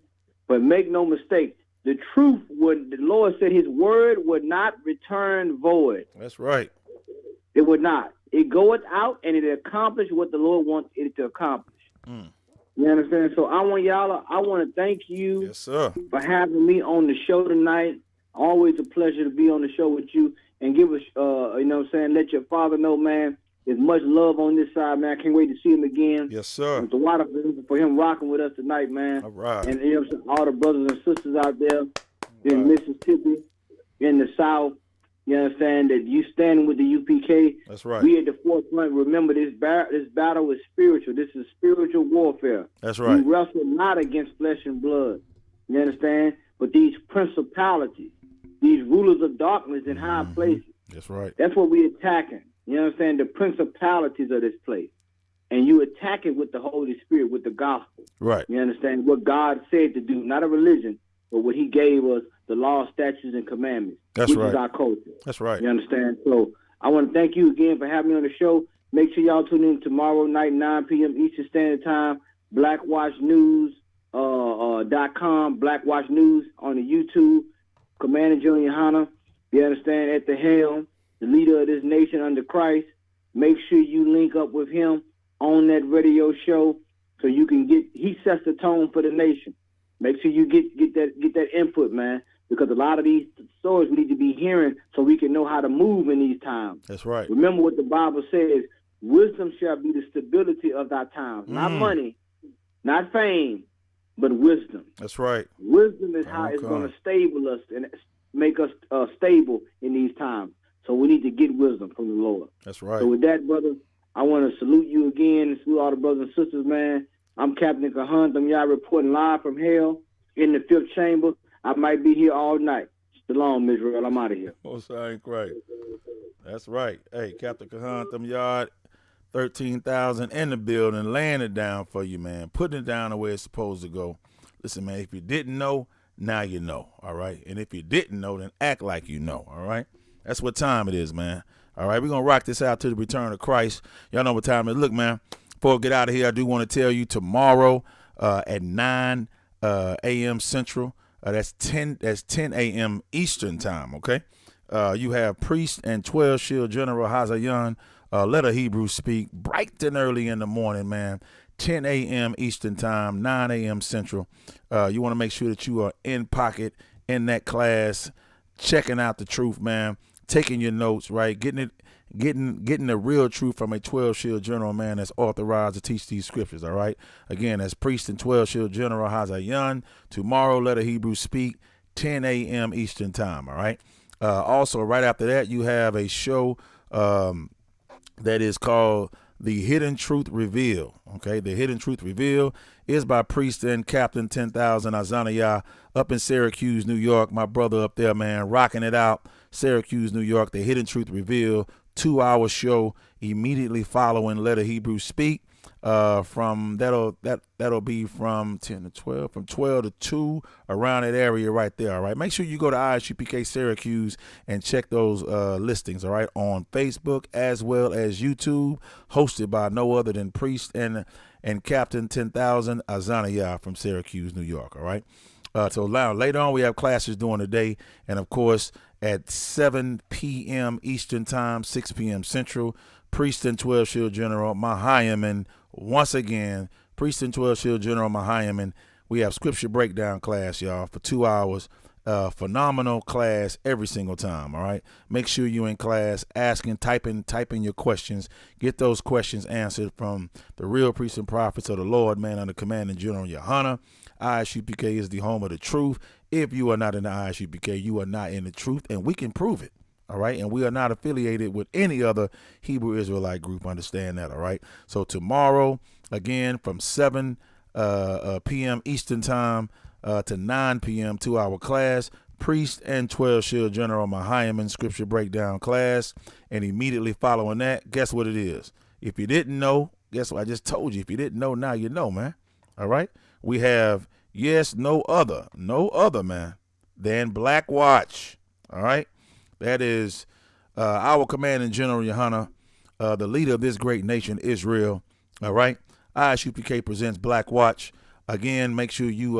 But make no mistake, the truth the Lord said his word would not return void. That's right. It would not. It goeth out and it accomplished what the Lord wants it to accomplish. You understand? So I want to thank you, yes, sir, for having me on the show tonight. Always a pleasure to be on the show with you and give us, you know what I'm saying, let your father know, man, there's much love on this side, man. I can't wait to see him again. Yes, sir. It's a lot for him rocking with us tonight, man. All right. And you know what I'm saying, all the brothers and sisters out there in Mississippi, in the South, you understand that you standing with the UPK. That's right. We at the forefront. Remember, this battle is spiritual. This is spiritual warfare. That's right. We wrestle not against flesh and blood. You understand? But these principalities, these rulers of darkness in high places. That's right. That's what we're attacking. You understand? The principalities of this place. And you attack it with the Holy Spirit, with the gospel. Right. You understand? What God said to do, not a religion, but what he gave us the law, statutes, and commandments, That's which right. is our culture. That's right. You understand? So I want to thank you again for having me on the show. Make sure y'all tune in tomorrow night, 9 p.m. Eastern Standard Time, blackwatchnews.com, Black Watch News on the YouTube. Commander Junior Hunter, you understand, at the helm, the leader of this nation under Christ. Make sure you link up with him on that radio show so you can he sets the tone for the nation. Make sure you get that input, man, because a lot of these stories we need to be hearing so we can know how to move in these times. That's right. Remember what the Bible says, wisdom shall be the stability of thy times. Not money, not fame, but wisdom. That's right. Wisdom is how it's going to stable us and make us stable in these times. So we need to get wisdom from the Lord. That's right. So with that, brother, I want to salute you again and salute all the brothers and sisters, man. I'm Captain Kahun. Y'all reporting live from hell in the 5th chamber. I might be here all night. Shalom, Israel. I'm out of here. Most I ain't right. That's right. Hey, Captain Kahun, them yard, 13,000 in the building, laying it down for you, man. Putting it down the way it's supposed to go. Listen, man, if you didn't know, now you know, all right? And if you didn't know, then act like you know, all right? That's what time it is, man. All right, we're going to rock this out to the return of Christ. Y'all know what time it is. Look, man, before we get out of here, I do want to tell you tomorrow at 9 a.m. Central, that's 10 a.m. Eastern time, okay? You have Priest and 12 Shield General Hazayan, let a Hebrew speak, bright and early in the morning, man. 10 a.m. Eastern time, 9 a.m. Central. You want to make sure that you are in pocket in that class, checking out the truth, man, taking your notes, right, getting the real truth from a 12 Shield General, man, that's authorized to teach these scriptures, all right? Again, that's Priest and 12 Shield General Hazayan. Tomorrow, let a Hebrew speak, 10 a.m. Eastern time, all right? Also, right after that, you have a show that is called The Hidden Truth Reveal. Okay, The Hidden Truth Reveal is by Priest and Captain 10,000 Azaniah up in Syracuse, New York. My brother up there, man, rocking it out. Syracuse, New York. The Hidden Truth Reveal, 2-hour show immediately following Let a Hebrew Speak. That'll be from 10 to 12, from 12 to 2, around that area right there. All right. Make sure you go to ISUPK Syracuse and check those listings. All right, on Facebook as well as YouTube, hosted by no other than Priest and Captain 10,000 Azaniah from Syracuse, New York. All right. So now later on we have classes during the day, and of course at 7 p.m. Eastern time, 6 p.m. Central, Priest and 12 Shield General Mahayaman. Once again, Priest and 12 Shield General Mahayaman. We have scripture breakdown class, y'all, for 2 hours. Phenomenal class every single time. All right. Make sure you're in class, asking, typing your questions. Get those questions answered from the real priests and prophets of the Lord, man, under Commanding General Yohana. ISUPK is the home of the truth. If you are not in the ISUPK, you are not in the truth, and we can prove it. All right. And we are not affiliated with any other Hebrew Israelite group. Understand that. All right. So tomorrow, again, from 7 p.m. Eastern time to 9 p.m., 2-hour class, Priest and 12 Shield General Mahayaman scripture breakdown class. And immediately following that, guess what it is? If you didn't know, guess what? I just told you. If you didn't know, now you know, man. All right. We have, no other, man, than Black Watch. All right. That is our Commanding General Yohana, the leader of this great nation, Israel. All right. ISUPK presents Black Watch. Again, make sure you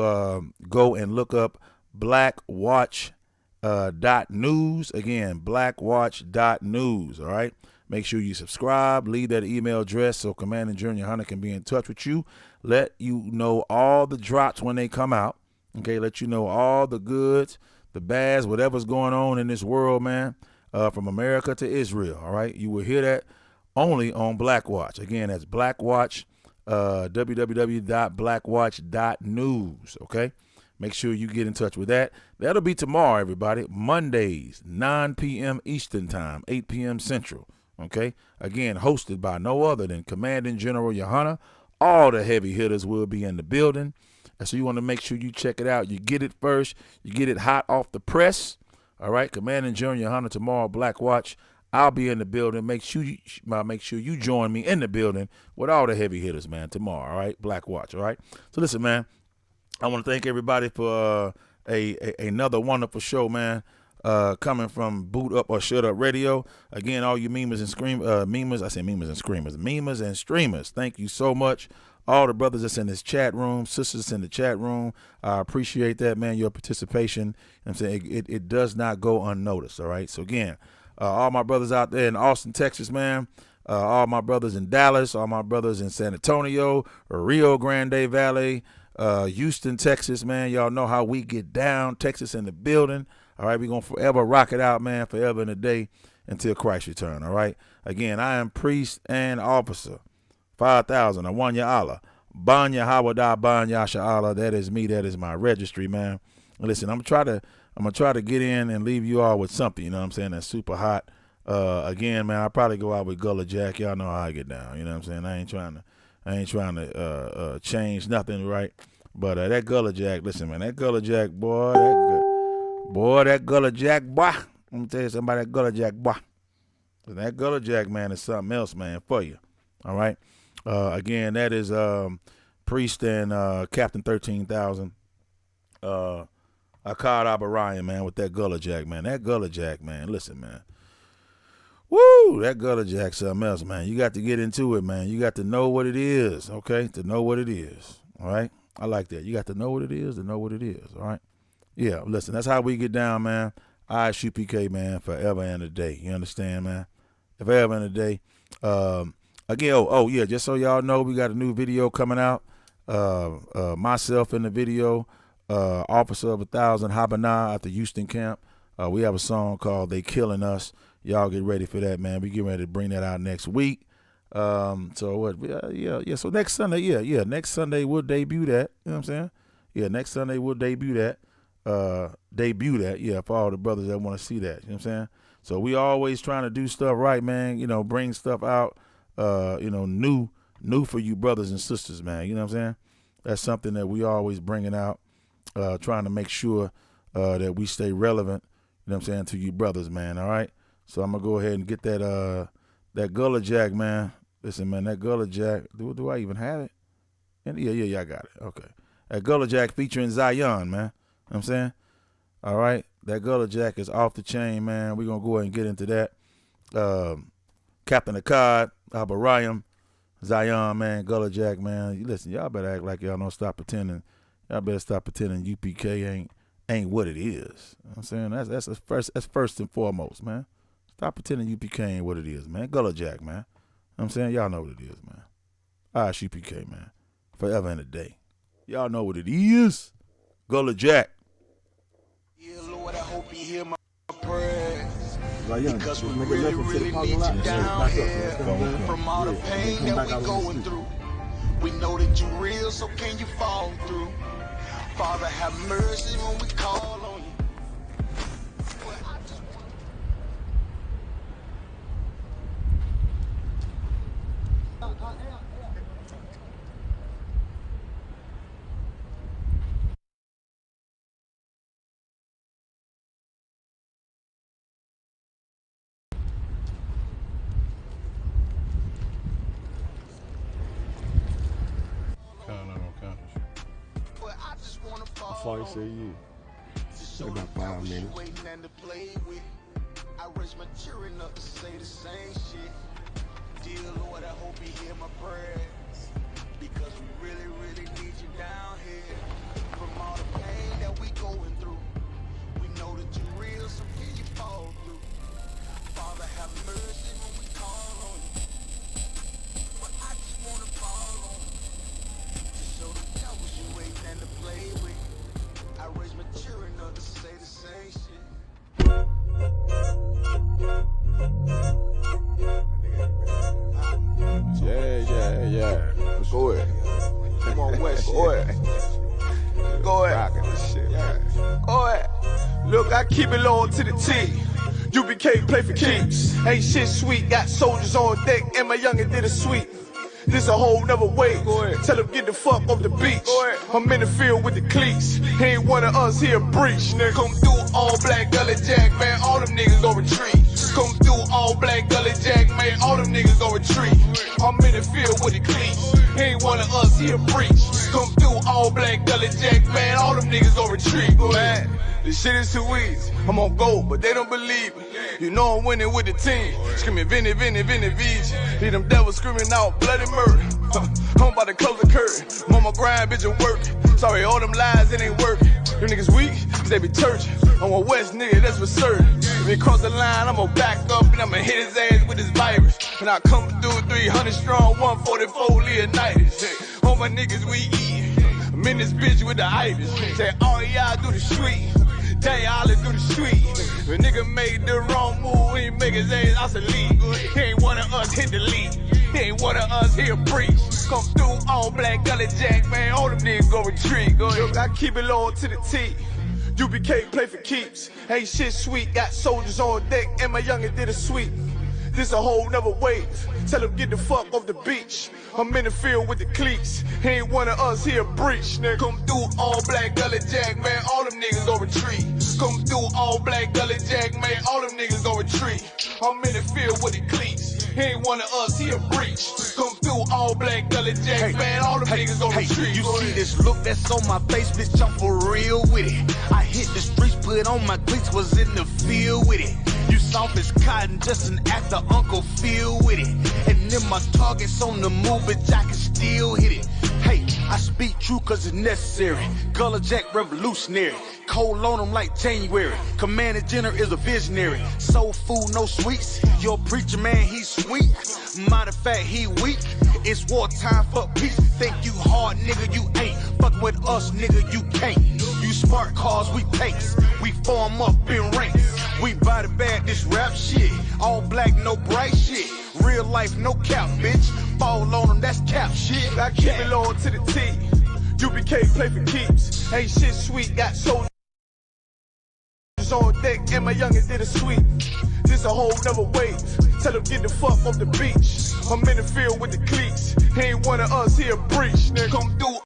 go and look up blackwatch.news. Again, blackwatch.news. All right. Make sure you subscribe. Leave that email address so Commanding General Yohana can be in touch with you. Let you know all the drops when they come out. Okay. Let you know all the goods, the bads, whatever's going on in this world, man, from America to Israel. All right. You will hear that only on Black Watch. Again, that's Black Watch, www.blackwatch.news. Okay. Make sure you get in touch with that. That'll be tomorrow, everybody. Mondays, 9 p.m. Eastern time, 8 p.m. Central. Okay. Again, hosted by no other than Commanding General Yohana. All the heavy hitters will be in the building. And so you want to make sure you check it out. You get it first. You get it hot off the press. All right. Commanding General Yohana tomorrow, Black Watch. I'll be in the building. Make sure you join me in the building with all the heavy hitters, man, tomorrow. All right. Black Watch. All right. So listen, man, I want to thank everybody for another wonderful show, man. Coming from Boot Up or Shut Up Radio. Again, all you memers and streamers, thank you so much. All the brothers that's in this chat room, sisters that's in the chat room, I appreciate that, man, your participation. I'm saying it does not go unnoticed, all right? So again, all my brothers out there in Austin, Texas, man, all my brothers in Dallas, all my brothers in San Antonio, Rio Grande Valley, Houston, Texas, man, y'all know how we get down. Texas in the building. All right, we're going to forever rock it out, man, forever and a day until Christ return, all right? Again, I am priest and officer. 5,000, Awanya Allah. Banya Hawada Banya Sha'Allah. That is me. That is my registry, man. Listen, I'm gonna try to get in and leave you all with something, you know what I'm saying, that's super hot. Again, man, I'll probably go out with Gullah Jack. Y'all know how I get down, you know what I'm saying? I ain't trying to change nothing, right? But that Gullah Jack, listen, man, that Gullah Jack, boy, that Gullah Jack, boy. Let me tell you something about that Gullah Jack, boy. That Gullah Jack, man, is something else, man, for you. All right. Again, that is Priest and Captain 13,000. Akkad Abarayan, man, with that Gullah Jack, man. That Gullah Jack, man. Listen, man. Woo! That Gullah Jack, something else, man. You got to get into it, man. You got to know what it is, okay? To know what it is. All right. I like that. You got to know what it is to know what it is. All right. Yeah, listen, that's how we get down, man. I shoot PK, man, forever and a day. You understand, man? Forever and a day. Again, yeah, just so y'all know, we got a new video coming out. Myself in the video, Officer of 1,000 Habanah at the Houston camp. We have a song called They Killing Us. Y'all get ready for that, man. We get ready to bring that out next week. So what? Yeah. So next Sunday, next Sunday we'll debut that. You know what I'm saying? Yeah, next Sunday we'll debut that. For all the brothers that want to see that. You know what I'm saying? So we always trying to do stuff right, man. You know, bring stuff out, new for you brothers and sisters, man. You know what I'm saying? That's something that we always bringing out, trying to make sure that we stay relevant, you know what I'm saying, to you brothers, man, all right? So I'm going to go ahead and get that Gullah Jack, man. Listen, man, that Gullah Jack, do I even have it? Yeah, I got it. Okay. That Gullah Jack featuring Zion, man. You know what I'm saying? All right. That Gullah Jack is off the chain, man. We're going to go ahead and get into that. Captain Akkad, Abarayam, Zion, man, Gullah Jack, man. Listen, y'all better act like y'all don't stop pretending. Y'all better stop pretending UPK ain't what it is. You know what I'm saying? That's first and foremost, man. Stop pretending UPK ain't what it is, man. Gullah Jack, man. You know what I'm saying? Y'all know what it is, man. I shoot PK, man. Forever and a day. Y'all know what it is. Gullah Jack. Yeah, Lord, I hope you hear my prayers. Because we really, really need you down here. From all the pain that we going through. We know that you're real, so can you fall through? Father, have mercy when we call on you. How far you say you? About 5 minutes. I raise my children up to say the same shit. Dear Lord, I hope you hear my prayers. Because we really, really need you down here. From all the pain that we going through. We know that you're real, so can you fall through? Father, have mercy when we call on you. But I just want to fall on you. To show the devils you ain't nothing to play with. I raise my children up to say the same shit. Yeah. Go ahead. Come on, West. Go ahead. Go ahead. Go ahead. Look, I keep it low to the T. UBK play for keeps. Ain't shit sweet, got soldiers on deck, and my youngin' did a sweep. This a whole nother way. Tell him get the fuck off the beach. I'm in the field with the cleats. He ain't one of us here breach. Nigga, come through all black Gullah Jack, man. All them niggas gon' retreat. Come through all black gully jack, man, all them niggas gon' retreat. I'm in the field with the cleats, he ain't one of us, he a breach. Come through all black gully jack, man, all them niggas gon' retreat. Man, this shit is too easy, I'm on go, but they don't believe me. You know I'm winning with the team, screaming Vinny, Vinny, Vinny, VG. Hear them devils screaming out bloody murder. I'm about to close the curtain, mama grind, bitch, I'm working. Sorry, all them lies, it ain't working. Them niggas weak, cause they be churchin'. I'm a West nigga, that's for certain. If he cross the line, I'ma back up and I'ma hit his ass with this virus. And I come through 300 strong, 144 Leonidas. Hey, all my niggas we eatin'. I'm in this bitch with the itis. Say, all y'all do the street. Tell y'all to do the street. If a nigga made the wrong move, he make his ass obsolete. He ain't one of us, hit the lead. He ain't one of us, he a breach. Come through all black gully jack, man, all them niggas go retreat. Go ahead. I keep it low to the T. UBK play for keeps. Ain't shit sweet, got soldiers on deck, and my youngin' did a sweep. This a whole nother wave. Tell him get the fuck off the beach. I'm in the field with the cleats. He ain't one of us, he a breach, nigga. Come through all black gully jack, man, all them niggas gon' retreat. Come through all black gully jack, man, all them niggas gon' retreat. I'm in the field with the cleats. He ain't one of us, he a breach. Come through all black gully jack, man, all them niggas gon' retreat. You see this look that's on my face, bitch, I'm for real with it. I hit the streets, put on my cleats, was in the field with it. You soft as cotton, just an actor, Uncle Phil with it. And then my target's on the move, bitch, I can still hit it. Hey, I speak true cause it's necessary. Gullah Jack revolutionary. Cold on them like January. Commander Jenner is a visionary. Soul food, no sweets. Your preacher man, he's sweet. Matter of fact, he weak. It's wartime for peace. Think you hard, nigga, you ain't. Fuck with us, nigga, you can't. You smart cars, we tanks. We form up in ranks. We body bag this rap shit. All black, no bright shit. Real life, no cap, bitch. Fall on them, that's cap shit. I keep it low to the T. UBK play for keeps. Ain't shit sweet, got soldiers on deck, and my youngin' did a sweep. This a whole nother wave. Tell him get the fuck off the beach. I'm in the field with the cleats. He ain't one of us, he a breach. Nigga, come through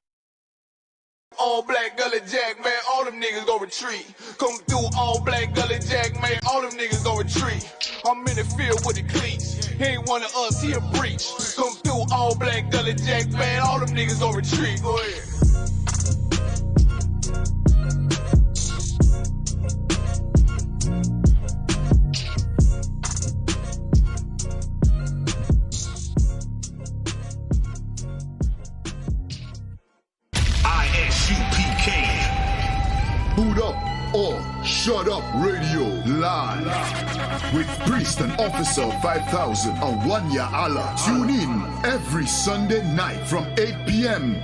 all black gully jack, man, all them niggas gon' retreat. Come through all black gully jack, man, all them niggas gon' retreat. I'm in the field with the cleats. He ain't one of us, he a breach. Come through all black gully jack, man, all them niggas gon' retreat. Go ahead. Boot Up or Shut Up Radio live with Priest and Officer 5000 and Wanya Allah. Tune in every Sunday night from 8 p.m.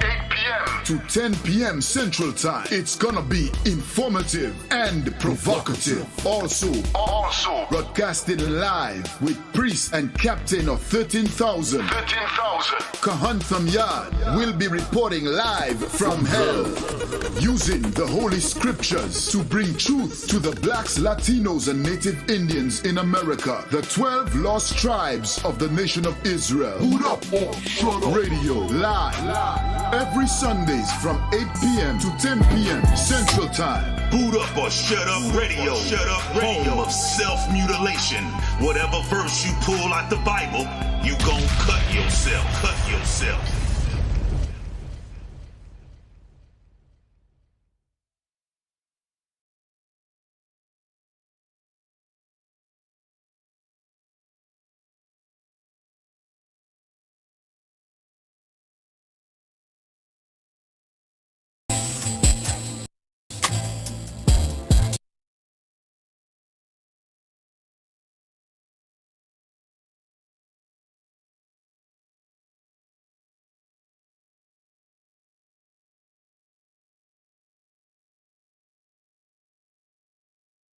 to 10 p.m. Central Time. It's gonna be informative and provocative. Also broadcasted live with Priest and Captain of 13,000. Kahantham Yard will be reporting live from hell, using the Holy Scriptures to bring truth to the blacks, Latinos, and Native Indians in America, the 12 lost tribes of the nation of Israel. Boot Up or Shut Up Radio live every Sundays from 8 p.m. to 10 p.m. Central Time. Boot Up or Shut Up Radio. Shut Up Radio. Home of self-mutilation. Whatever verse you pull out the Bible, you gon' cut yourself. Cut yourself.